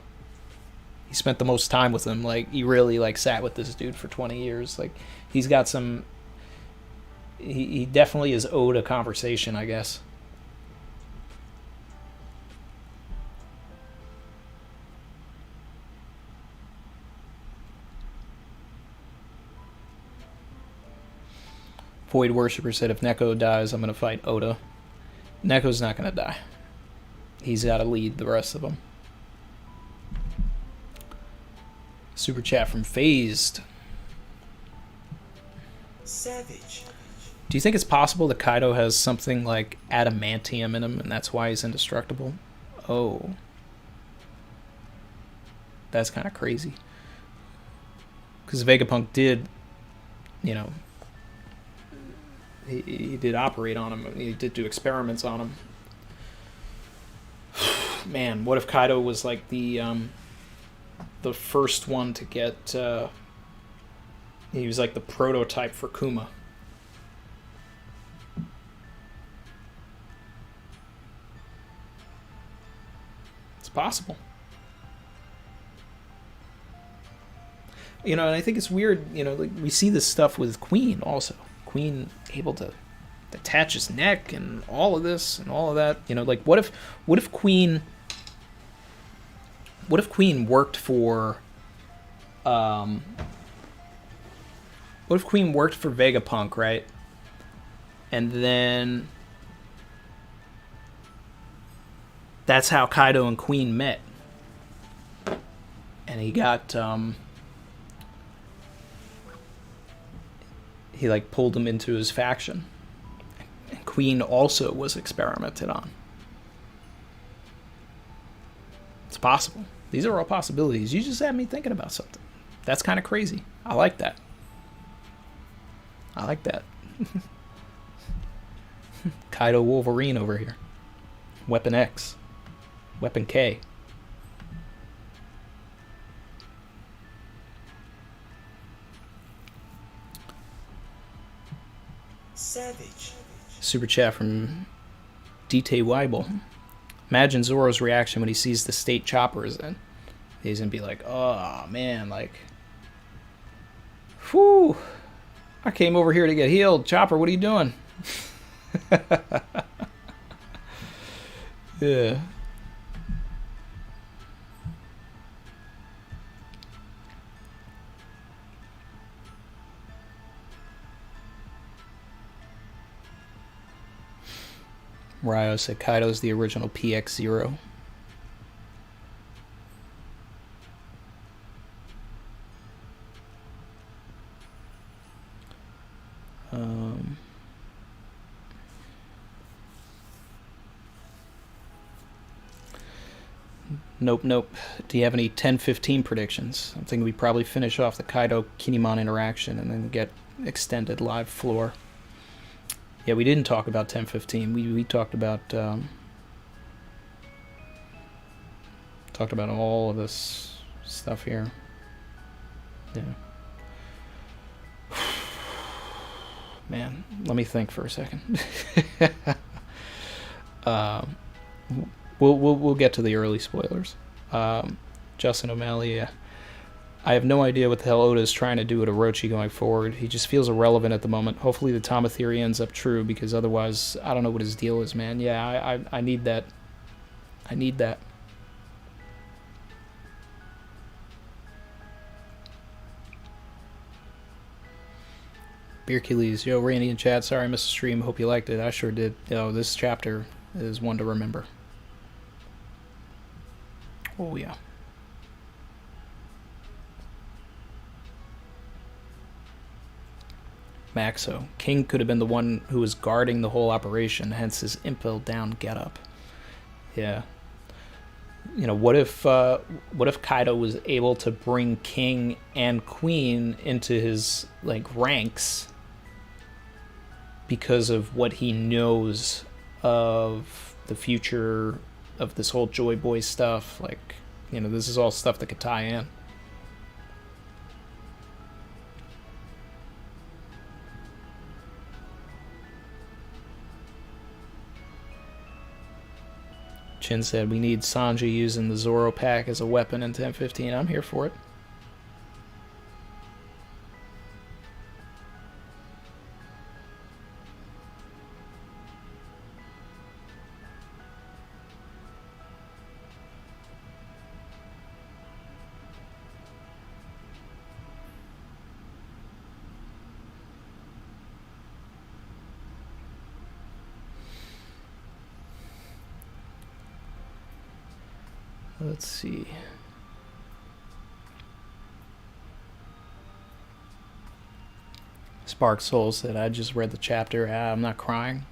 He spent the most time with him. Like, he really, like, sat with this dude for 20 years. Like, he's got some... He definitely is owed a conversation, I guess. Void Worshipper said, if Neko dies, I'm going to fight Oda. Neko's not going to die. He's got to lead the rest of them. Super chat from Phased. Savage. Do you think it's possible that Kaido has something like adamantium in him and that's why he's indestructible? Oh. That's kind of crazy. Because Vegapunk did, you know, he did operate on him. He did do experiments on him. Man, what if Kaido was like the first one to get... he was like the prototype for Kuma. It's possible. You know, and I think it's weird, you know, like we see this stuff with Queen also. Queen able to detach his neck and all of this and all of that. You know, like what if Queen worked for what if Queen worked for Vegapunk, right? And then that's how Kaido and Queen met. And he got he like pulled him into his faction. And Queen also was experimented on. It's possible. These are all possibilities. You just had me thinking about something. That's kind of crazy. I like that. I like that. Kaido Wolverine over here. Weapon X. Weapon K. Savage. Super chat from DT Weibel. Imagine Zoro's reaction when he sees the state Chopper is in. He's gonna be like, oh man, like, whew, I came over here to get healed. Chopper, what are you doing? Yeah. Ryo said Kaido's the original PX0. Nope. Do you have any 10-15 predictions? I'm thinking we probably finish off the Kaido-Kinemon interaction and then get extended live floor. Yeah, we didn't talk about 10-15. We talked about all of this stuff here. Yeah. Man, let me think for a second. We'll get to the early spoilers. Justin O'Malley, I have no idea what the hell Oda is trying to do with Orochi going forward. He just feels irrelevant at the moment. Hopefully the Tama theory ends up true, because otherwise I don't know what his deal is, man. Yeah, I need that. I need that. Beercules, yo, Randy in chat. Sorry I missed the stream. Hope you liked it. I sure did. Yo, this chapter is one to remember. Oh, yeah. Maxo. King could have been the one who was guarding the whole operation, hence his impel down getup. Yeah. You know, what if Kaido was able to bring King and Queen into his like ranks because of what he knows of the future of this whole Joy Boy stuff? Like, you know, this is all stuff that could tie in. Chin said, we need Sanji using the Zoro pack as a weapon in 10-15. I'm here for it. Let's see. Spark Soul said, I just read the chapter. I'm not crying.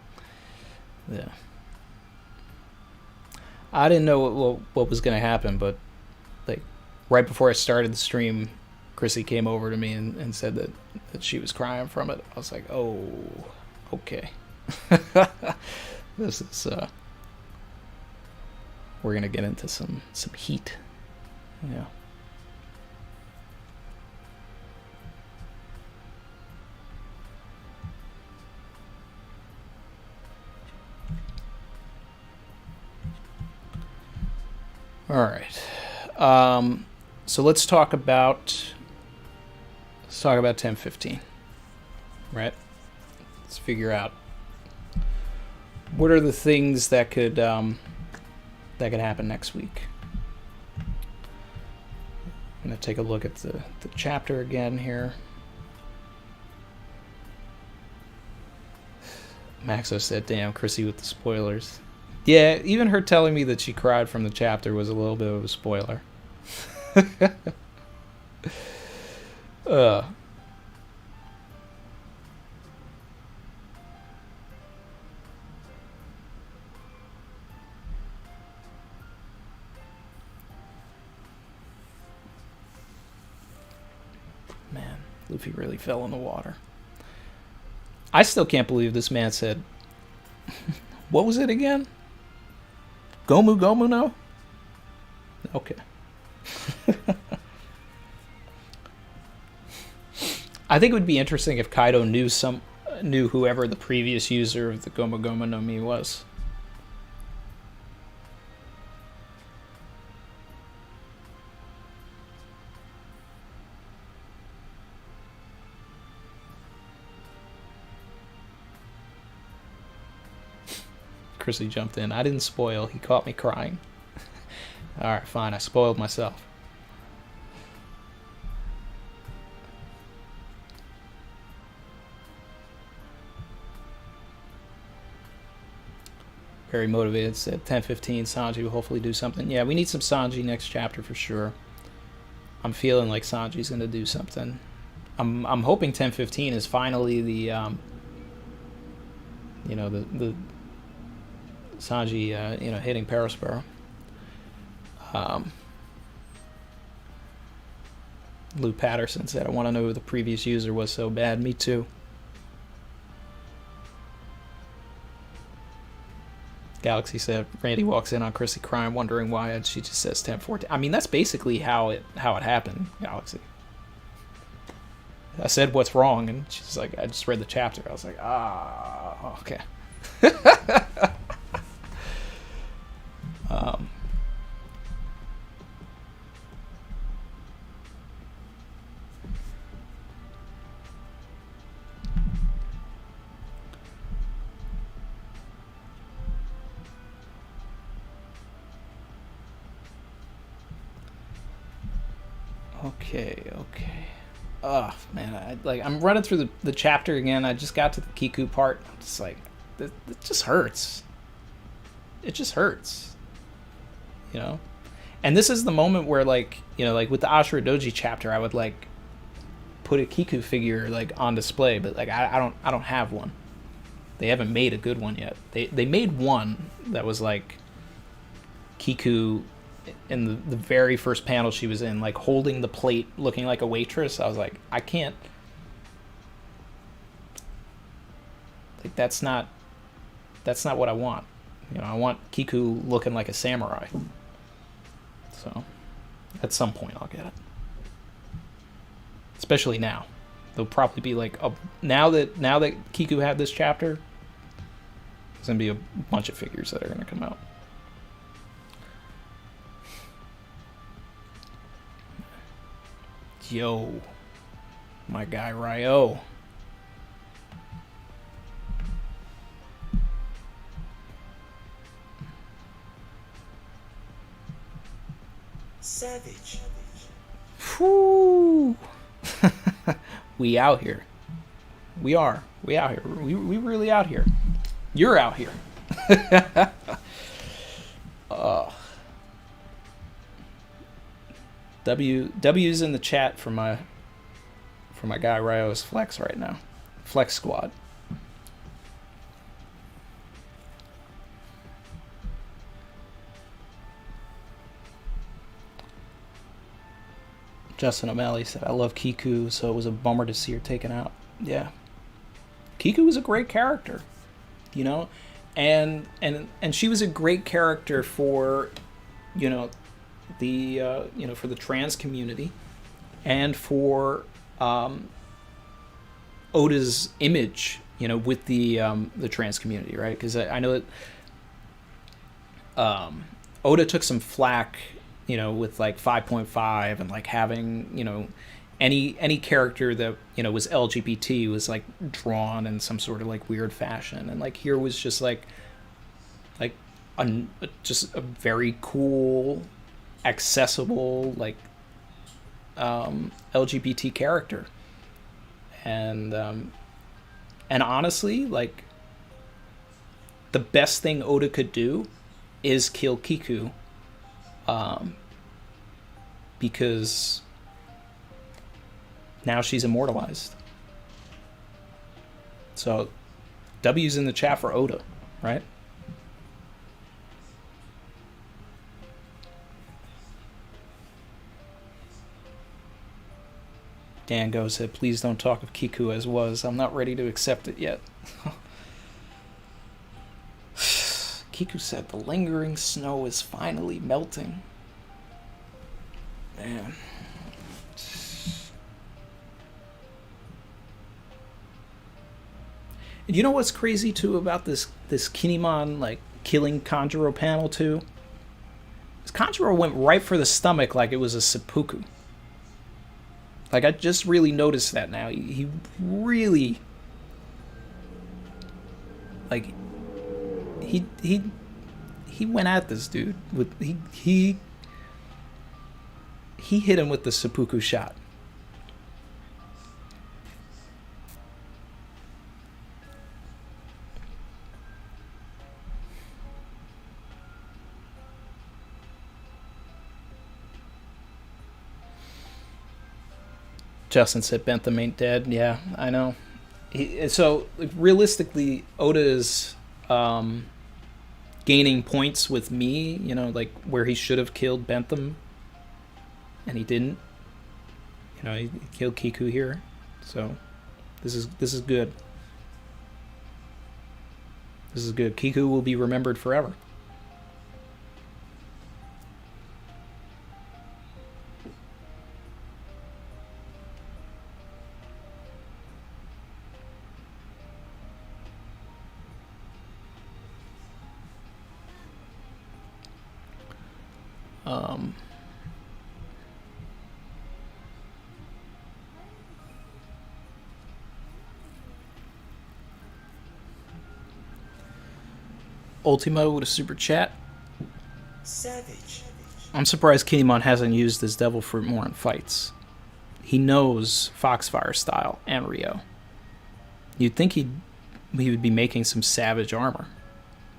Yeah. I didn't know what was going to happen, but like right before I started the stream, Chrissy came over to me and said that she was crying from it. I was like, oh, okay. This is, we're going to get into some heat. Yeah. All right. So let's talk about 10:15. Right? Let's figure out what are the things that could happen next week. I'm gonna take a look at the chapter again here. Maxo said, "Damn, Chrissy with the spoilers." Yeah, even her telling me that she cried from the chapter was a little bit of a spoiler. Man, Luffy really fell in the water. I still can't believe this man said, what was it again? Gomu Gomu no? Okay. I think it would be interesting if Kaido knew whoever the previous user of the Gomu Gomu no Mi was. Chrissy jumped in. I didn't spoil. He caught me crying. Alright, fine. I spoiled myself. Very motivated. Said 10:15. Sanji will hopefully do something. Yeah, we need some Sanji next chapter for sure. I'm feeling like Sanji's going to do something. I'm hoping 10:15 is finally the Sanji, hitting Perospero. Lou Patterson said, I want to know who the previous user was so bad. Me too. Galaxy said, Randy walks in on Chrissy crying, wondering why, and she just says 10:14. I mean, that's basically how it happened, Galaxy. I said, what's wrong? And she's like, I just read the chapter. I was like, okay. Okay. Oh man, I'm running through the chapter again. I just got to the Kiku part. I'm just like, it just hurts. It just hurts. And this is the moment where like with the Ashura Doji chapter, I would like put a Kiku figure like on display, but like I don't have one. They haven't made a good one yet. They made one that was like Kiku in the very first panel she was in, like holding the plate looking like a waitress. I was like, I can't, like that's not what I want. I want Kiku looking like a samurai. So at some point I'll get it, especially now. There'll probably be like now that Kiku had this chapter, there's gonna be a bunch of figures that are gonna come out. Yo, my guy Ryo. Savage. Whew. We out here. We are. We out here. We really out here. You're out here. W's in the chat for my guy Ryo's flex right now. Flex Squad. Justin O'Malley said, I love Kiku, so it was a bummer to see her taken out. Yeah. Kiku was a great character, you know? And she was a great character for, you know, the for the trans community and for Oda's image, you know, with the trans community, right? Because I know that Oda took some flack, you know, with like 5.5 and like having, you know, any character that, you know, was LGBT was like drawn in some sort of like weird fashion, and like here was just like just a very cool, accessible, like LGBT character, and honestly, like the best thing Oda could do is kill Kiku, because now she's immortalized. So W's in the chat for Oda, right? Dan Go said, please don't talk of Kiku as was. I'm not ready to accept it yet. Kiku said, the lingering snow is finally melting. Man. And you know what's crazy too about this Kinemon like killing Conjurer panel too? This Conjurer went right for the stomach like it was a seppuku. Like I just really noticed that now. He really like he went at this dude with he hit him with the seppuku shot. Justin said Bentham ain't dead. Yeah, I know. So realistically, Oda is gaining points with me, you know, like where he should have killed Bentham and he didn't. You know, he killed Kiku here. So this is good. This is good. Kiku will be remembered forever. Ultimo with a super chat. Savage. I'm surprised Kinemon hasn't used his devil fruit more in fights. He knows Foxfire style and Rio. You'd think he would be making some savage armor.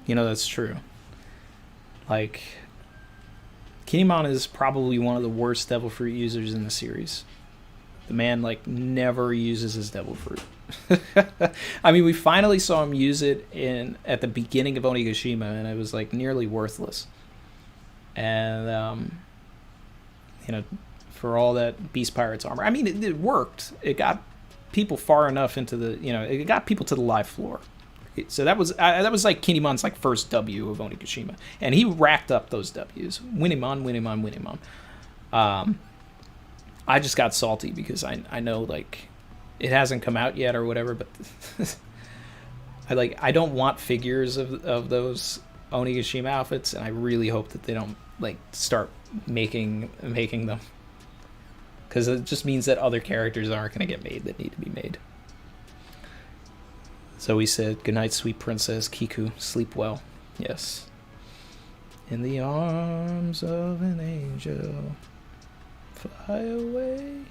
You know, that's true. Like, Kinemon is probably one of the worst devil fruit users in the series. The man, like, never uses his devil fruit. I mean, we finally saw him use it at the beginning of Onigashima, and it was, like, nearly worthless. And, you know, for all that Beast Pirates armor. I mean, it worked. It got people far enough into the, you know, it got people to the live floor. So that was like Kinemon's like first W of Onigashima, and he racked up those W's. Winimon. I just got salty because I know like it hasn't come out yet or whatever, but I don't want figures of those Onigashima outfits, and I really hope that they don't like start making them, because it just means that other characters aren't going to get made that need to be made. So he said, good night, sweet princess Kiku. Sleep well. Yes. In the arms of an angel. Fly away.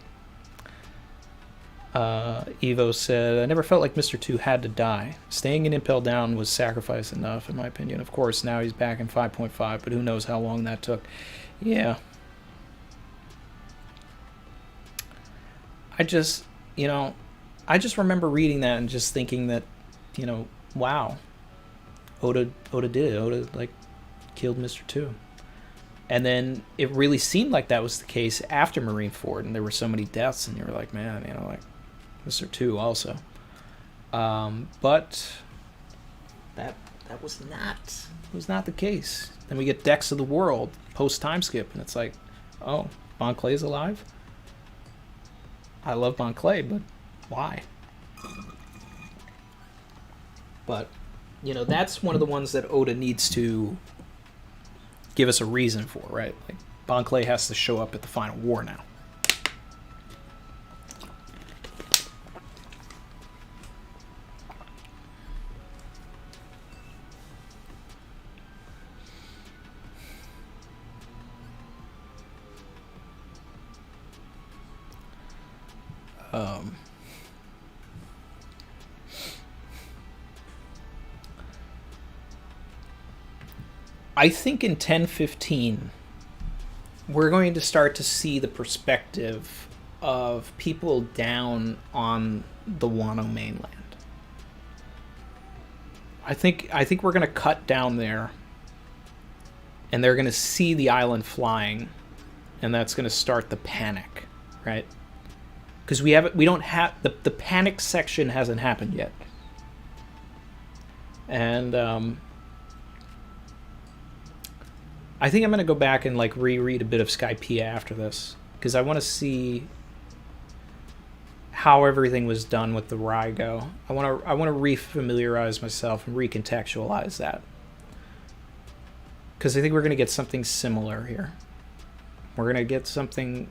Evo said, I never felt like Mr. 2 had to die. Staying in Impel Down was sacrifice enough, in my opinion. Of course, now he's back in 5.5, but who knows how long that took. Yeah. I just, you know, I just remember reading that and just thinking that, wow, Oda did it. Oda like killed Mr. Two. And then it really seemed like that was the case after Marineford, and there were so many deaths, and you were like, man, like Mr. Two also. But that was not the case. Then we get Dex of the World post time skip, and it's like, oh, Bon Clay's alive. I love Bon Clay, but why? But that's one of the ones that Oda needs to give us a reason for, right? Like, Bon Clay has to show up at the final war now. I think in 1015, we're going to start to see the perspective of people down on the Wano mainland. I think we're going to cut down there, and they're going to see the island flying, and that's going to start the panic, right? Because we don't have the panic section hasn't happened yet, and I think I'm going to go back and like reread a bit of Skypiea after this, because I want to see how everything was done with the Raigo. I want to refamiliarize myself and recontextualize that, because I think we're going to get something similar here. We're going to get something,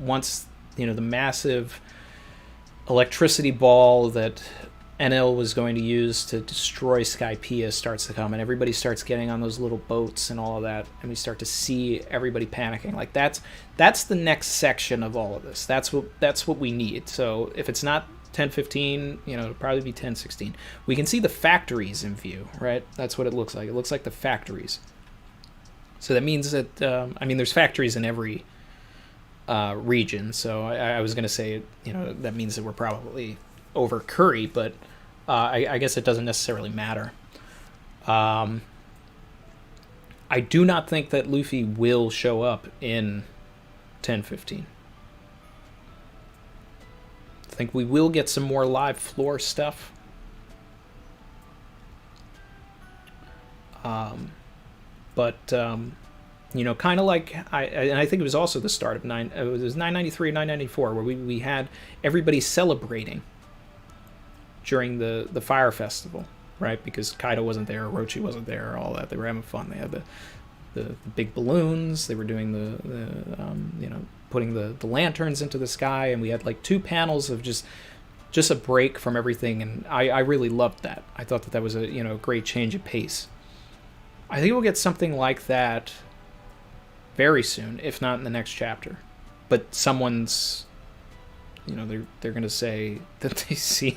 once the massive electricity ball that Enel was going to use to destroy Skypiea starts to come, and everybody starts getting on those little boats and all of that, and we start to see everybody panicking. Like that's the next section of all of this. That's what we need. So if it's not 1015, it'll probably be 1016. We can see the factories in view, right? That's what it looks like. It looks like the factories. So that means that there's factories in every region. So I was going to say, that means that we're probably over Curry, but I guess it doesn't necessarily matter. I do not think that Luffy will show up in 1015. I think we will get some more live floor stuff. Kind of like I think it was also the start of it was 993 and 994 where we had everybody celebrating during the fire festival, right? Because Kaido wasn't there, Orochi wasn't there, all that. They were having fun. They had the big balloons. They were doing the putting the lanterns into the sky, and we had like 2 panels of just a break from everything, and I really loved that. I thought that was a great change of pace. I think we'll get something like that very soon, if not in the next chapter. But someone's, they're going to say that they see,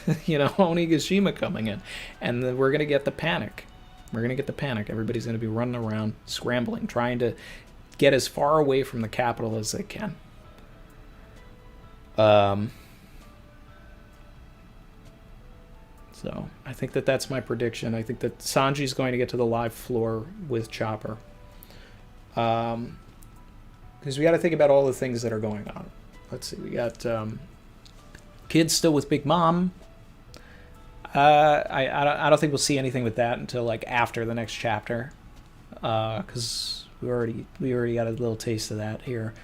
Onigashima coming in, and then we're going to get the panic. We're going to get the panic. Everybody's going to be running around, scrambling, trying to get as far away from the capital as they can. So I think that's my prediction. I think that Sanji's going to get to the live floor with Chopper. Because we got to think about all the things that are going on. Let's see. We got kids still with Big Mom. I don't think we'll see anything with that until like after the next chapter. Because we already got a little taste of that here.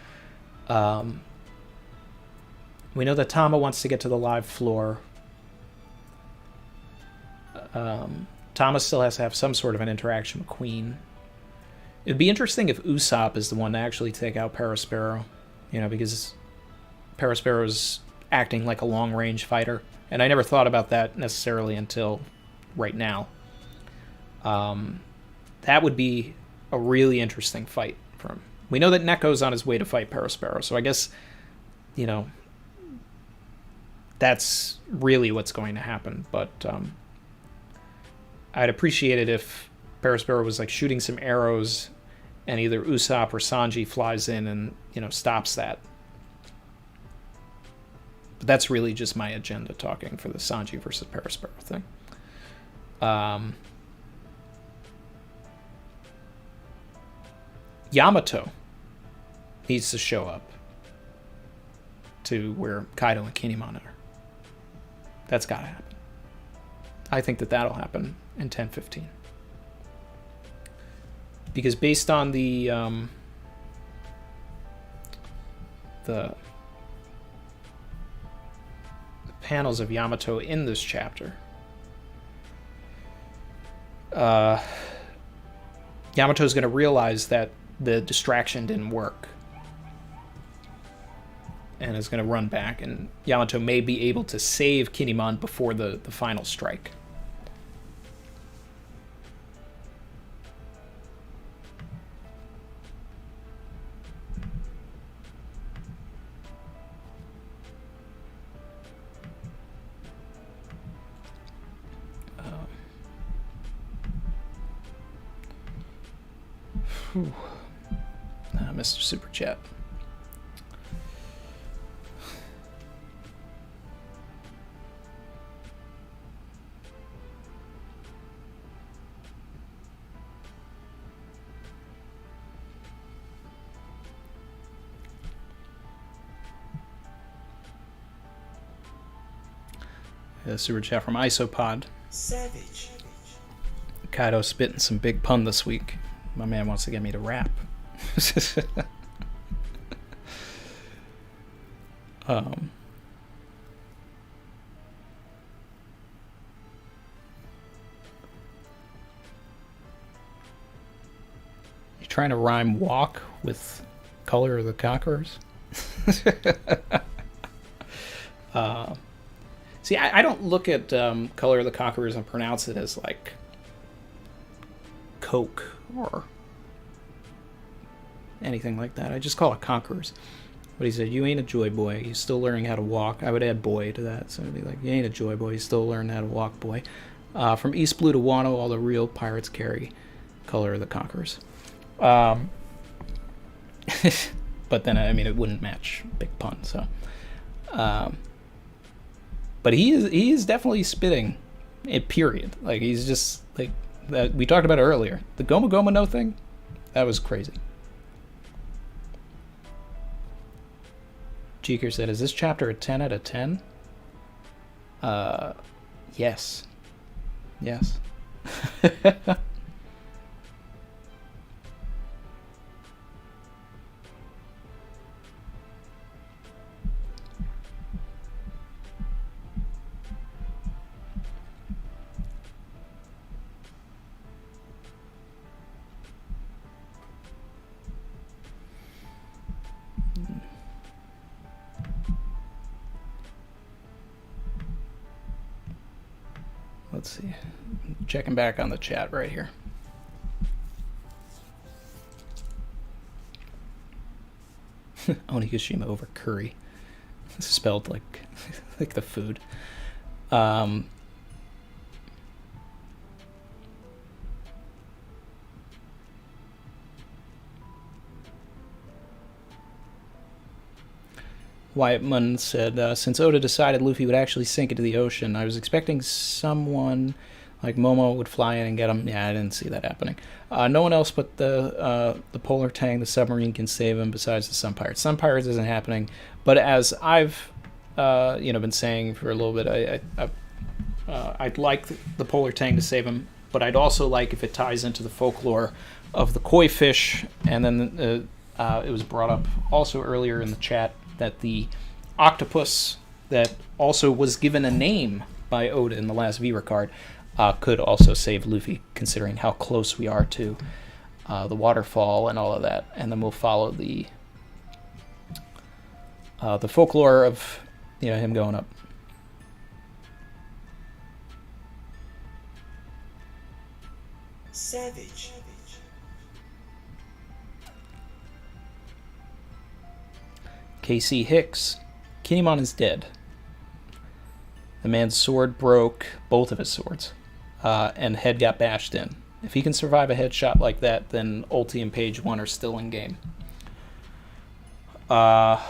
We know that Tama wants to get to the live floor. Tama still has to have some sort of an interaction with Queen. It'd be interesting if Usopp is the one to actually take out Perospero, because Perospero's acting like a long-range fighter, and I never thought about that necessarily until right now. That would be a really interesting fight for him. We know that Neko's on his way to fight Perospero, so I guess, that's really what's going to happen, but I'd appreciate it if Perospero was like shooting some arrows and either Usopp or Sanji flies in and, stops that. But that's really just my agenda talking for the Sanji versus Perospero thing. Yamato needs to show up to where Kaido and Kinemon are. That's got to happen. I think that'll happen in 10:15. Because based on the panels of Yamato in this chapter, Yamato's going to realize that the distraction didn't work and is going to run back, and Yamato may be able to save Kinemon before the final strike. Mr. Super Chat. Super Chat from Isopod. Savage. Kaido spitting some big pun this week. My man wants to get me to rap. You trying to rhyme walk with color of the conquerors? See, I don't look at color of the conquerors and pronounce it as like Coke or anything like that. I just call it conquerors. But he said, you ain't a joy boy. You're still learning how to walk. I would add boy to that. So it'd be like, you ain't a joy boy. You still learning how to walk, boy. From East Blue to Wano, all the real pirates carry color of the conquerors. But then, I mean, it wouldn't match Big Pun. So, but he is definitely spitting it, period. Like, he's just, like, that we talked about it earlier. The Goma Goma no thing, that was crazy. Jeeker said, is this chapter a 10 out of 10? Yes. Yes. Let's see. Checking back on the chat right here. Onigashima over curry. Spelled like like the food. Wyatt Munn said, since Oda decided Luffy would actually sink into the ocean, I was expecting someone like Momo would fly in and get him. Yeah, I didn't see that happening. No one else but the Polar Tang, the submarine, can save him besides the Sun Pirates. Sun Pirates isn't happening, but as I've been saying for a little bit, I'd like the Polar Tang to save him, but I'd also like if it ties into the folklore of the koi fish, and then it was brought up also earlier in the chat that the octopus that also was given a name by Oda in the last Vira card could also save Luffy, considering how close we are to the waterfall and all of that. And then we'll follow the folklore of him going up. Savage. KC Hicks. Kinemon is dead. The man's sword broke, both of his swords, and head got bashed in. If he can survive a headshot like that, then Ulti and Page 1 are still in game. Yeah.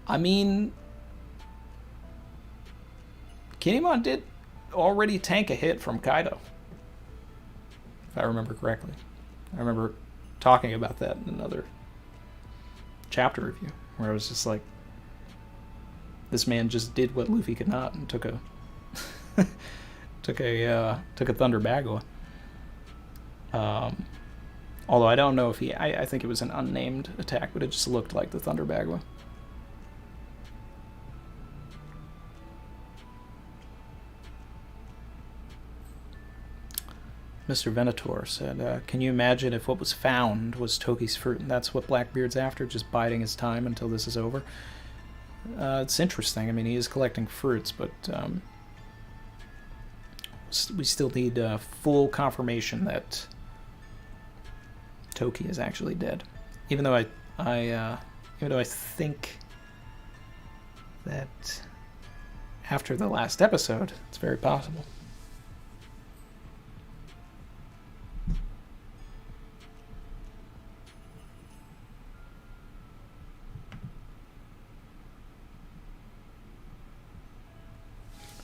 I mean, Kinemon did already tank a hit from Kaido, if I remember correctly. I remember talking about that in another chapter review, where I was just like, this man just did what Luffy could not and took a took a Thunder Bagua. Although I don't know if I think it was an unnamed attack, but it just looked like the Thunder Bagua. Mr. Venator said, can you imagine if what was found was Toki's fruit and that's what Blackbeard's after, just biding his time until this is over? It's interesting. I mean, he is collecting fruits, but we still need full confirmation that Toki is actually dead. Even though I think that after the last episode, it's very possible.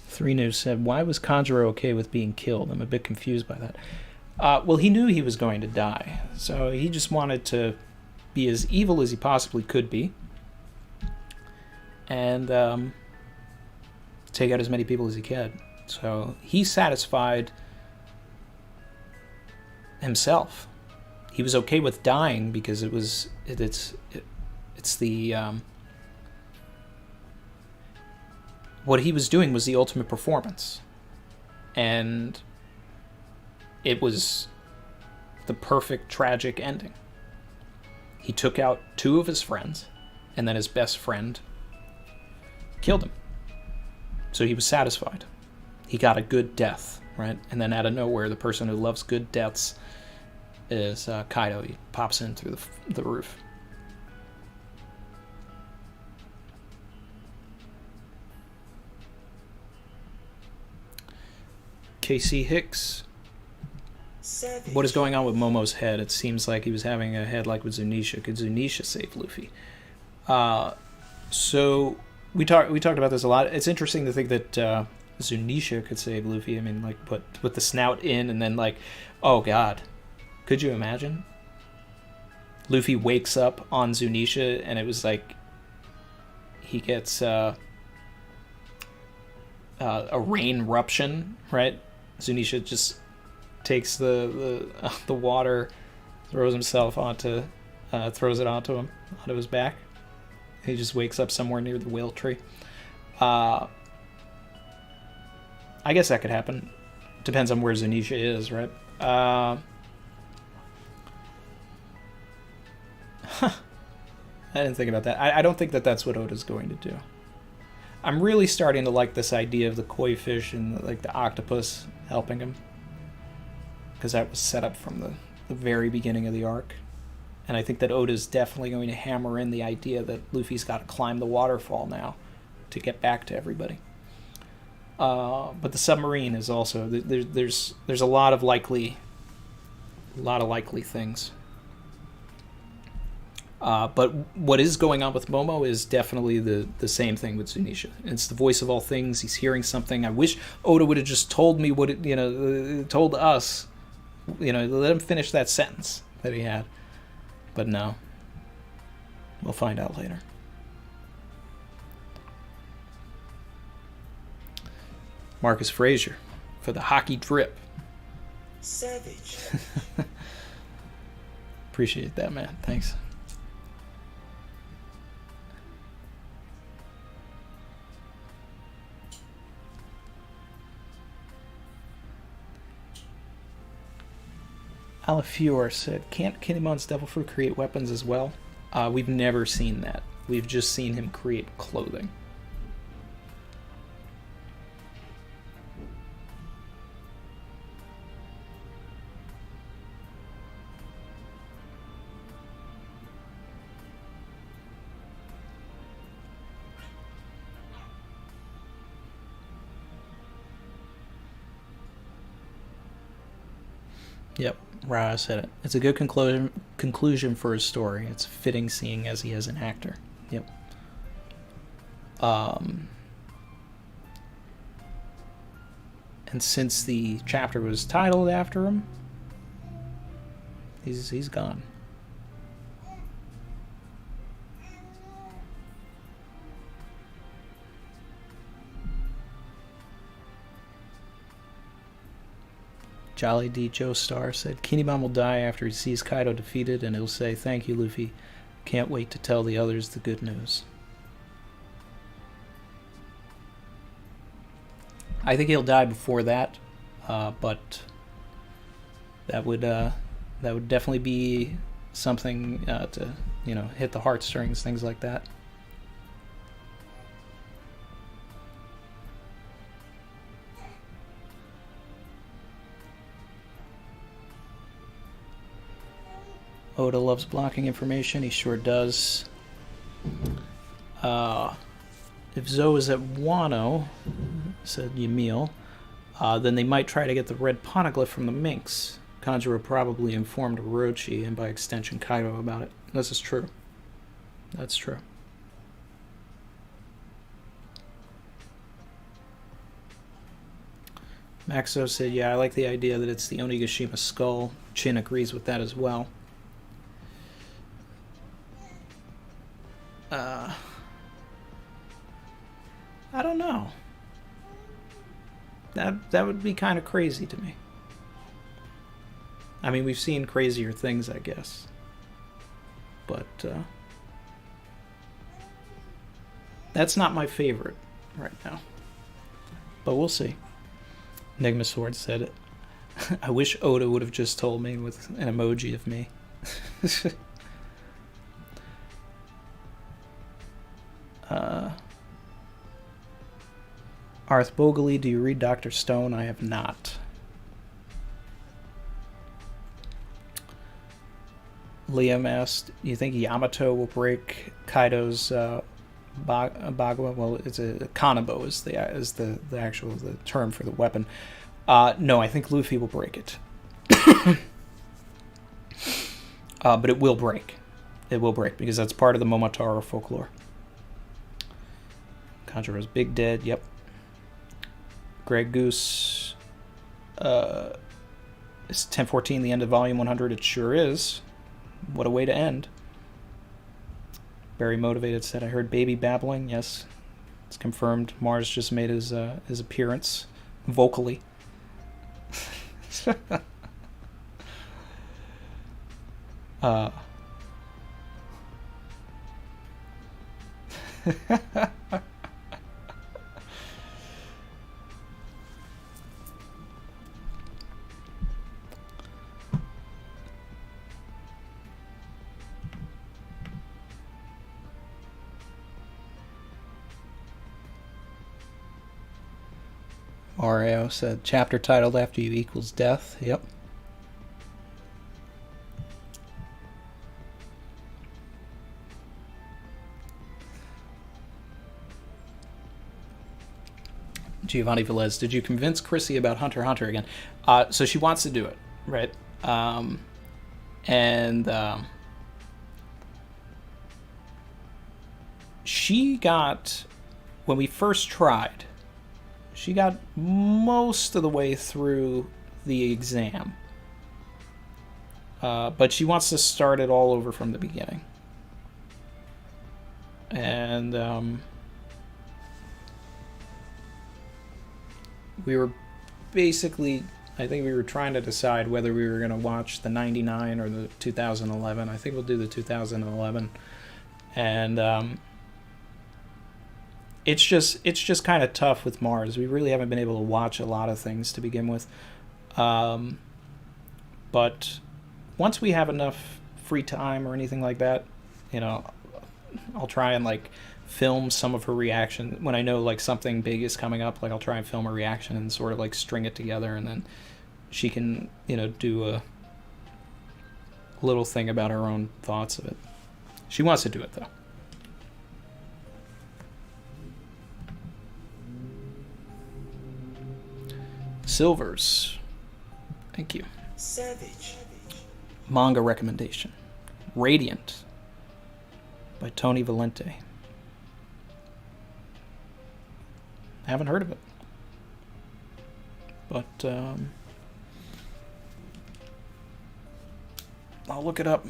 Three News said, why was Conjurer okay with being killed? I'm a bit confused by that. Well, he knew he was going to die, so he just wanted to be as evil as he possibly could be and take out as many people as he could. So he satisfied himself. He was okay with dying because it's the what he was doing was the ultimate performance, and it was the perfect tragic ending. He took out two of his friends, and then his best friend killed him. So he was satisfied. He got a good death, right? And then out of nowhere, the person who loves good deaths is Kaido. He pops in through the roof. KC Hicks. Savage. What is going on with Momo's head? It seems like he was having a head like with Zunisha. Could Zunisha save Luffy? So we talked about this a lot. It's interesting to think that Zunisha could save Luffy. I mean, like, put the snout in and then, like, oh god, could you imagine? Luffy wakes up on Zunisha and it was like he gets a rain eruption, right? Zunisha just takes the water, throws it onto his back. He just wakes up somewhere near the whale tree. I guess that could happen. Depends on where Zunisha is, right? I didn't think about that. I don't think that that's what Oda's going to do. I'm really starting to like this idea of the koi fish and like the octopus helping him, because that was set up from the very beginning of the arc. And I think that Oda's definitely going to hammer in the idea that Luffy's got to climb the waterfall now to get back to everybody. But the submarine is also there's a lot of likely things. But what is going on with Momo is definitely the same thing with Zunisha. It's the voice of all things. He's hearing something. I wish Oda would have just told me told us, let him finish that sentence that he had. But no. We'll find out later. Marcus Frazier for the hockey drip. Savage. Appreciate that, man. Thanks. Alafior said, can't Kinemon's Devil Fruit create weapons as well? We've never seen that. We've just seen him create clothing. Yep, Ra said it. It's a good conclusion for his story. It's fitting seeing as he is an actor. Yep. And since the chapter was titled after him, he's gone. Jolly D. Joe Star said, Kinemon will die after he sees Kaido defeated, and he'll say, thank you, Luffy. Can't wait to tell the others the good news. I think he'll die before that, but that would definitely be something to, hit the heartstrings, things like that. Oda loves blocking information. He sure does. If Zoe is at Wano, said Yamil, then they might try to get the red poneglyph from the minks. Conjurer probably informed Orochi and by extension Kaido about it. This is true. That's true. Maxo said, yeah, I like the idea that it's the Onigashima skull. Chin agrees with that as well. I don't know. That would be kind of crazy to me. I mean, we've seen crazier things, I guess. But that's not my favorite right now. But we'll see. Enigma Sword said it. I wish Oda would have just told me with an emoji of me. Arth Bogley, do you read Dr. Stone? I have not. Liam asked, do you think Yamato will break Kaido's Bagua? Well, it's a Kanabo is the actual the term for the weapon. No, I think Luffy will break it. But it will break. It will break because that's part of the Momotaro folklore. Conjuro's Big Dead, yep. Greg Goose, is 1014 the end of volume 100? It sure is. What a way to end. Very motivated said, I heard baby babbling. Yes, it's confirmed. Mars just made his appearance vocally. Mario said, chapter titled after you equals death. Yep. Giovanni Velez, did you convince Chrissy about Hunter x Hunter again? So she wants to do it, right? She got, when we first tried, she got most of the way through the exam. But she wants to start it all over from the beginning. And we were basically, I think we were trying to decide whether we were going to watch the 99 or the 2011. I think we'll do the 2011. And it's just kind of tough with Mars. We really haven't been able to watch a lot of things to begin with. But once we have enough free time or anything like that, I'll try and film some of her reaction when I know something big is coming up. I'll try and film a reaction and sort of string it together, and then she can do a little thing about her own thoughts of it. She wants to do it though. Silvers, thank you. Savage. Manga recommendation, Radiant by Tony Valente. haven't heard of it. But I'll look it up.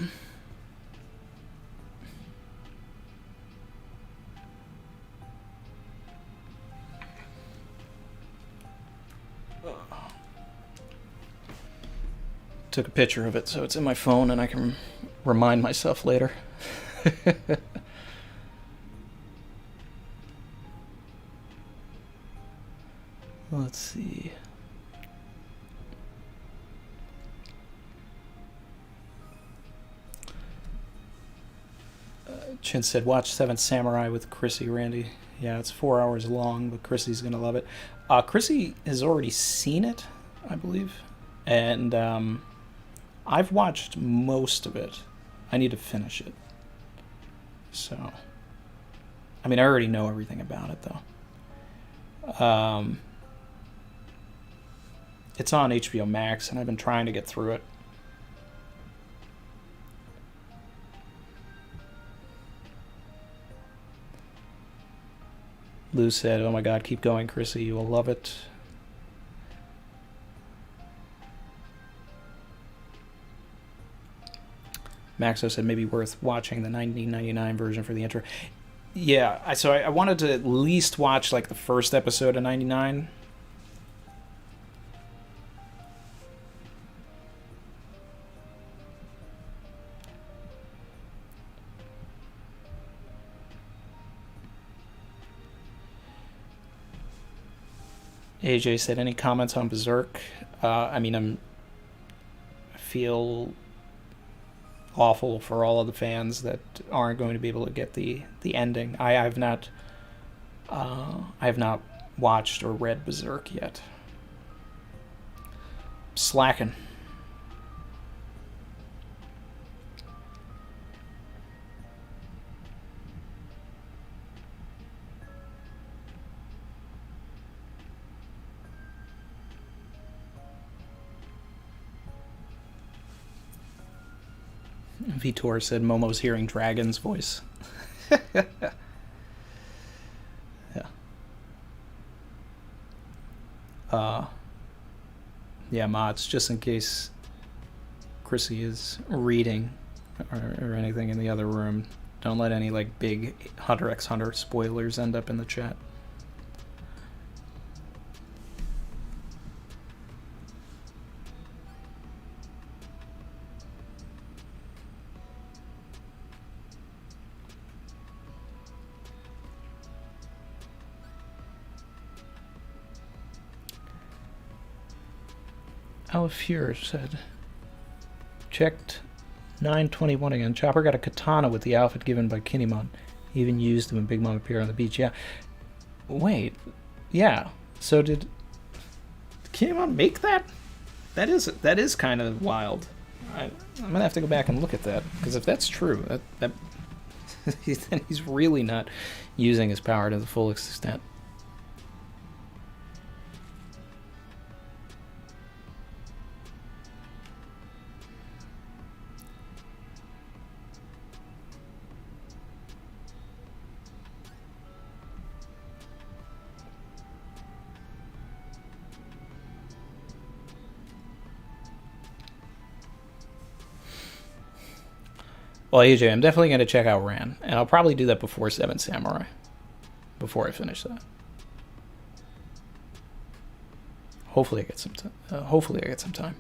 Took a picture of it, so it's in my phone and I can remind myself later. Let's see. Chin said, watch Seventh Samurai with Chrissy, Randy. Yeah, it's 4 hours long, but Chrissy's going to love it. Chrissy has already seen it, I believe. And I've watched most of it. I need to finish it. So, I mean, I already know everything about it, though. It's on HBO Max, and I've been trying to get through it. Lou said, oh my god, keep going, Chrissy, you will love it. Maxo said maybe worth watching the 1999 version for the intro. Yeah, so I wanted to at least watch like the first episode of 99. AJ said, any comments on Berserk? I mean, I feel awful for all of the fans that aren't going to be able to get the ending. I have not watched or read Berserk yet. Slacking. Vitor said Momo's hearing Dragon's voice. Yeah. Yeah, mods, just in case Chrissy is reading or anything in the other room, don't let any like big Hunter x Hunter spoilers end up in the chat. Alafure said, checked 921 again. Chopper got a katana with the outfit given by Kinemon. He even used them when Big Mom appeared on the beach. Yeah. Wait. Yeah. So did Kinemon make that? That is kind of wild. I'm gonna have to go back and look at that, because if that's true, that then he's really not using his power to the full extent. Well, AJ, I'm definitely going to check out Ran, and I'll probably do that before Seven Samurai, before I finish that. Hopefully I get some time.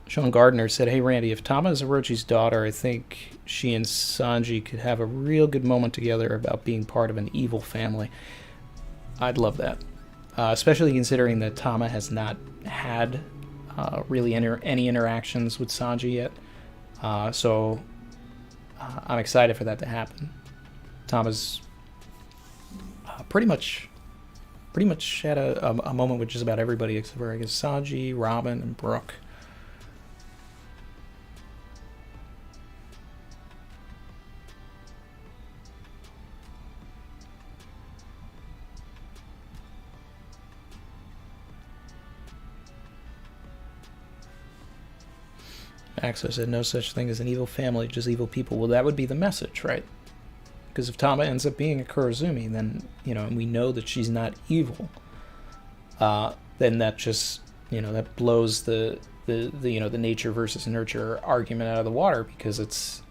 Sean Gardner said, hey Randy, if Tama is Orochi's daughter, I think she and Sanji could have a real good moment together about being part of an evil family. I'd love that. Especially considering that Tama has not had really any interactions with Sanji yet. So I'm excited for that to happen. Tama's pretty much had a moment with just about everybody except for, I guess, Sanji, Robin, and Brooke. Axo said, no such thing as an evil family, just evil people. Well, that would be the message, right? Because if Tama ends up being a Kurozumi, then, and we know that she's not evil, then that just, that blows the nature versus nurture argument out of the water, because it's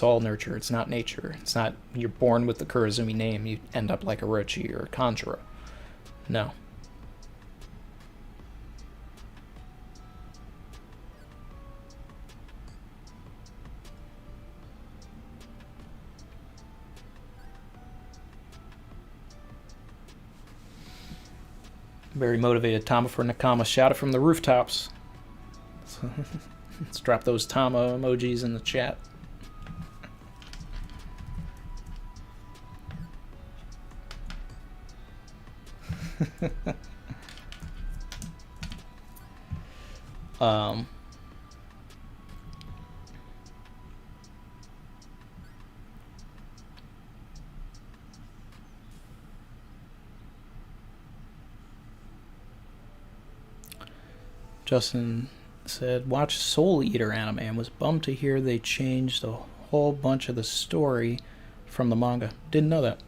all nurture. It's not nature. It's not when you're born with the Kurozumi name, you end up like Orochi or Conjurer. No. Very motivated Tama for Nakama. Shout it from the rooftops. Let's drop those Tama emojis in the chat. Justin said, watch Soul Eater anime and was bummed to hear they changed a whole bunch of the story from the manga. Didn't know that.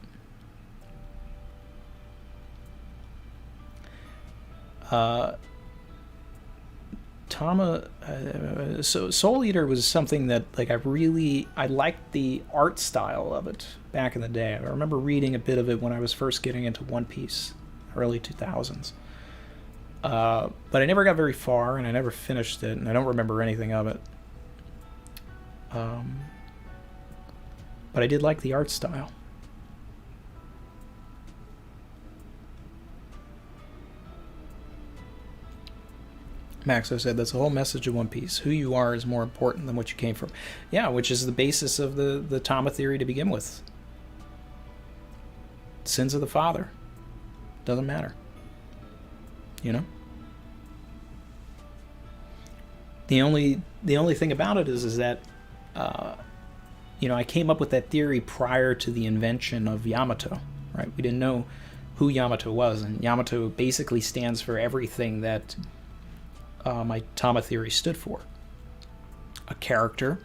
So Soul Eater was something that, like, I liked the art style of it back in the day. I remember reading a bit of it when I was first getting into One Piece, early 2000s. But I never got very far, and I never finished it, and I don't remember anything of it. But I did like the art style. Maxo said, that's the whole message of One Piece. Who you are is more important than what you came from. Yeah, which is the basis of the Tama theory to begin with. Sins of the father. Doesn't matter. The only thing about it is that I came up with that theory prior to the invention of Yamato, right? We didn't know who Yamato was, and Yamato basically stands for everything that my Tama theory stood for. A character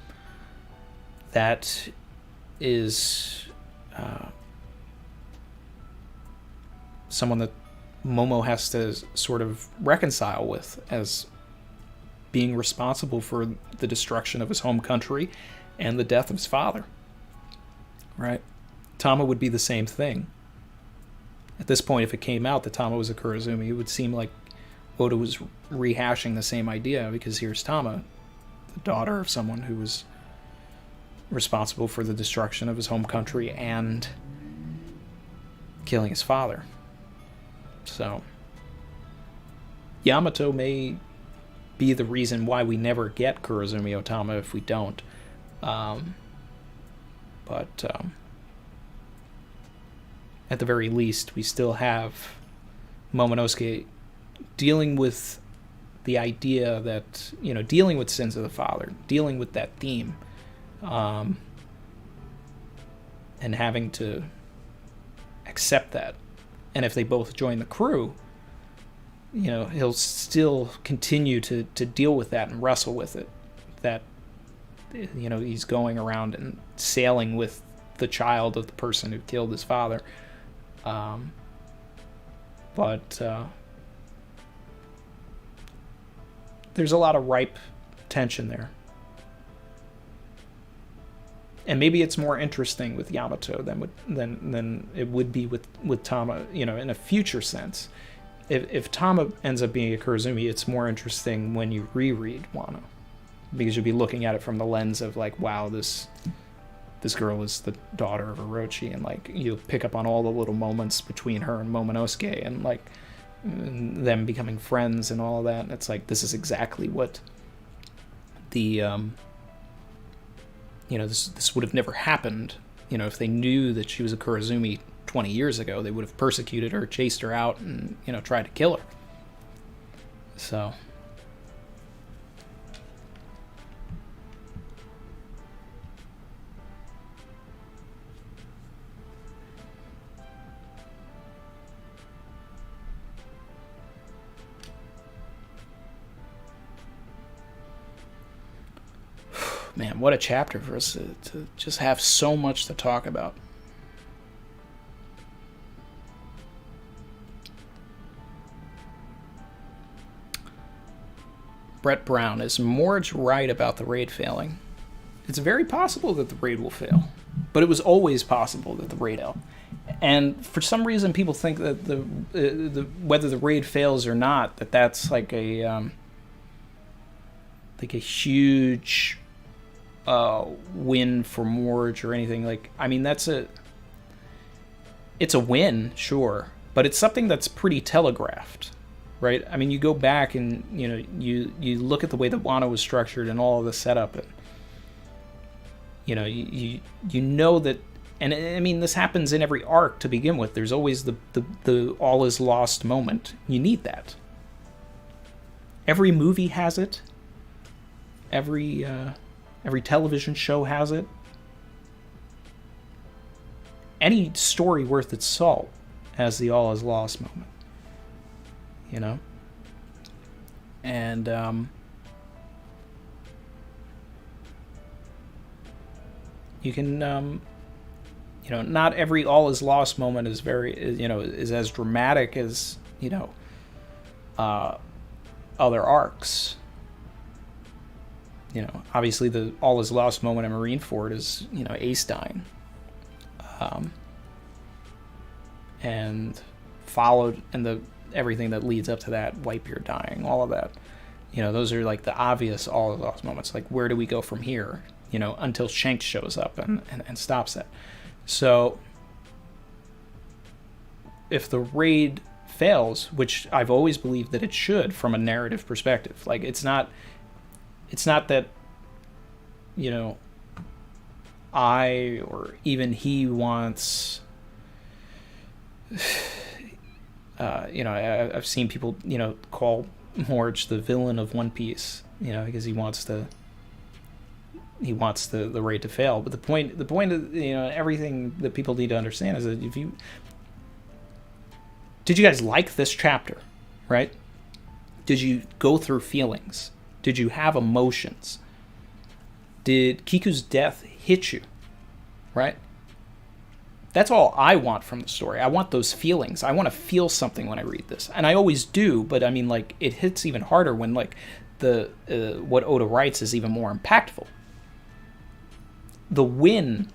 that is someone that Momo has to sort of reconcile with as being responsible for the destruction of his home country and the death of his father. Right? Tama would be the same thing. At this point, if it came out that Tama was a Kurozumi, it would seem like Oda was rehashing the same idea, because here's Tama, the daughter of someone who was responsible for the destruction of his home country and killing his father. So, Yamato may be the reason why we never get Kurozumi Otama if we don't. But at the very least, we still have Momonosuke dealing with the idea that, dealing with sins of the father, dealing with that theme, and having to accept that. And if they both join the crew, he'll still continue to deal with that and wrestle with it. That, he's going around and sailing with the child of the person who killed his father. But there's a lot of ripe tension there. And maybe it's more interesting with Yamato than it would be with Tama, in a future sense. If Tama ends up being a Kurozumi, it's more interesting when you reread Wano, because you'll be looking at it from the lens of, like, wow, this girl is the daughter of Orochi, and, like, you'll pick up on all the little moments between her and Momonosuke, and, like, them becoming friends and all of that. And it's like, this is exactly what the this would have never happened, if they knew that she was a Kurozumi 20 years ago. They would have persecuted her, chased her out, and, tried to kill her. So, Man, what a chapter for us to just have so much to talk about. Brett Brown, is Morge right about the raid failing? It's very possible that the raid will fail, but it was always possible that the raid will. And for some reason, people think that the whether the raid fails or not, that's like a huge win for Morge or anything. Like, I mean, it's a win, sure, but it's something that's pretty telegraphed. Right? I mean, you go back and, you look at the way that Wano was structured and all of the setup, and, you know that, and I mean, this happens in every arc to begin with. There's always the all is lost moment. You need that. Every movie has it. Every television show has it. Any story worth its salt has the all is lost moment. And you can not every all is lost moment is is as dramatic as other arcs. Obviously the all is lost moment in Marineford is Ace dying, and followed, and everything that leads up to that, Whitebeard dying, all of that, those are like the obvious all of those moments. Like, where do we go from here? Until Shanks shows up and stops that. So if the raid fails, which I've always believed that it should from a narrative perspective, like it's not that I or even he wants. I've seen people, call Morge the villain of One Piece, because he wants the raid to fail. But the point of, everything that people need to understand is that did you guys like this chapter, right? Did you go through feelings? Did you have emotions? Did Kiku's death hit you, right? That's all I want from the story. I want those feelings. I want to feel something when I read this. And I always do, but I mean, like, it hits even harder when, like, what Oda writes is even more impactful. The win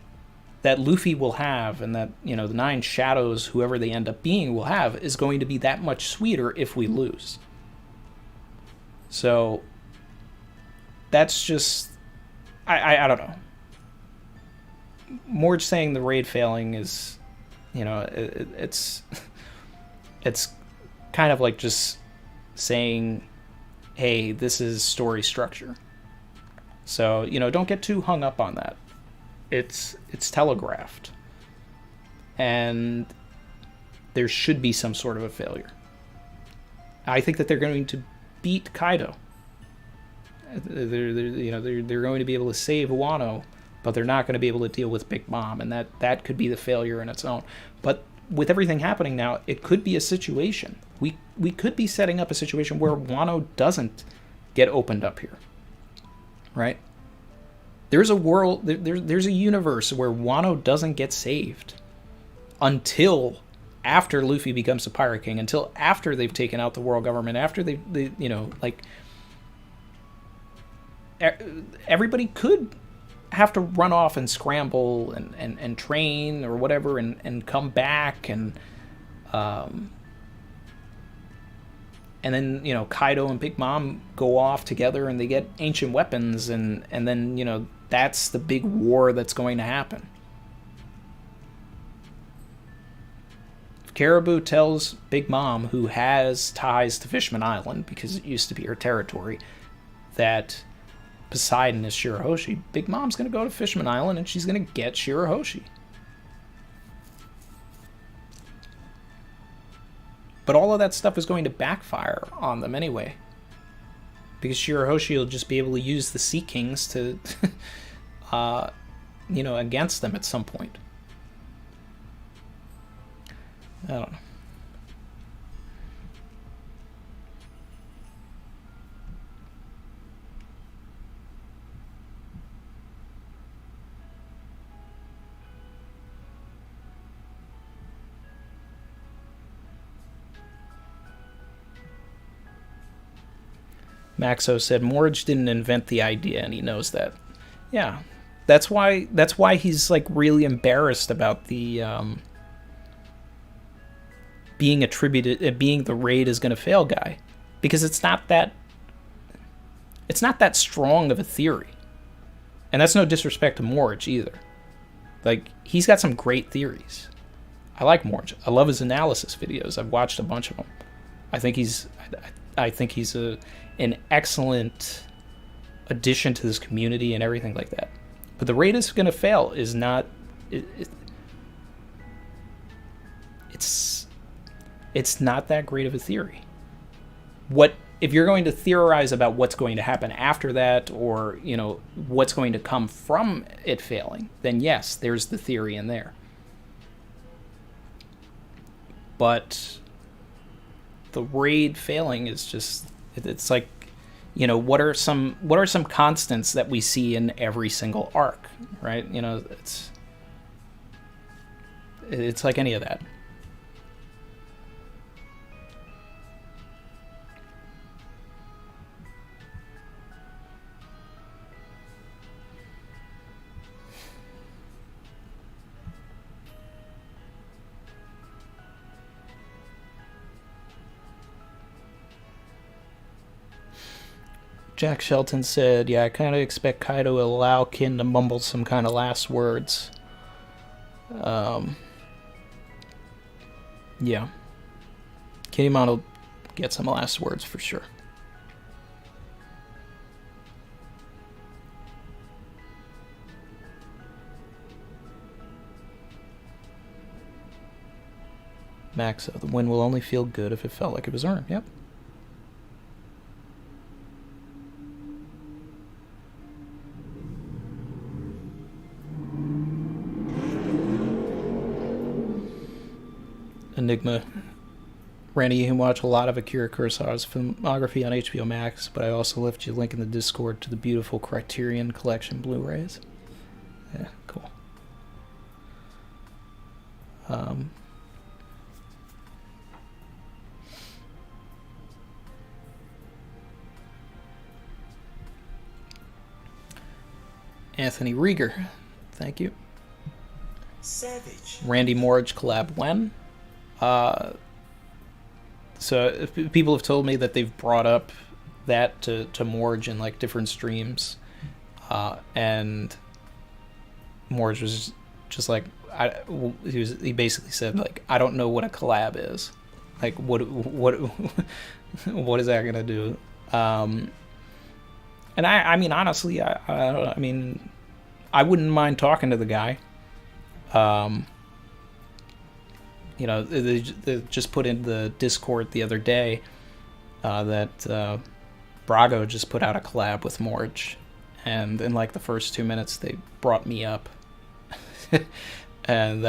that Luffy will have, and that, the Nine Shadows, whoever they end up being, will have, is going to be that much sweeter if we lose. So, that's just... I don't know. Morge saying the raid failing is, it's kind of like just saying, hey, this is story structure. So, don't get too hung up on that. It's telegraphed. And there should be some sort of a failure. I think that they're going to beat Kaido. They're going to be able to save Wano, but they're not going to be able to deal with Big Mom, and that could be the failure in its own. But with everything happening now, it could be a situation. We could be setting up a situation where Wano doesn't get opened up here, right? There's a world, there's a universe where Wano doesn't get saved until after Luffy becomes the Pirate King, until after they've taken out the world government, after they everybody could have to run off and scramble and train or whatever and come back and then Kaido and Big Mom go off together and they get ancient weapons and then that's the big war that's going to happen. If Caribou tells Big Mom, who has ties to Fishman Island because it used to be her territory, that Poseidon is Shirahoshi, Big Mom's going to go to Fishman Island and she's going to get Shirahoshi. But all of that stuff is going to backfire on them anyway. Because Shirahoshi will just be able to use the Sea Kings to, against them at some point. I don't know. Maxo said Morge didn't invent the idea, and he knows that. Yeah, that's why he's like really embarrassed about the being the raid is gonna fail guy, because it's not that strong of a theory, and that's no disrespect to Morge either. Like, he's got some great theories. I like Morge. I love his analysis videos. I've watched a bunch of them. I think he's an excellent addition to this community and everything like that. But the raid is going to fail is not... It's not that great of a theory. If you're going to theorize about what's going to happen after that, or, you know, what's going to come from it failing, then yes, there's the theory in there. But the raid failing is just, it's like, you know, what are some constants that we see in every single arc, right? You know, it's like any of that. Jack Shelton said, yeah, I kind of expect Kaido to allow Kin to mumble some kind of last words. Yeah. Kinemon will get some last words for sure. Maxo, the win will only feel good if it felt like it was earned. Yep. Enigma. Randy, you can watch a lot of Akira Kurosawa's filmography on HBO Max, but I also left you a link in the Discord to the beautiful Criterion Collection Blu-rays. Yeah, cool. Anthony Rieger, thank you. Savage. Randy Morge collab when? So people have told me that they've brought up that to Morge in like different streams, and Morge was just like, he basically said, like, I don't know what a collab is, like what is that gonna do? And I mean, honestly, I mean, I wouldn't mind talking to the guy. You know, they just put in the Discord the other day that Brago just put out a collab with Morge, and in like the first 2 minutes they brought me up, and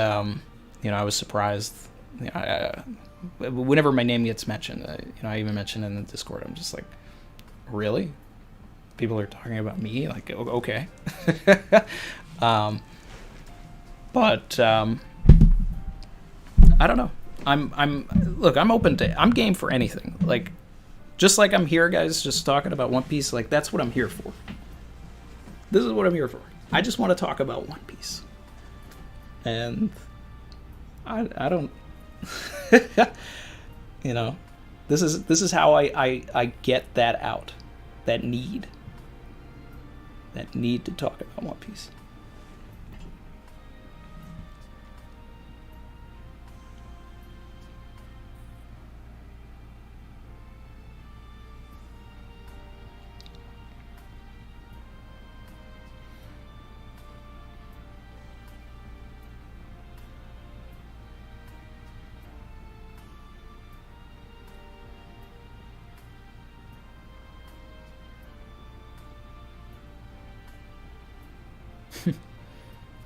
you know, I was surprised. You know, whenever my name gets mentioned, you know, I even mentioned in the Discord, I'm just like, really? People are talking about me? Like, okay. But I don't know. I'm open to, I'm game for anything. Like, just like I'm here, guys, just talking about One Piece, like, that's what I'm here for. This is what I'm here for. I just want to talk about One Piece. And I don't you know, this is how I get that out. That need to talk about One Piece.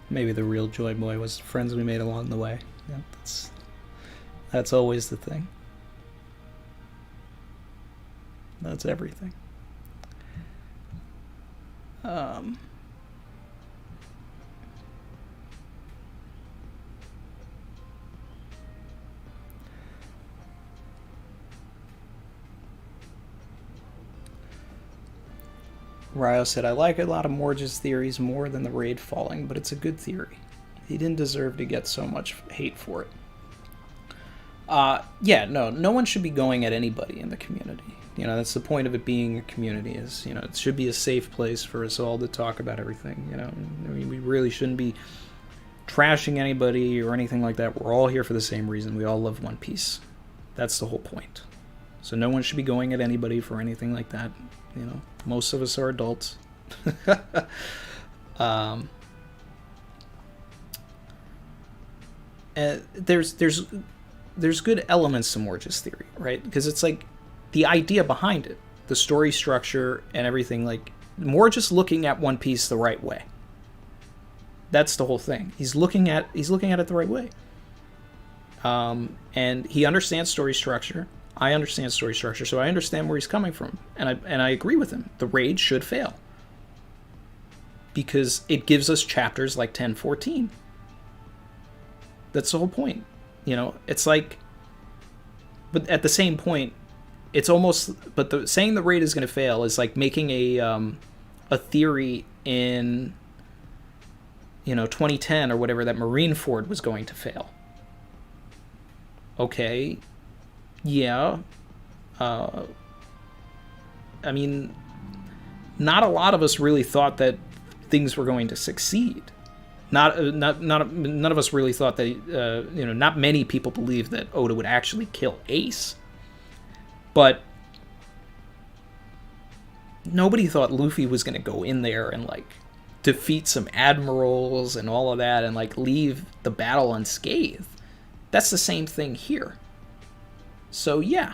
Maybe the real Joy Boy was friends we made along the way. Yeah, that's always the thing. That's everything. Ryo said, I like a lot of Morge's theories more than the raid falling, but it's a good theory. He didn't deserve to get so much hate for it. No one should be going at anybody in the community. You know, that's the point of it being a community, is, you know, it should be a safe place for us all to talk about everything, you know. I mean, we really shouldn't be trashing anybody or anything like that. We're all here for the same reason. We all love One Piece. That's the whole point. So no one should be going at anybody for anything like that. You know, most of us are adults. There's good elements to Morge's theory, right? Because it's like the idea behind it, the story structure and everything, like Morge's looking at One Piece the right way. That's the whole thing. He's looking at it the right way. And he understands story structure. I understand story structure, so I understand where he's coming from, and I agree with him. The raid should fail because it gives us chapters like 10-14. That's the whole point. You know, it's like, but at the same point, it's almost, but saying the raid is going to fail is like making a theory in, you know, 2010 or whatever, that Marineford was going to fail. Okay. Yeah. I mean, not a lot of us really thought that things were going to succeed. None of us really thought that, not many people believed that Oda would actually kill Ace. But nobody thought Luffy was going to go in there and, like, defeat some admirals and all of that and, like, leave the battle unscathed. That's the same thing here. So, yeah.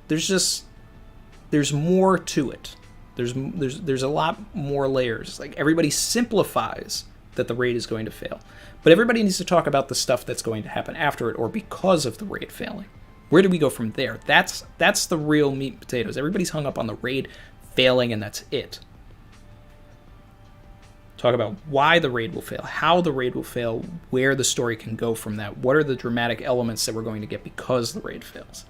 There's more to it. There's a lot more layers. Like, everybody simplifies that the raid is going to fail. But everybody needs to talk about the stuff that's going to happen after it or because of the raid failing. Where do we go from there? That's the real meat and potatoes. Everybody's hung up on the raid failing and that's it. Talk about why the raid will fail, how the raid will fail, where the story can go from that. What are the dramatic elements that we're going to get because the raid fails?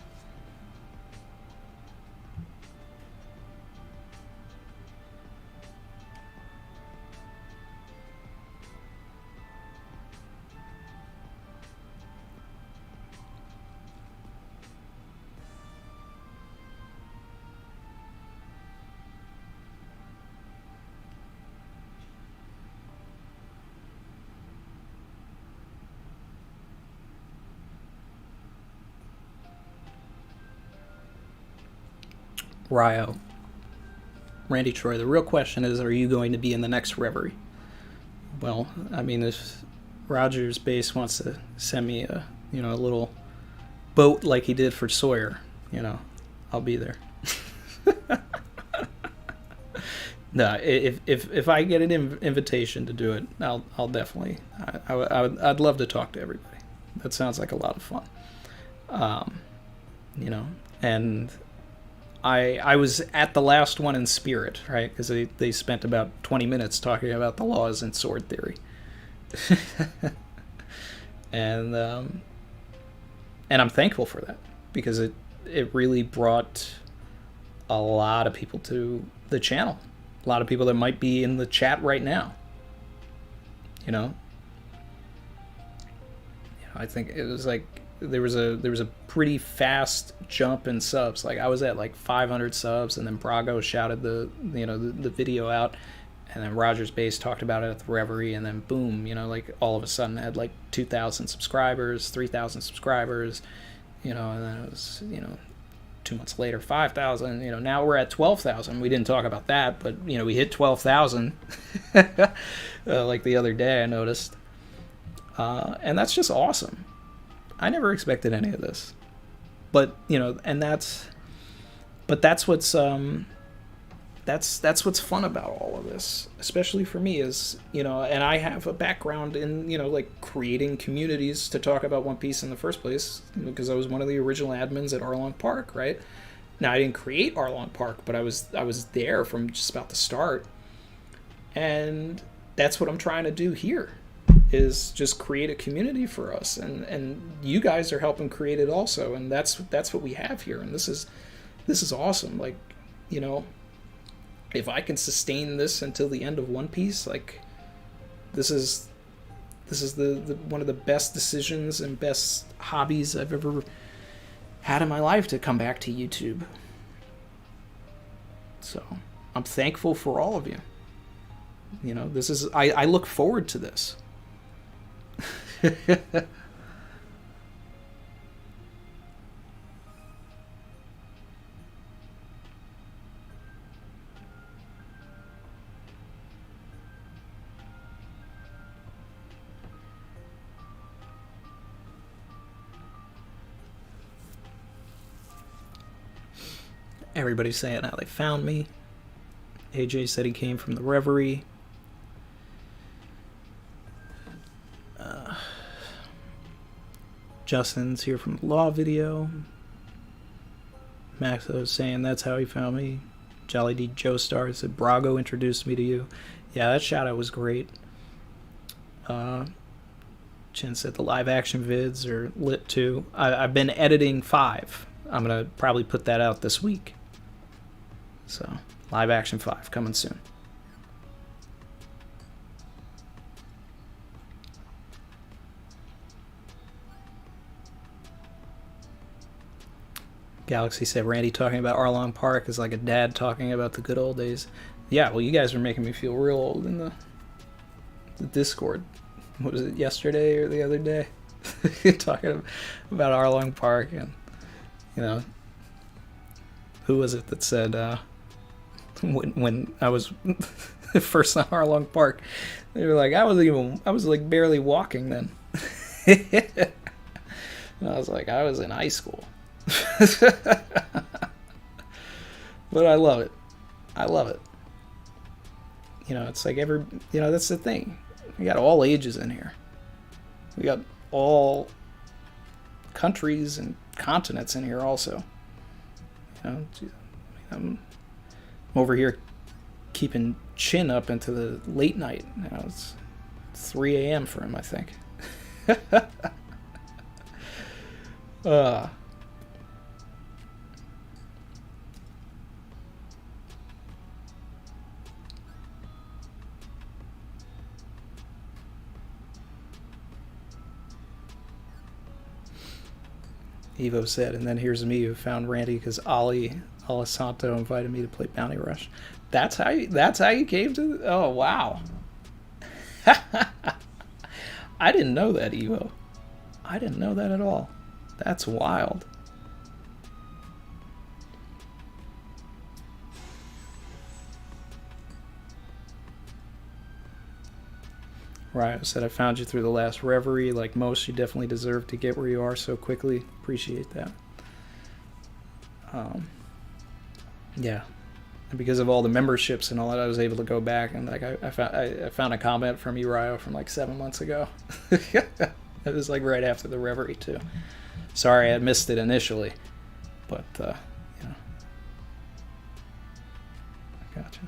Ryo. Randy Troy, the real question is, are you going to be in the next Reverie? Well, I mean, if Rogers Base wants to send me a little boat like he did for Sawyer, I'll be there. No, if I get an invitation to do it, I'll definitely. I'd love to talk to everybody. That sounds like a lot of fun. And I was at the last one in spirit, right? Because they spent about 20 minutes talking about the laws in sword theory. and I'm thankful for that, because it really brought a lot of people to the channel. A lot of people that might be in the chat right now. I think it was like there was a pretty fast jump in subs. Like, I was at like 500 subs, and then Brago shouted the video out, and then Rogers Base talked about it at the Reverie, and then boom, like all of a sudden it had like 2,000 subscribers, 3,000 subscribers, and then it was 2 months later 5,000. Now we're at 12,000. We didn't talk about that, but we hit 12,000 like the other day, I noticed, and that's just awesome. I never expected any of this, but that's what's fun about all of this, especially for me, is and I have a background in like creating communities to talk about One Piece in the first place, because I was one of the original admins at Arlong Park, right? Now, I didn't create Arlong Park, but I was there from just about the start, and that's what I'm trying to do here. Is just create a community for us, and you guys are helping create it also, and that's what we have here, and this is awesome. Like, if I can sustain this until the end of One Piece, like, this is the one of the best decisions and best hobbies I've ever had in my life, to come back to YouTube. So I'm thankful for all of you. You know, this is, I look forward to this. Everybody's saying how they found me. AJ said he came from the Reverie. Justin's here from the Law video. Maxo's saying that's how he found me. Jolly D Joestar said Brago introduced me to you. Yeah, that shout out was great. Chin said the live action vids are lit too. I've been editing 5. I'm going to probably put that out this week. So, live action 5 coming soon. Galaxy said Randy talking about Arlong Park is like a dad talking about the good old days. Yeah, well, you guys are making me feel real old in the Discord. What was it, yesterday or the other day? Talking about Arlong Park, and, you know, who was it that said, when I was first on Arlong Park, they were like, I was like barely walking then. And I was like, I was in high school. But I love it. I love it. You know, it's like that's the thing. We got all ages in here. We got all countries and continents in here also. You know, I'm over here keeping Chin up into the late night. You know, it's 3 a.m. for him, I think. Evo said, and then here's me who found Randy because Ali Alisanto invited me to play Bounty Rush. That's how you came to. Oh wow! I didn't know that, Evo. I didn't know that at all. That's wild. Ryo said, I found you through the last Reverie. Like most, you definitely deserve to get where you are so quickly. Appreciate that. Yeah. And because of all the memberships and all that, I was able to go back and like I found a comment from you, Ryo, from like 7 months ago. It was like right after the Reverie too. Sorry I missed it initially, but you know, I gotcha.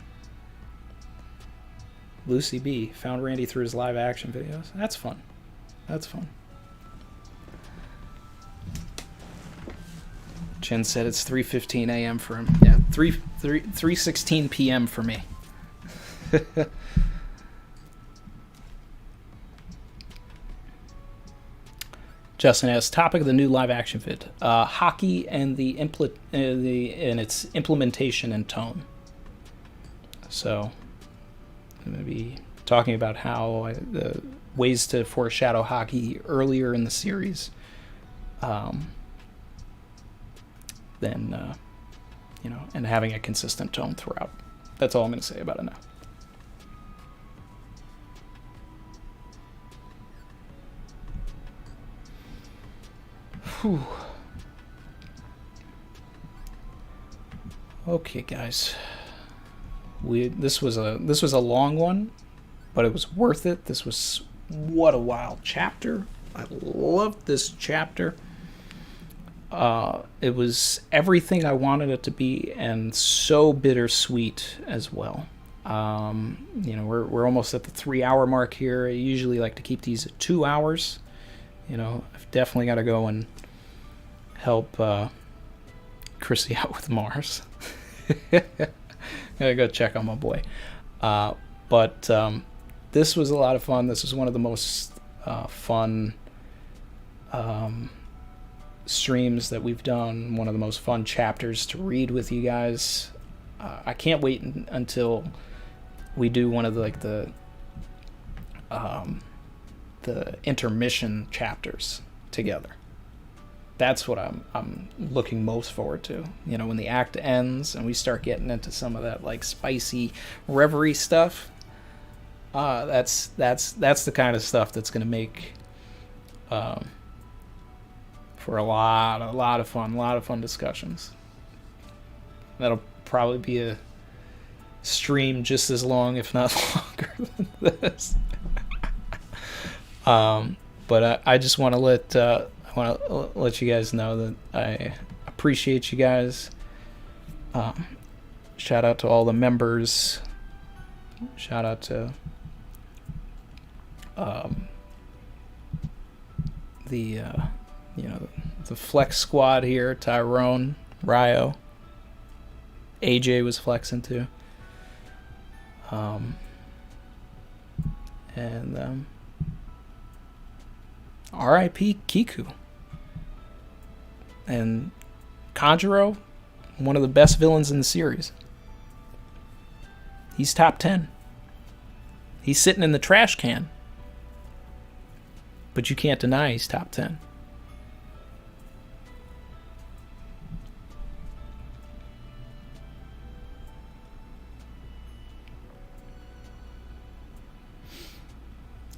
Lucy B found Randy through his live action videos. That's fun. That's fun. Chen said it's 3:15 a.m. for him. Yeah, 3:16 p.m. for me. Justin asks, topic of the new live action vid: hockey and its implementation and tone. So, I'm going to be talking about how the ways to foreshadow hockey earlier in the series, than you know, and having a consistent tone throughout. That's all I'm going to say about it now. Whew. Okay, guys. This was a long one, but it was worth it. What a wild chapter. I loved this chapter. It was everything I wanted it to be, and so bittersweet as well. You know, we're almost at the 3-hour mark here. I usually like to keep these at 2 hours. You know, I've definitely got to go and help Chrissy out with Mars. Gotta go check on my boy. But this was a lot of fun. This was one of the most fun streams that we've done. One of the most fun chapters to read with you guys. I can't wait until we do one of the intermission chapters together. That's what I'm looking most forward to. You know, when the act ends and we start getting into some of that like spicy reverie stuff. That's the kind of stuff that's going to make for a lot of fun discussions. That'll probably be a stream just as long, if not longer, than this. But I just want to let you guys know that I appreciate you guys. Shout out to all the members. Shout out to the flex squad here. Tyrone, Ryo, AJ was flexing too. And R.I.P. Kiku. And Conjurer, one of the best villains in the series. He's top 10. He's sitting in the trash can. But you can't deny he's top 10.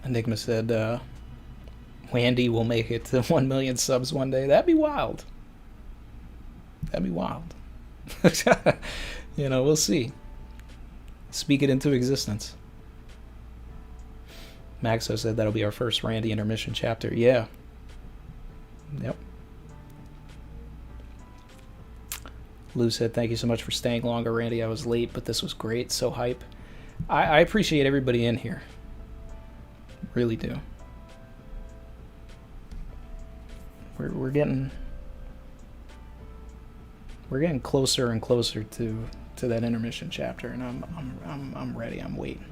Enigma said, Wandy will make it to 1 million subs one day. That'd be wild. That'd be wild. We'll see. Speak it into existence. Maxo said that'll be our first Randy intermission chapter. Yeah. Yep. Lou said, thank you so much for staying longer, Randy. I was late, but this was great. So hype. I appreciate everybody in here. Really do. We're getting closer and closer to that intermission chapter, and I'm ready. I'm waiting.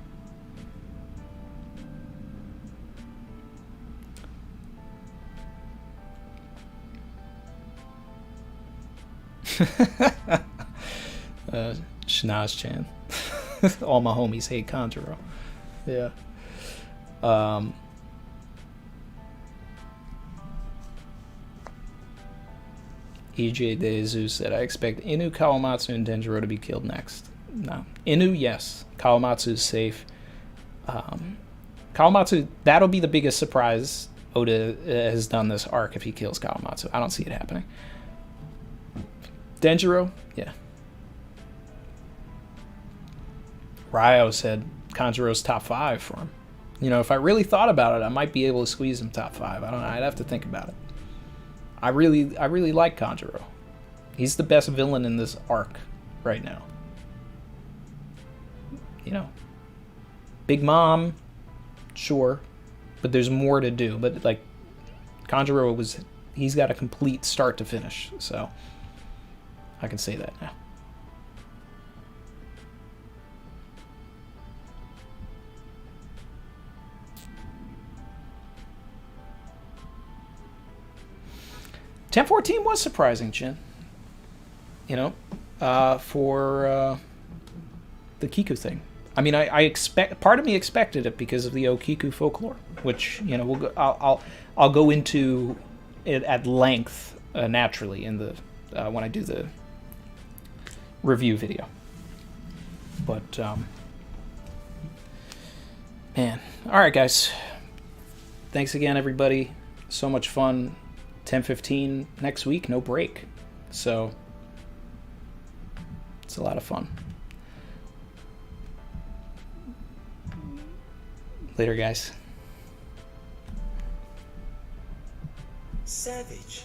Shanaz-chan. All my homies hate Conjurer. Yeah. EJ Dezu said, I expect Inu, Kawamatsu, and Denjiro to be killed next. No. Inu, yes. Kawamatsu's safe. Kawamatsu, that'll be the biggest surprise Oda has done this arc if he kills Kawamatsu. I don't see it happening. Denjiro, yeah. Ryo said Kanjuro's top 5 for him. If I really thought about it, I might be able to squeeze him top 5. I don't know. I'd have to think about it. I really like Conjurer. He's the best villain in this arc right now. Big Mom, sure, but there's more to do. But like, Conjurer he's got a complete start to finish, so I can say that now. .1014 was surprising, Chin. For the Kiku thing. I mean, I expect. Part of me expected it because of the Okiku folklore, which I'll go into it at length naturally in the when I do the review video. But man, all right, guys. Thanks again, everybody. So much fun. 10:15 next week, no break. So it's a lot of fun. Later, guys. Savage.